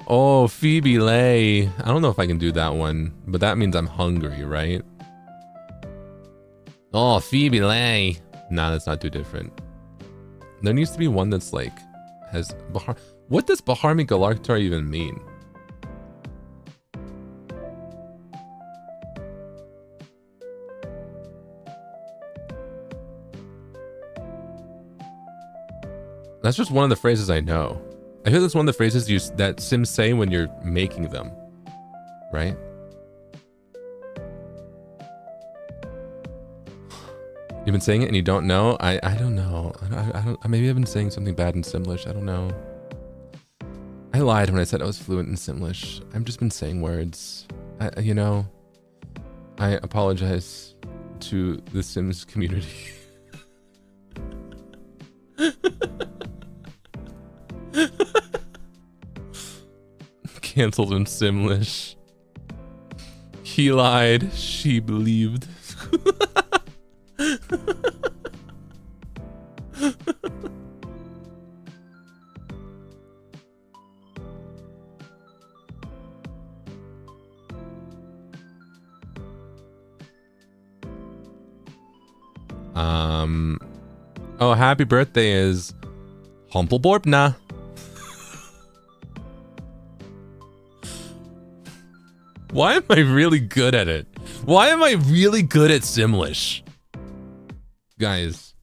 Oh, Phoebe Lay. I don't know if I can do that one, but that means I'm hungry, right? Oh, Phoebe Lay. Nah, that's not too different. There needs to be one that's like, has Bahar. What does Baharmi Galarktar even mean? That's just one of the phrases I know. I hear that's one of the phrases that Sims say when you're making them, right? You've been saying it and you don't know? I don't know. I don't. Maybe I've been saying something bad in Simlish. I don't know. I lied when I said I was fluent in Simlish. I've just been saying words. You know, I apologize to the Sims community. Cancelled in Simlish. He lied. She believed. Oh, happy birthday is Humpelborpna. Why am I really good at it? Why am I really good at Simlish? Guys.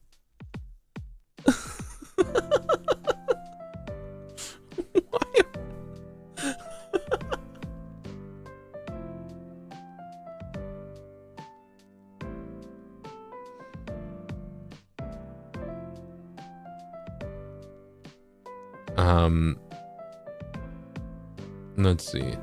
Let's see.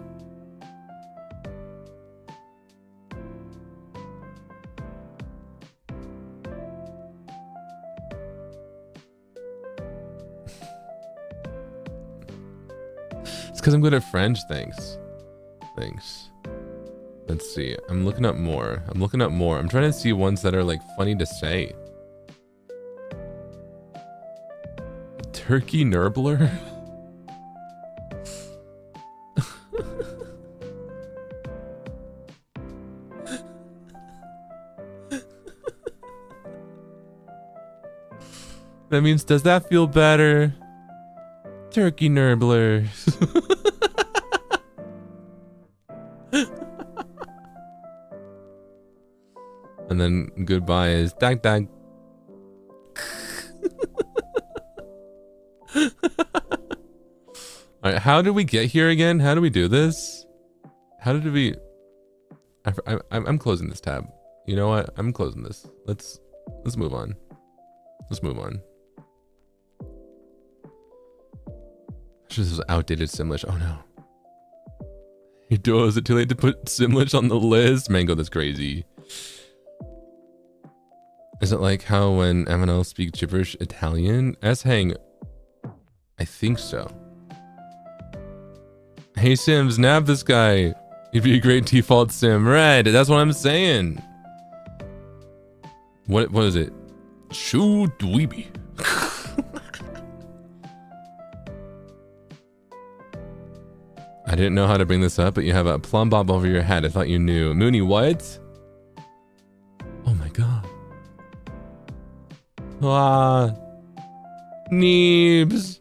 because I'm good at French. Thanks. Let's see. I'm looking up more. I'm trying to see ones that are like funny to say. Turkey Nurbler? That means, does that feel better? Turkey Nurbler. And then goodbye is dag dag. All right, how did we get here again? How do we do this? How did we? I'm closing this tab. You know what? I'm closing this. Let's move on. Let's move on. This was outdated Simlish. Oh no. You do. Is it too late to put Simlish on the list? Mango, that's crazy. Is it like how when MNL speak gibberish Italian? S-Hang, I think so. Hey Sims, nab this guy. He'd be a great default sim. Red, that's what I'm saying. What is it? Shoo dweeby. I didn't know how to bring this up, but you have a plumb bob over your head. I thought you knew. Mooney, what? Oh my god. Ah. Neebs.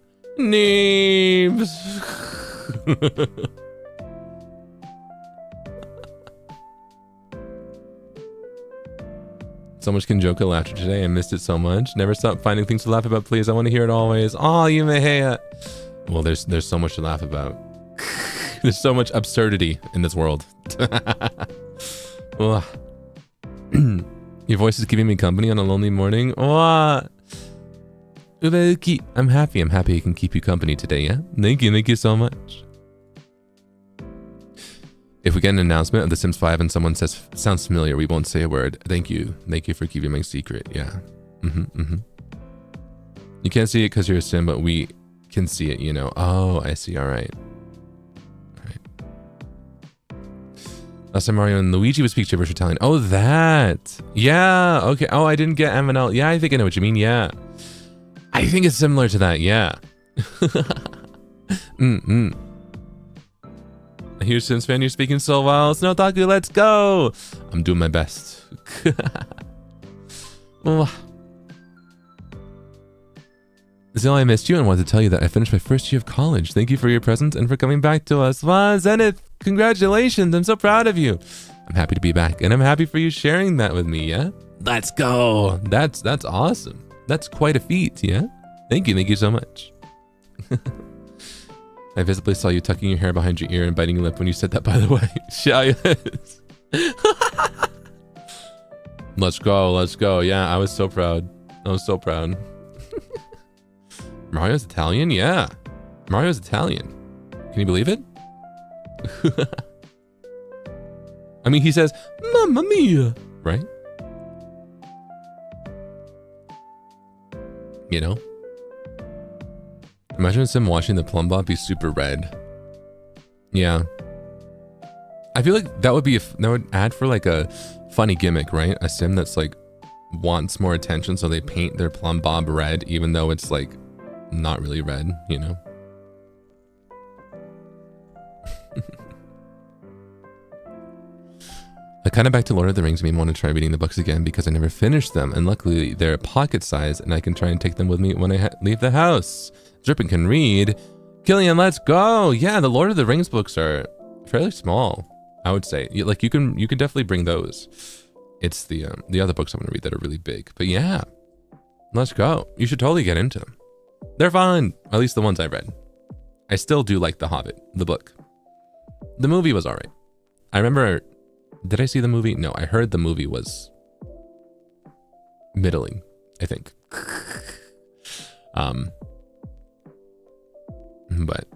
So much Ginjoka laughter today. I missed it so much. Never stop finding things to laugh about, please. I want to hear it always. Oh, you may. Well, there's so much to laugh about. There's so much absurdity in this world. Your voice is giving me company on a lonely morning. I'm happy I can keep you company today, yeah? Thank you so much. If we get an announcement of The Sims 5 and someone says, sounds familiar, we won't say a word. Thank you for keeping my secret, yeah. You can't see it because you're a Sim, but we can see it, you know. Oh, I see, alright. Last time Mario and Luigi would speak gibberish Italian. Oh, that. Yeah, okay. Oh, I didn't get M&L. Yeah, I think I know what you mean, yeah. I think it's similar to that, yeah. A huge Sims fan, you're speaking so well. Snowtaku, let's go. I'm doing my best. Zeal, I missed you and wanted to tell you that I finished my first year of college. Thank you for your presence and for coming back to us. Wow, Zenith, congratulations. I'm so proud of you. I'm happy to be back and I'm happy for you sharing that with me, yeah? Let's go. That's awesome. That's quite a feat, yeah? Thank you so much. I visibly saw you tucking your hair behind your ear and biting your lip when you said that, by the way. Yes. Let's go. Yeah, I was so proud. Mario's Italian? Yeah. Mario's Italian. Can you believe it? I mean, he says, Mamma mia, right? You know? Imagine Sim watching the plumb bob be super red. Yeah. I feel like that would add for like a funny gimmick, right? A Sim that's like wants more attention, so they paint their plumb bob red, even though it's like not really red, you know? I kind of back to Lord of the Rings made me want to try reading the books again because I never finished them, and luckily they're pocket size and I can try and take them with me when I leave the house. Drippin can read. Killian, let's go! Yeah, the Lord of the Rings books are fairly small, I would say. Like you can definitely bring those. It's the other books I'm gonna read that are really big. But yeah, let's go. You should totally get into them. They're fun, at least the ones I read. I still do like The Hobbit, the book. The movie was alright. I remember, did I see the movie? No, I heard the movie was middling, I think. But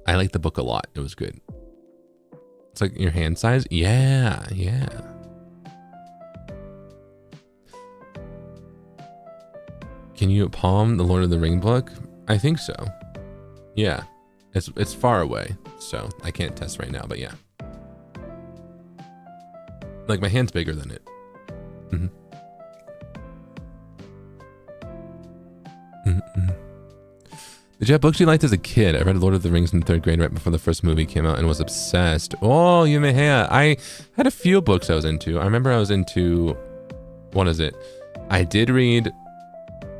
I liked the book a lot. It was good. It's like your hand size. Yeah. Can you palm the Lord of the Ring book? I think so. Yeah, It's far away, so I can't test right now, but yeah. Like my hand's bigger than it. Did you have books you liked as a kid? I read Lord of the Rings in 3rd grade right before the first movie came out and was obsessed. Oh, Yumehea. I had a few books I was into. I remember I was into, what is it? I did read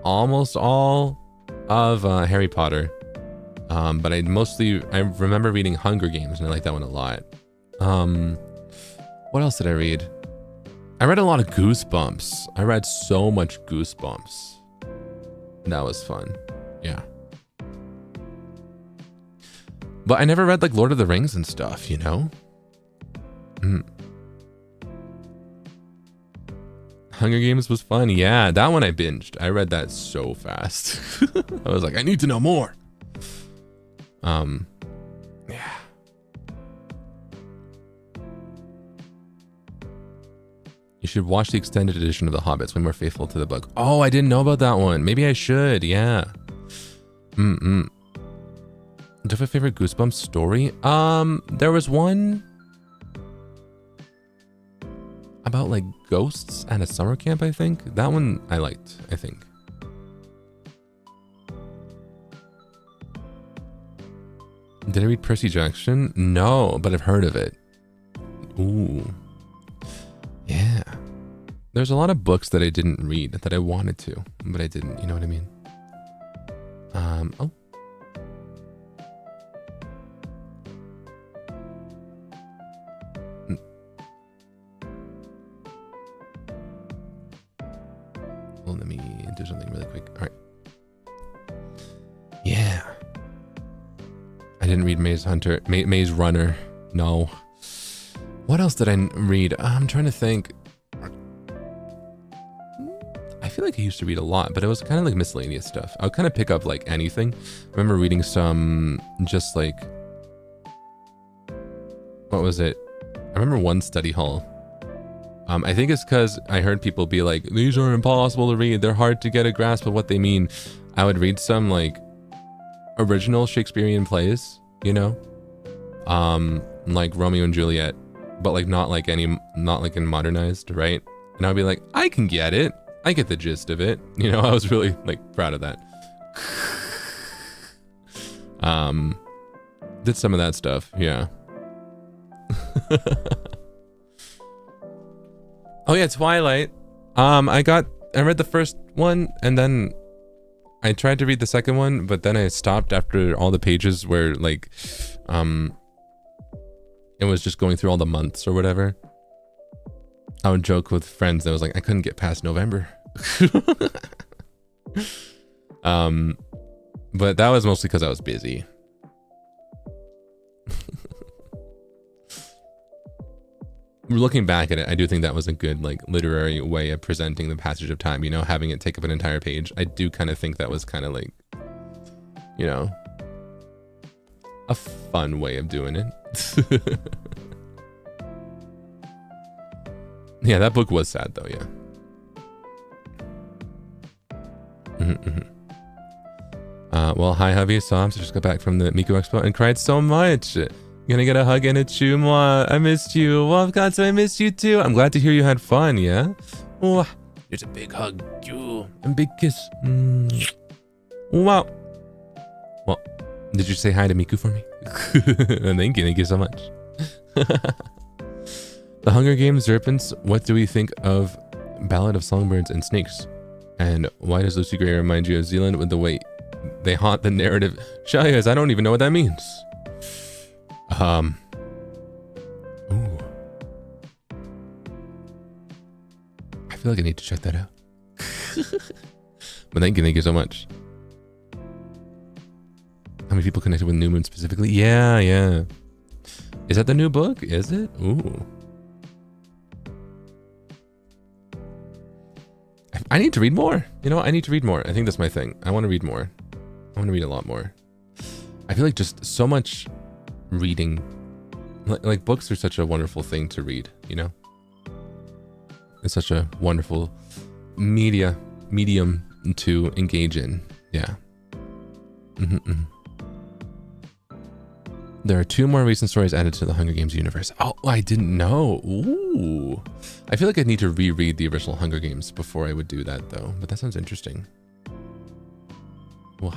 almost all of Harry Potter. But I remember reading Hunger Games and I liked that one a lot. What else did I read? I read a lot of Goosebumps. I read so much Goosebumps. That was fun. Yeah. But I never read like Lord of the Rings and stuff, you know? Hunger Games was fun. Yeah, that one I binged. I read that so fast. I was like, I need to know more. Yeah. You should watch the extended edition of The Hobbits, way more faithful to the book. Oh, I didn't know about that one. Maybe I should, yeah. Do you have a favorite Goosebumps story? There was one about like ghosts at a summer camp, I think. That one I liked, I think. Did I read Percy Jackson? No, but I've heard of it. Ooh. Yeah. There's a lot of books that I didn't read that I wanted to, but I didn't, you know what I mean? Oh. Well, let me do something really quick. All right. Yeah. I didn't read Maze Runner. No. What else did I read? I'm trying to think. I feel like I used to read a lot, but it was kind of like miscellaneous stuff. I would kind of pick up like anything. I remember reading some just like, what was it? I remember one study hall. I think it's because I heard people be like, these are impossible to read. They're hard to get a grasp of what they mean. I would read some like original Shakespearean plays, you know? Like Romeo and Juliet, but like not like in modernized, right? And I'd be like, I can get it. I get the gist of it. You know, I was really like proud of that. Did some of that stuff, yeah. Oh yeah, Twilight. I read the first one and then I tried to read the second one, but then I stopped after all the pages where like it was just going through all the months or whatever. I would joke with friends that was like, I couldn't get past November. But that was mostly because I was busy. Looking back at it, I do think that was a good like literary way of presenting the passage of time, you know, having it take up an entire page. I do kind of think that was kind of like, you know, a fun way of doing it. Yeah, that book was sad though, yeah. Well, hi Javi, Sobs. I just got back from the Miku Expo and cried so much. Gonna get a hug and a chew, moi. I missed you. Well, God, so I missed you too. I'm glad to hear you had fun, yeah? Oh, here's a big hug, you, and big kiss. Wow. Well, did you say hi to Miku for me? Thank you so much. The Hunger Games Serpents, what do we think of Ballad of Songbirds and Snakes? And why does Lucy Gray remind you of Zealand with the way they haunt the narrative? Shy guys, I don't even know what that means. Ooh. I feel like I need to check that out. But thank you so much. How many people connected with New Moon specifically? Yeah. Is that the new book? Is it? Ooh. I need to read more. You know, I need to read more. I think that's my thing. I want to read more. I want to read a lot more. I feel like just so much reading, like books are such a wonderful thing to read, you know? It's such a wonderful medium to engage in. Yeah. There are 2 more recent stories added to the Hunger Games universe. Oh, I didn't know. Ooh. I feel like I need to reread the original Hunger Games before I would do that, though. But that sounds interesting. Wow.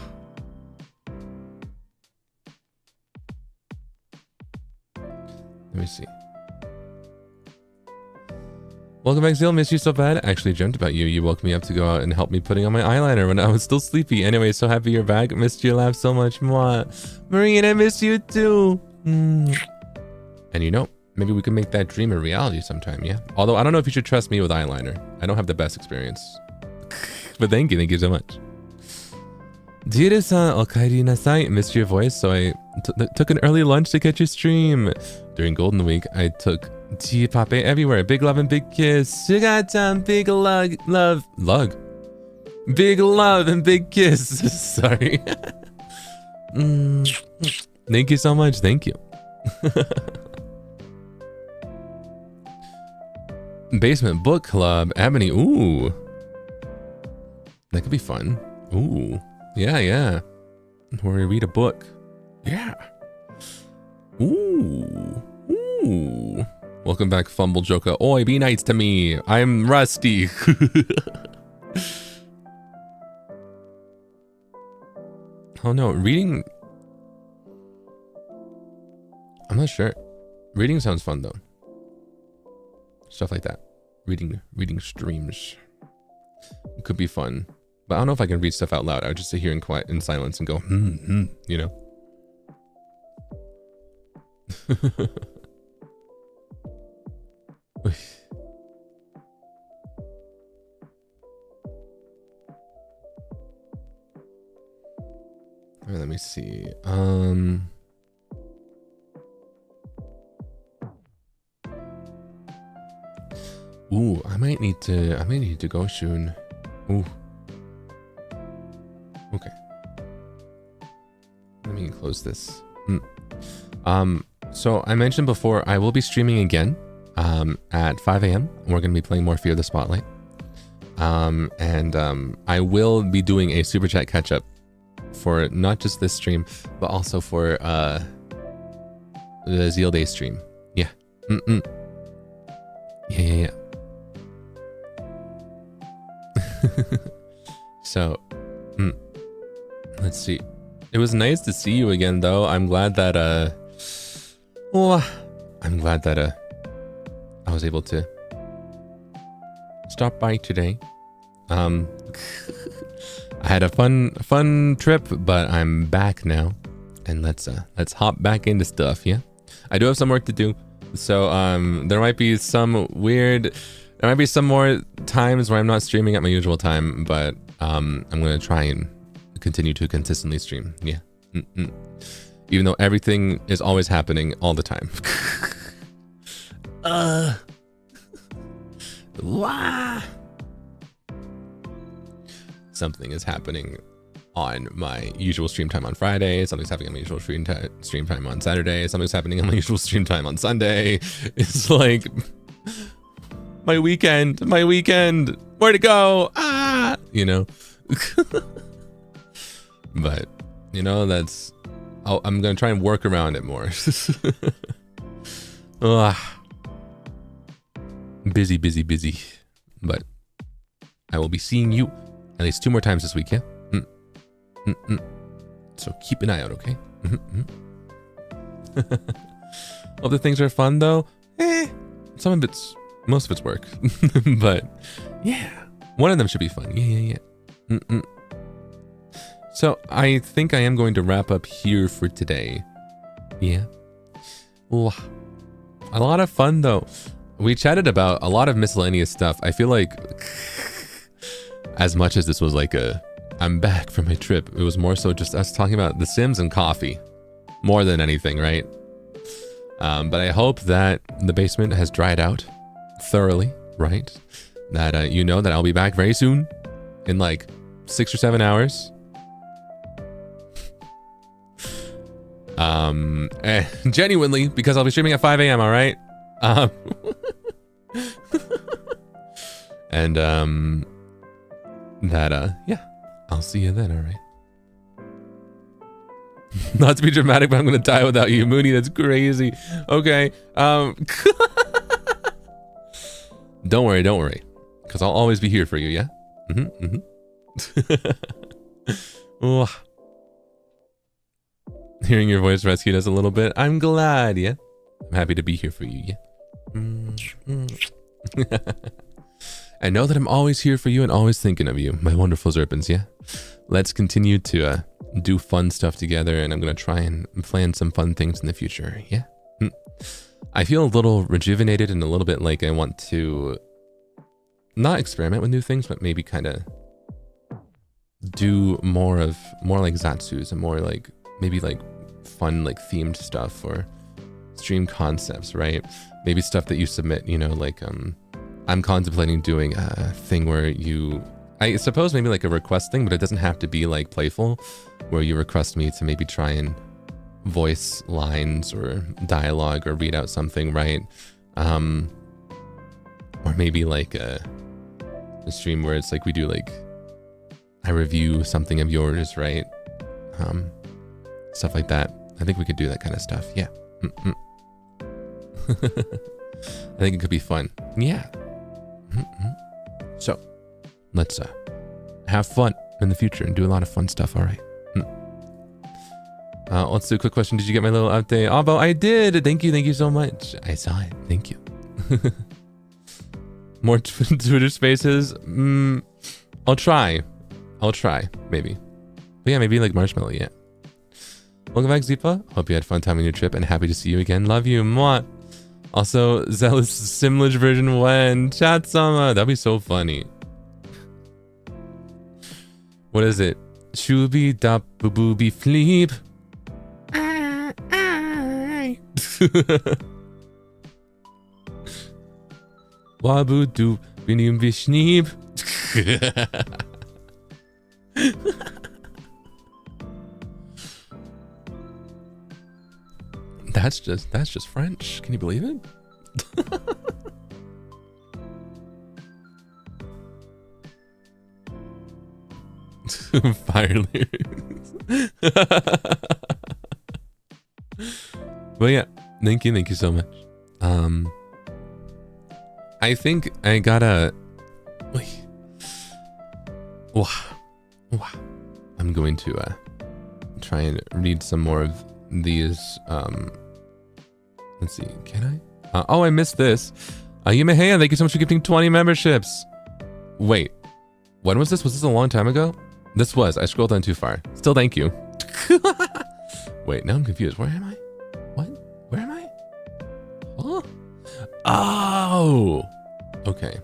Let me see. Welcome back, Zeal. Miss you so bad. I actually dreamt about you. You woke me up to go out and help me putting on my eyeliner when I was still sleepy. Anyway, so happy you're back. Missed your laugh so much. Mwah. Marine, I miss you too. And you know, maybe we can make that dream a reality sometime, yeah? Although I don't know if you should trust me with eyeliner. I don't have the best experience. But thank you so much. Jiru-san, okaeri nasai. Missed your voice, so I took an early lunch to catch your stream. During Golden Week, I took G-Pape everywhere. Big love and big kiss. Suga-chan, big love. Big love and big kiss. Sorry. Thank you so much. Thank you. Basement Book Club. Ebony. Ooh. That could be fun. Ooh. Yeah. Where we read a book. Yeah. Ooh. Welcome back, Fumble Joka. Oi, be nice to me. I'm rusty. Oh no, reading... I'm not sure. Reading sounds fun though. Stuff like that. Reading streams. Could be fun. But I don't know if I can read stuff out loud. I would just sit here in quiet, in silence and go, you know? Let me see. Ooh, I might need to go soon. Ooh. Okay. Let me close this. So I mentioned before, I will be streaming again at 5 a.m. We're going to be playing more Fear the Spotlight. I will be doing a super chat catch up for not just this stream, but also for the Zeal Day stream. Yeah. Yeah. So, let's see. It was nice to see you again, though. I'm glad that I was able to stop by today. I had a fun trip, but I'm back now, and let's hop back into stuff. Yeah, I do have some work to do, so there might be some more times where I'm not streaming at my usual time, but I'm gonna try and continue to consistently stream. Yeah. Even though everything is always happening all the time. Something is happening on my usual stream time on Friday. Something's happening on my usual stream time on Saturday. Something's happening on my usual stream time on Sunday. It's like my weekend. Where to go? You know. But you know, I'm gonna try and work around it more. Busy. But I will be seeing you at least 2 more times this week, yeah? So keep an eye out, okay? Hope the things are fun though. Most of it's work. But yeah, one of them should be fun. Yeah. So I think I am going to wrap up here for today. Yeah. Ooh, a lot of fun though. We chatted about a lot of miscellaneous stuff. I feel like as much as this was like I'm back from my trip, it was more so just us talking about The Sims and coffee more than anything, right? But I hope that the basement has dried out thoroughly, right? That you know that I'll be back very soon in like 6 or 7 hours. Genuinely, because I'll be streaming at 5 a.m. all right? Yeah, I'll see you then, all right? Not to be dramatic, but I'm gonna die without you. Mooney, that's crazy. Okay. Don't worry. Because I'll always be here for you, yeah? Oh. Hearing your voice rescued us a little bit. I'm glad, yeah? I'm happy to be here for you, yeah? I know that I'm always here for you and always thinking of you, my wonderful Zerpins, yeah? Let's continue to do fun stuff together, and I'm gonna try and plan some fun things in the future, yeah? I feel a little rejuvenated and a little bit like I want to not experiment with new things, but maybe kind of do more like Zatsus and more like maybe like fun like themed stuff or stream concepts, right? Maybe stuff that you submit, you know, like I'm contemplating doing a thing where I suppose maybe like a request thing, but it doesn't have to be like playful, where you request me to maybe try and voice lines or dialogue or read out something, right? Or maybe like a stream where it's like we do like I review something of yours, right? Stuff like that. I think we could do that kind of stuff. Yeah. I think it could be fun. Yeah. So let's have fun in the future and do a lot of fun stuff. All right. Let's do a quick question. Did you get my little update? Abo, I did. Thank you so much. I saw it. Thank you. More Twitter spaces. I'll try, maybe. But yeah, maybe like Marshmallow, yeah. Welcome back, Zipa. Hope you had a fun time on your trip and happy to see you again. Love you. Mwah. Also, Zealous Simlish version when? Chat sama. That'd be so funny. What is it? Shooby dap booby fleep. Wabu do binim vishneeb. That's just French. Can you believe it? Fire lyrics. But yeah, thank you so much. I think I gotta. I'm going to try and read some more of these. Let's see, can I? Oh, I missed this. Yumehea, thank you so much for gifting 20 memberships. Wait, when was this? Was this a long time ago? This was. I scrolled down too far. Still, thank you. Wait, now I'm confused. Where am I? What? Where am I? Huh? Oh, okay.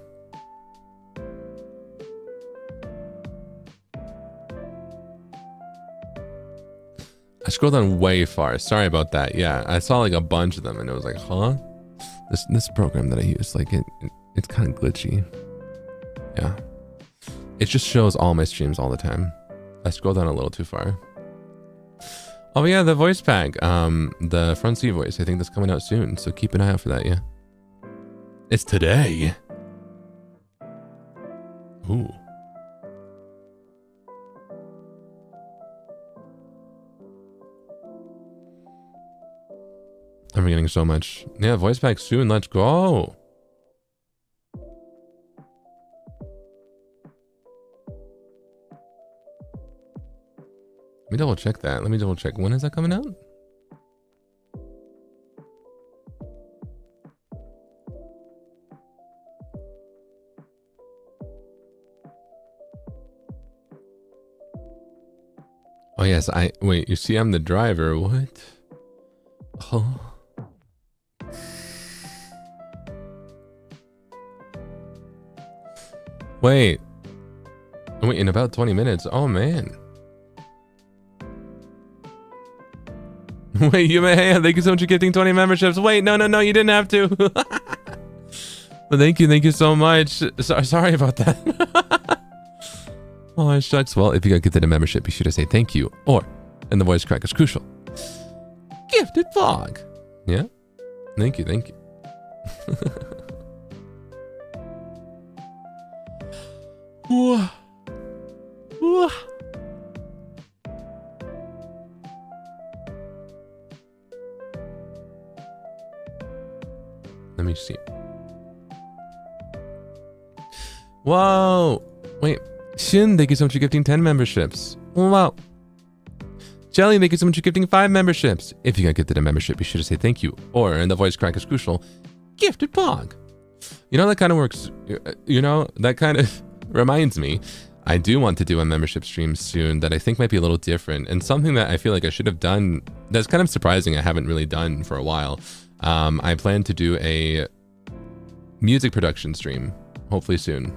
I scrolled down way far. Sorry about that. Yeah, I saw like a bunch of them and it was like, huh? This program that I use, like it's kind of glitchy. Yeah. It just shows all my streams all the time. I scrolled down a little too far. Oh yeah, the voice pack. The front seat voice. I think that's coming out soon. So keep an eye out for that, yeah. It's today. Ooh. I'm getting so much. Yeah, voice pack soon. Let's go. Let me double check that. Let me double check. When is that coming out? Oh yes, wait, you see I'm the driver. What? Oh. Wait, in about 20 minutes. Oh man. Wait, thank you so much for gifting 20 memberships. Wait, no, you didn't have to. But thank you so much. Sorry about that. Oh, shucks. Well, if you got gifted a membership, be sure to say thank you. Or, and the voice crack is crucial, gifted vlog. Yeah? Thank you. Let me see. Whoa! Wait. Shin, thank you so much for gifting 10 memberships. Wow. Jelly, thank you so much for gifting 5 memberships. If you got gifted a membership, be sure to say thank you. Or, and the voice crack is crucial, gifted pog. You know, that kind of works. You know, that kind of reminds me. I do want to do a membership stream soon that I think might be a little different. And something that I feel like I should have done that's kind of surprising I haven't really done for a while. I plan to do a music production stream, hopefully soon.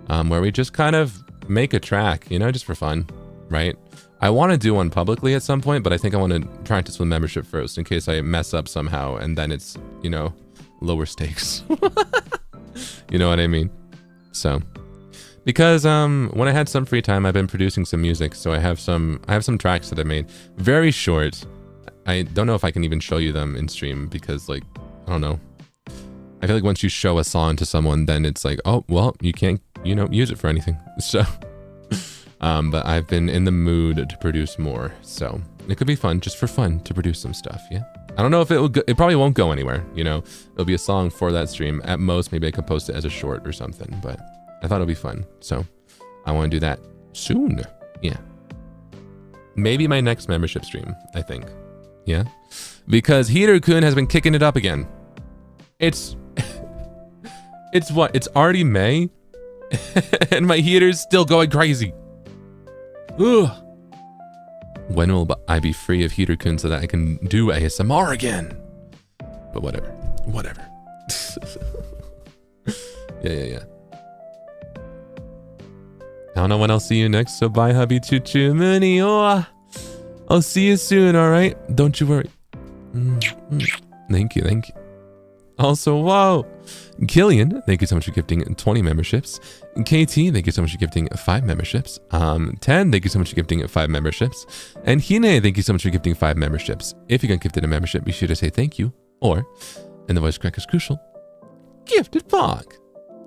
Where we just kind of make a track, you know, just for fun, right? I want to do one publicly at some point, but I think I want to practice with membership first in case I mess up somehow and then it's, you know, lower stakes. You know what I mean? So, because when I had some free time, I've been producing some music, so I have some tracks that I made. Very short. I don't know if I can even show you them in stream because, like, I don't know. I feel like once you show a song to someone, then it's like, oh, well, you can't, you know, use it for anything. So, but I've been in the mood to produce more. So it could be fun, just for fun, to produce some stuff. Yeah. I don't know if it probably won't go anywhere. You know, it'll be a song for that stream. At most, maybe I could post it as a short or something, but I thought it'll be fun. So I want to do that soon. Yeah. Maybe my next membership stream, I think. Yeah. Because Hiru-kun has been kicking it up again. It's what? It's already May? And my heater's still going crazy. Ugh. When will I be free of Hiru-kun so that I can do ASMR again? But whatever. Whatever. Yeah. I don't know when I'll see you next, so bye, hubby. Choo-choo, Mooney. Oh, I'll see you soon, alright? Don't you worry. Thank you. Also, wow. Killian, thank you so much for gifting 20 memberships. KT, thank you so much for gifting 5 memberships. 10, thank you so much for gifting 5 memberships. And Hine, thank you so much for gifting 5 memberships. If you got gifted a membership, be sure to say thank you. Or, and the voice crack is crucial, gifted pog.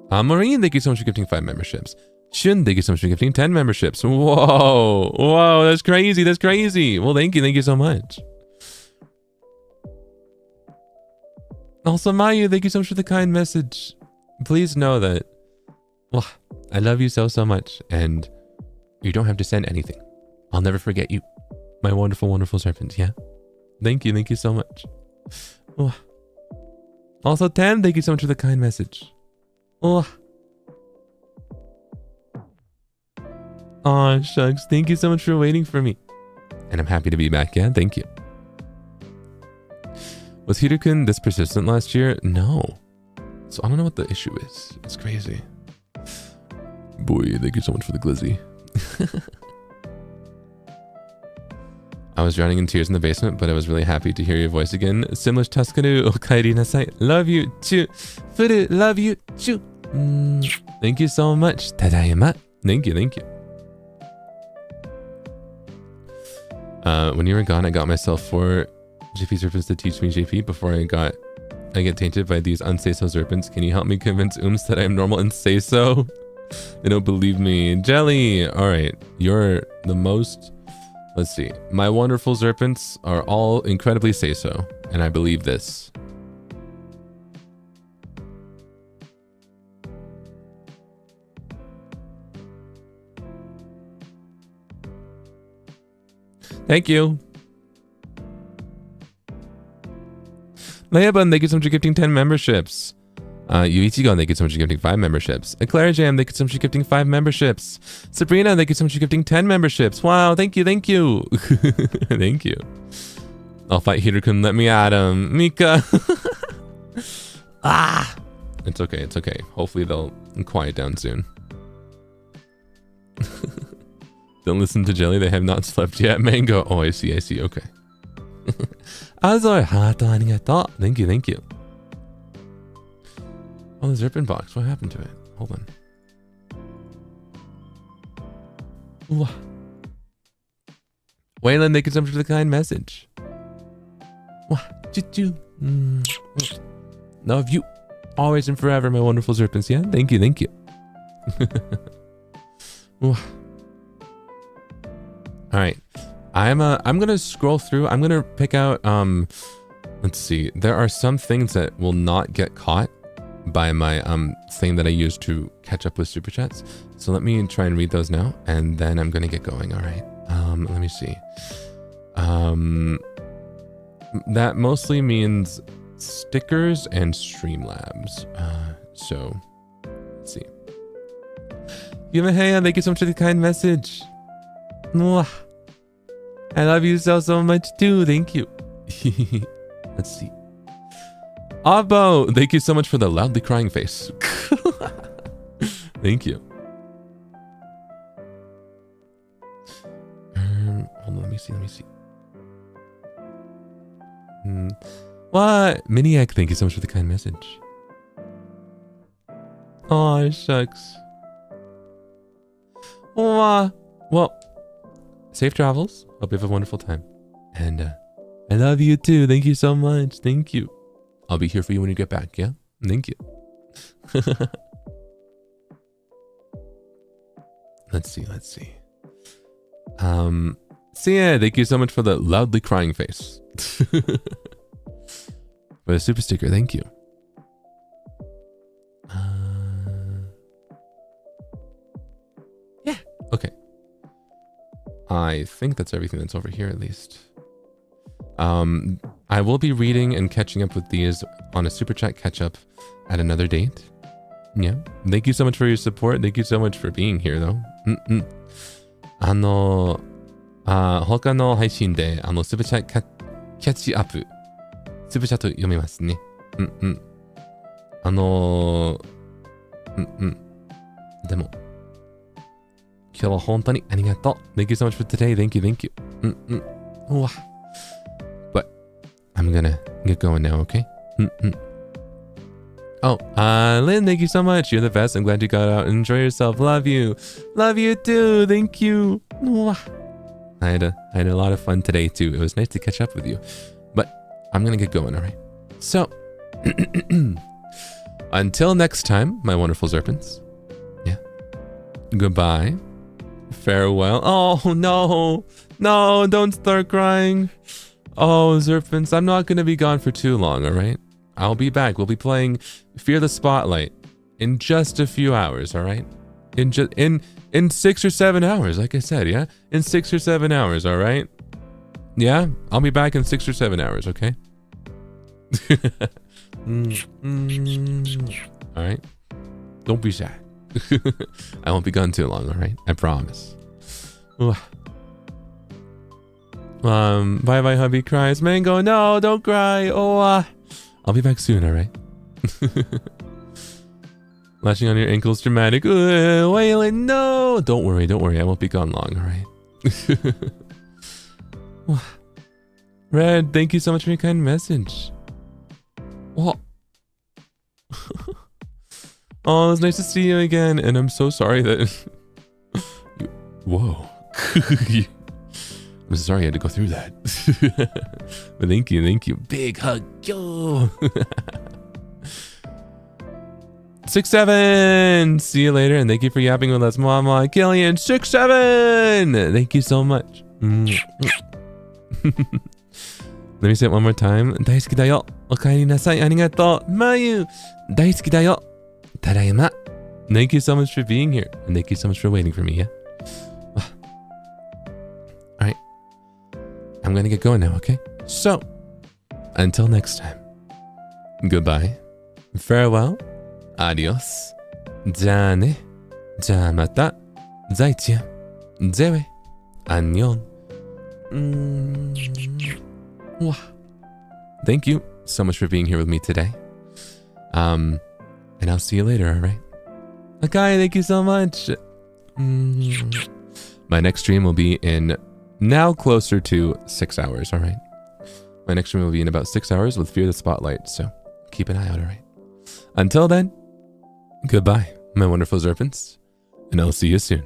Maureen, thank you so much for gifting 5 memberships. Shun, thank you so much for gifting 10 memberships. Whoa, that's crazy. Well, thank you so much. Also, Mayu, thank you so much for the kind message. Please know that, well, I love you so much, and you don't have to send anything. I'll never forget you, my wonderful serpent. Yeah, thank you so much. Oh. Also, Tam, thank you so much for the kind message. Oh, shucks, thank you so much for waiting for me, and I'm happy to be back. Yeah, thank you. Was Hiru-kun this persistent last year? No. So I don't know what the issue is. It's crazy. Boy, thank you so much for the glizzy. I was drowning in tears in the basement, but I was really happy to hear your voice again. Simlish Tuskaru, okaeri nasai. Love you, chu. Furu, love you, chu. Thank you so much. Tadaima. Thank you. When you were gone, I got myself 4 JP serpents to teach me JP before I get tainted by these unsay-so serpents. Can you help me convince Ooms that I am normal and say so? They don't believe me. Jelly! Alright, you're the most... Let's see. My wonderful serpents are all incredibly say-so, and I believe this. Thank you. Leabun, thank you so much for gifting 10 memberships. Yuichigon, thank you so much for gifting 5 memberships. Eclair Jam, thank you so much for gifting 5 memberships. Sabrina, thank you so much for gifting 10 memberships. Wow, thank you. Thank you. I'll fight Hiru-kun, let me at him. Mika. It's okay. Hopefully they'll quiet down soon. Don't listen to Jelly, they have not slept yet. Mango, oh, I see, okay. Azor, heart arigato. Thank you. Oh, the Zerpin box. What happened to it? Hold on. Ooh. Waylon, thank you so much for the kind message. Choo-choo. Love you. Always and forever, my wonderful serpents. Yeah, thank you. All right. I'm gonna scroll through. I'm gonna pick out Let's see. There are some things that will not get caught by my thing that I use to catch up with super chats. So let me try and read those now, and then I'm gonna get going. All right. Let me see. That mostly means stickers and Streamlabs. So let's see. Yumahaya, thank you so much for the kind message. Mwah. I love you so much too. Thank you. Let's see. Abo, thank you so much for the loudly crying face. Thank you. Hold on, let me see. What? Miniac, thank you so much for the kind message. Oh, shucks. Oh, well, safe travels. Hope you have a wonderful time. And I love you too. Thank you so much. Thank you. I'll be here for you when you get back, yeah? Thank you. Let's see. Sia, thank you so much for the loudly crying face. For the super sticker, thank you. Yeah, okay. I think that's everything that's over here at least. I will be reading and catching up with these on a super chat catch up at another date. Yeah. Thank you so much for your support. Thank you so much for being here though. 他の配信でスーパーチャットキャッチアップスーパーチャット読みますね。でも今日は本当にありがとう。Thank you so much for today. Thank you. But I'm gonna get going now, okay? Oh, Lynn, thank you so much. You're the best. I'm glad you got out and enjoy yourself. Love you. Love you too. Thank you. I had a lot of fun today too. It was nice to catch up with you. But I'm gonna get going, all right? So, until next time, my wonderful Zerpents. Yeah. Goodbye. Farewell. Oh, no. No, don't start crying. Oh, Zerpents, I'm not gonna be gone for too long, all right? I'll be back. We'll be playing Fear the Spotlight in just a few hours, all right? In 6 or 7 hours, like I said, yeah? In 6 or 7 hours, all right? Yeah? I'll be back in 6 or 7 hours, okay? All right? Don't be shy. I won't be gone too long, all right? I promise. Bye-bye, hubby cries. Mango, no, don't cry. Oh, I'll be back soon, all right? Latching on your ankles, dramatic. Waylon, no! Don't worry. I won't be gone long, all right? Red, thank you so much for your kind message. Oh, oh, it's nice to see you again, and I'm so sorry that... Whoa. I'm sorry I had to go through that. But thank you. Big hug. Yo. 6-7. See you later, and thank you for yapping with us, Mama. Killian, 6-7. Thank you so much. Let me say it one more time. 大好きだよ。お帰りなさい。ありがとう。まゆ。大好きだよ。ただいま。Thank you so much for being here, and thank you so much for waiting for me, yeah? Alright. I'm gonna get going now, okay? So, until next time. Goodbye. Farewell. Adios. じゃあね。じゃあまた。再见。ゼウェ。안녕. Thank you so much for being here with me today. And I'll see you later, alright? Okay, thank you so much. My next stream will be in now closer to 6 hours, alright? My next stream will be in about 6 hours with Fear the Spotlight, so keep an eye out, alright? Until then, goodbye, my wonderful Zerpents, and I'll see you soon.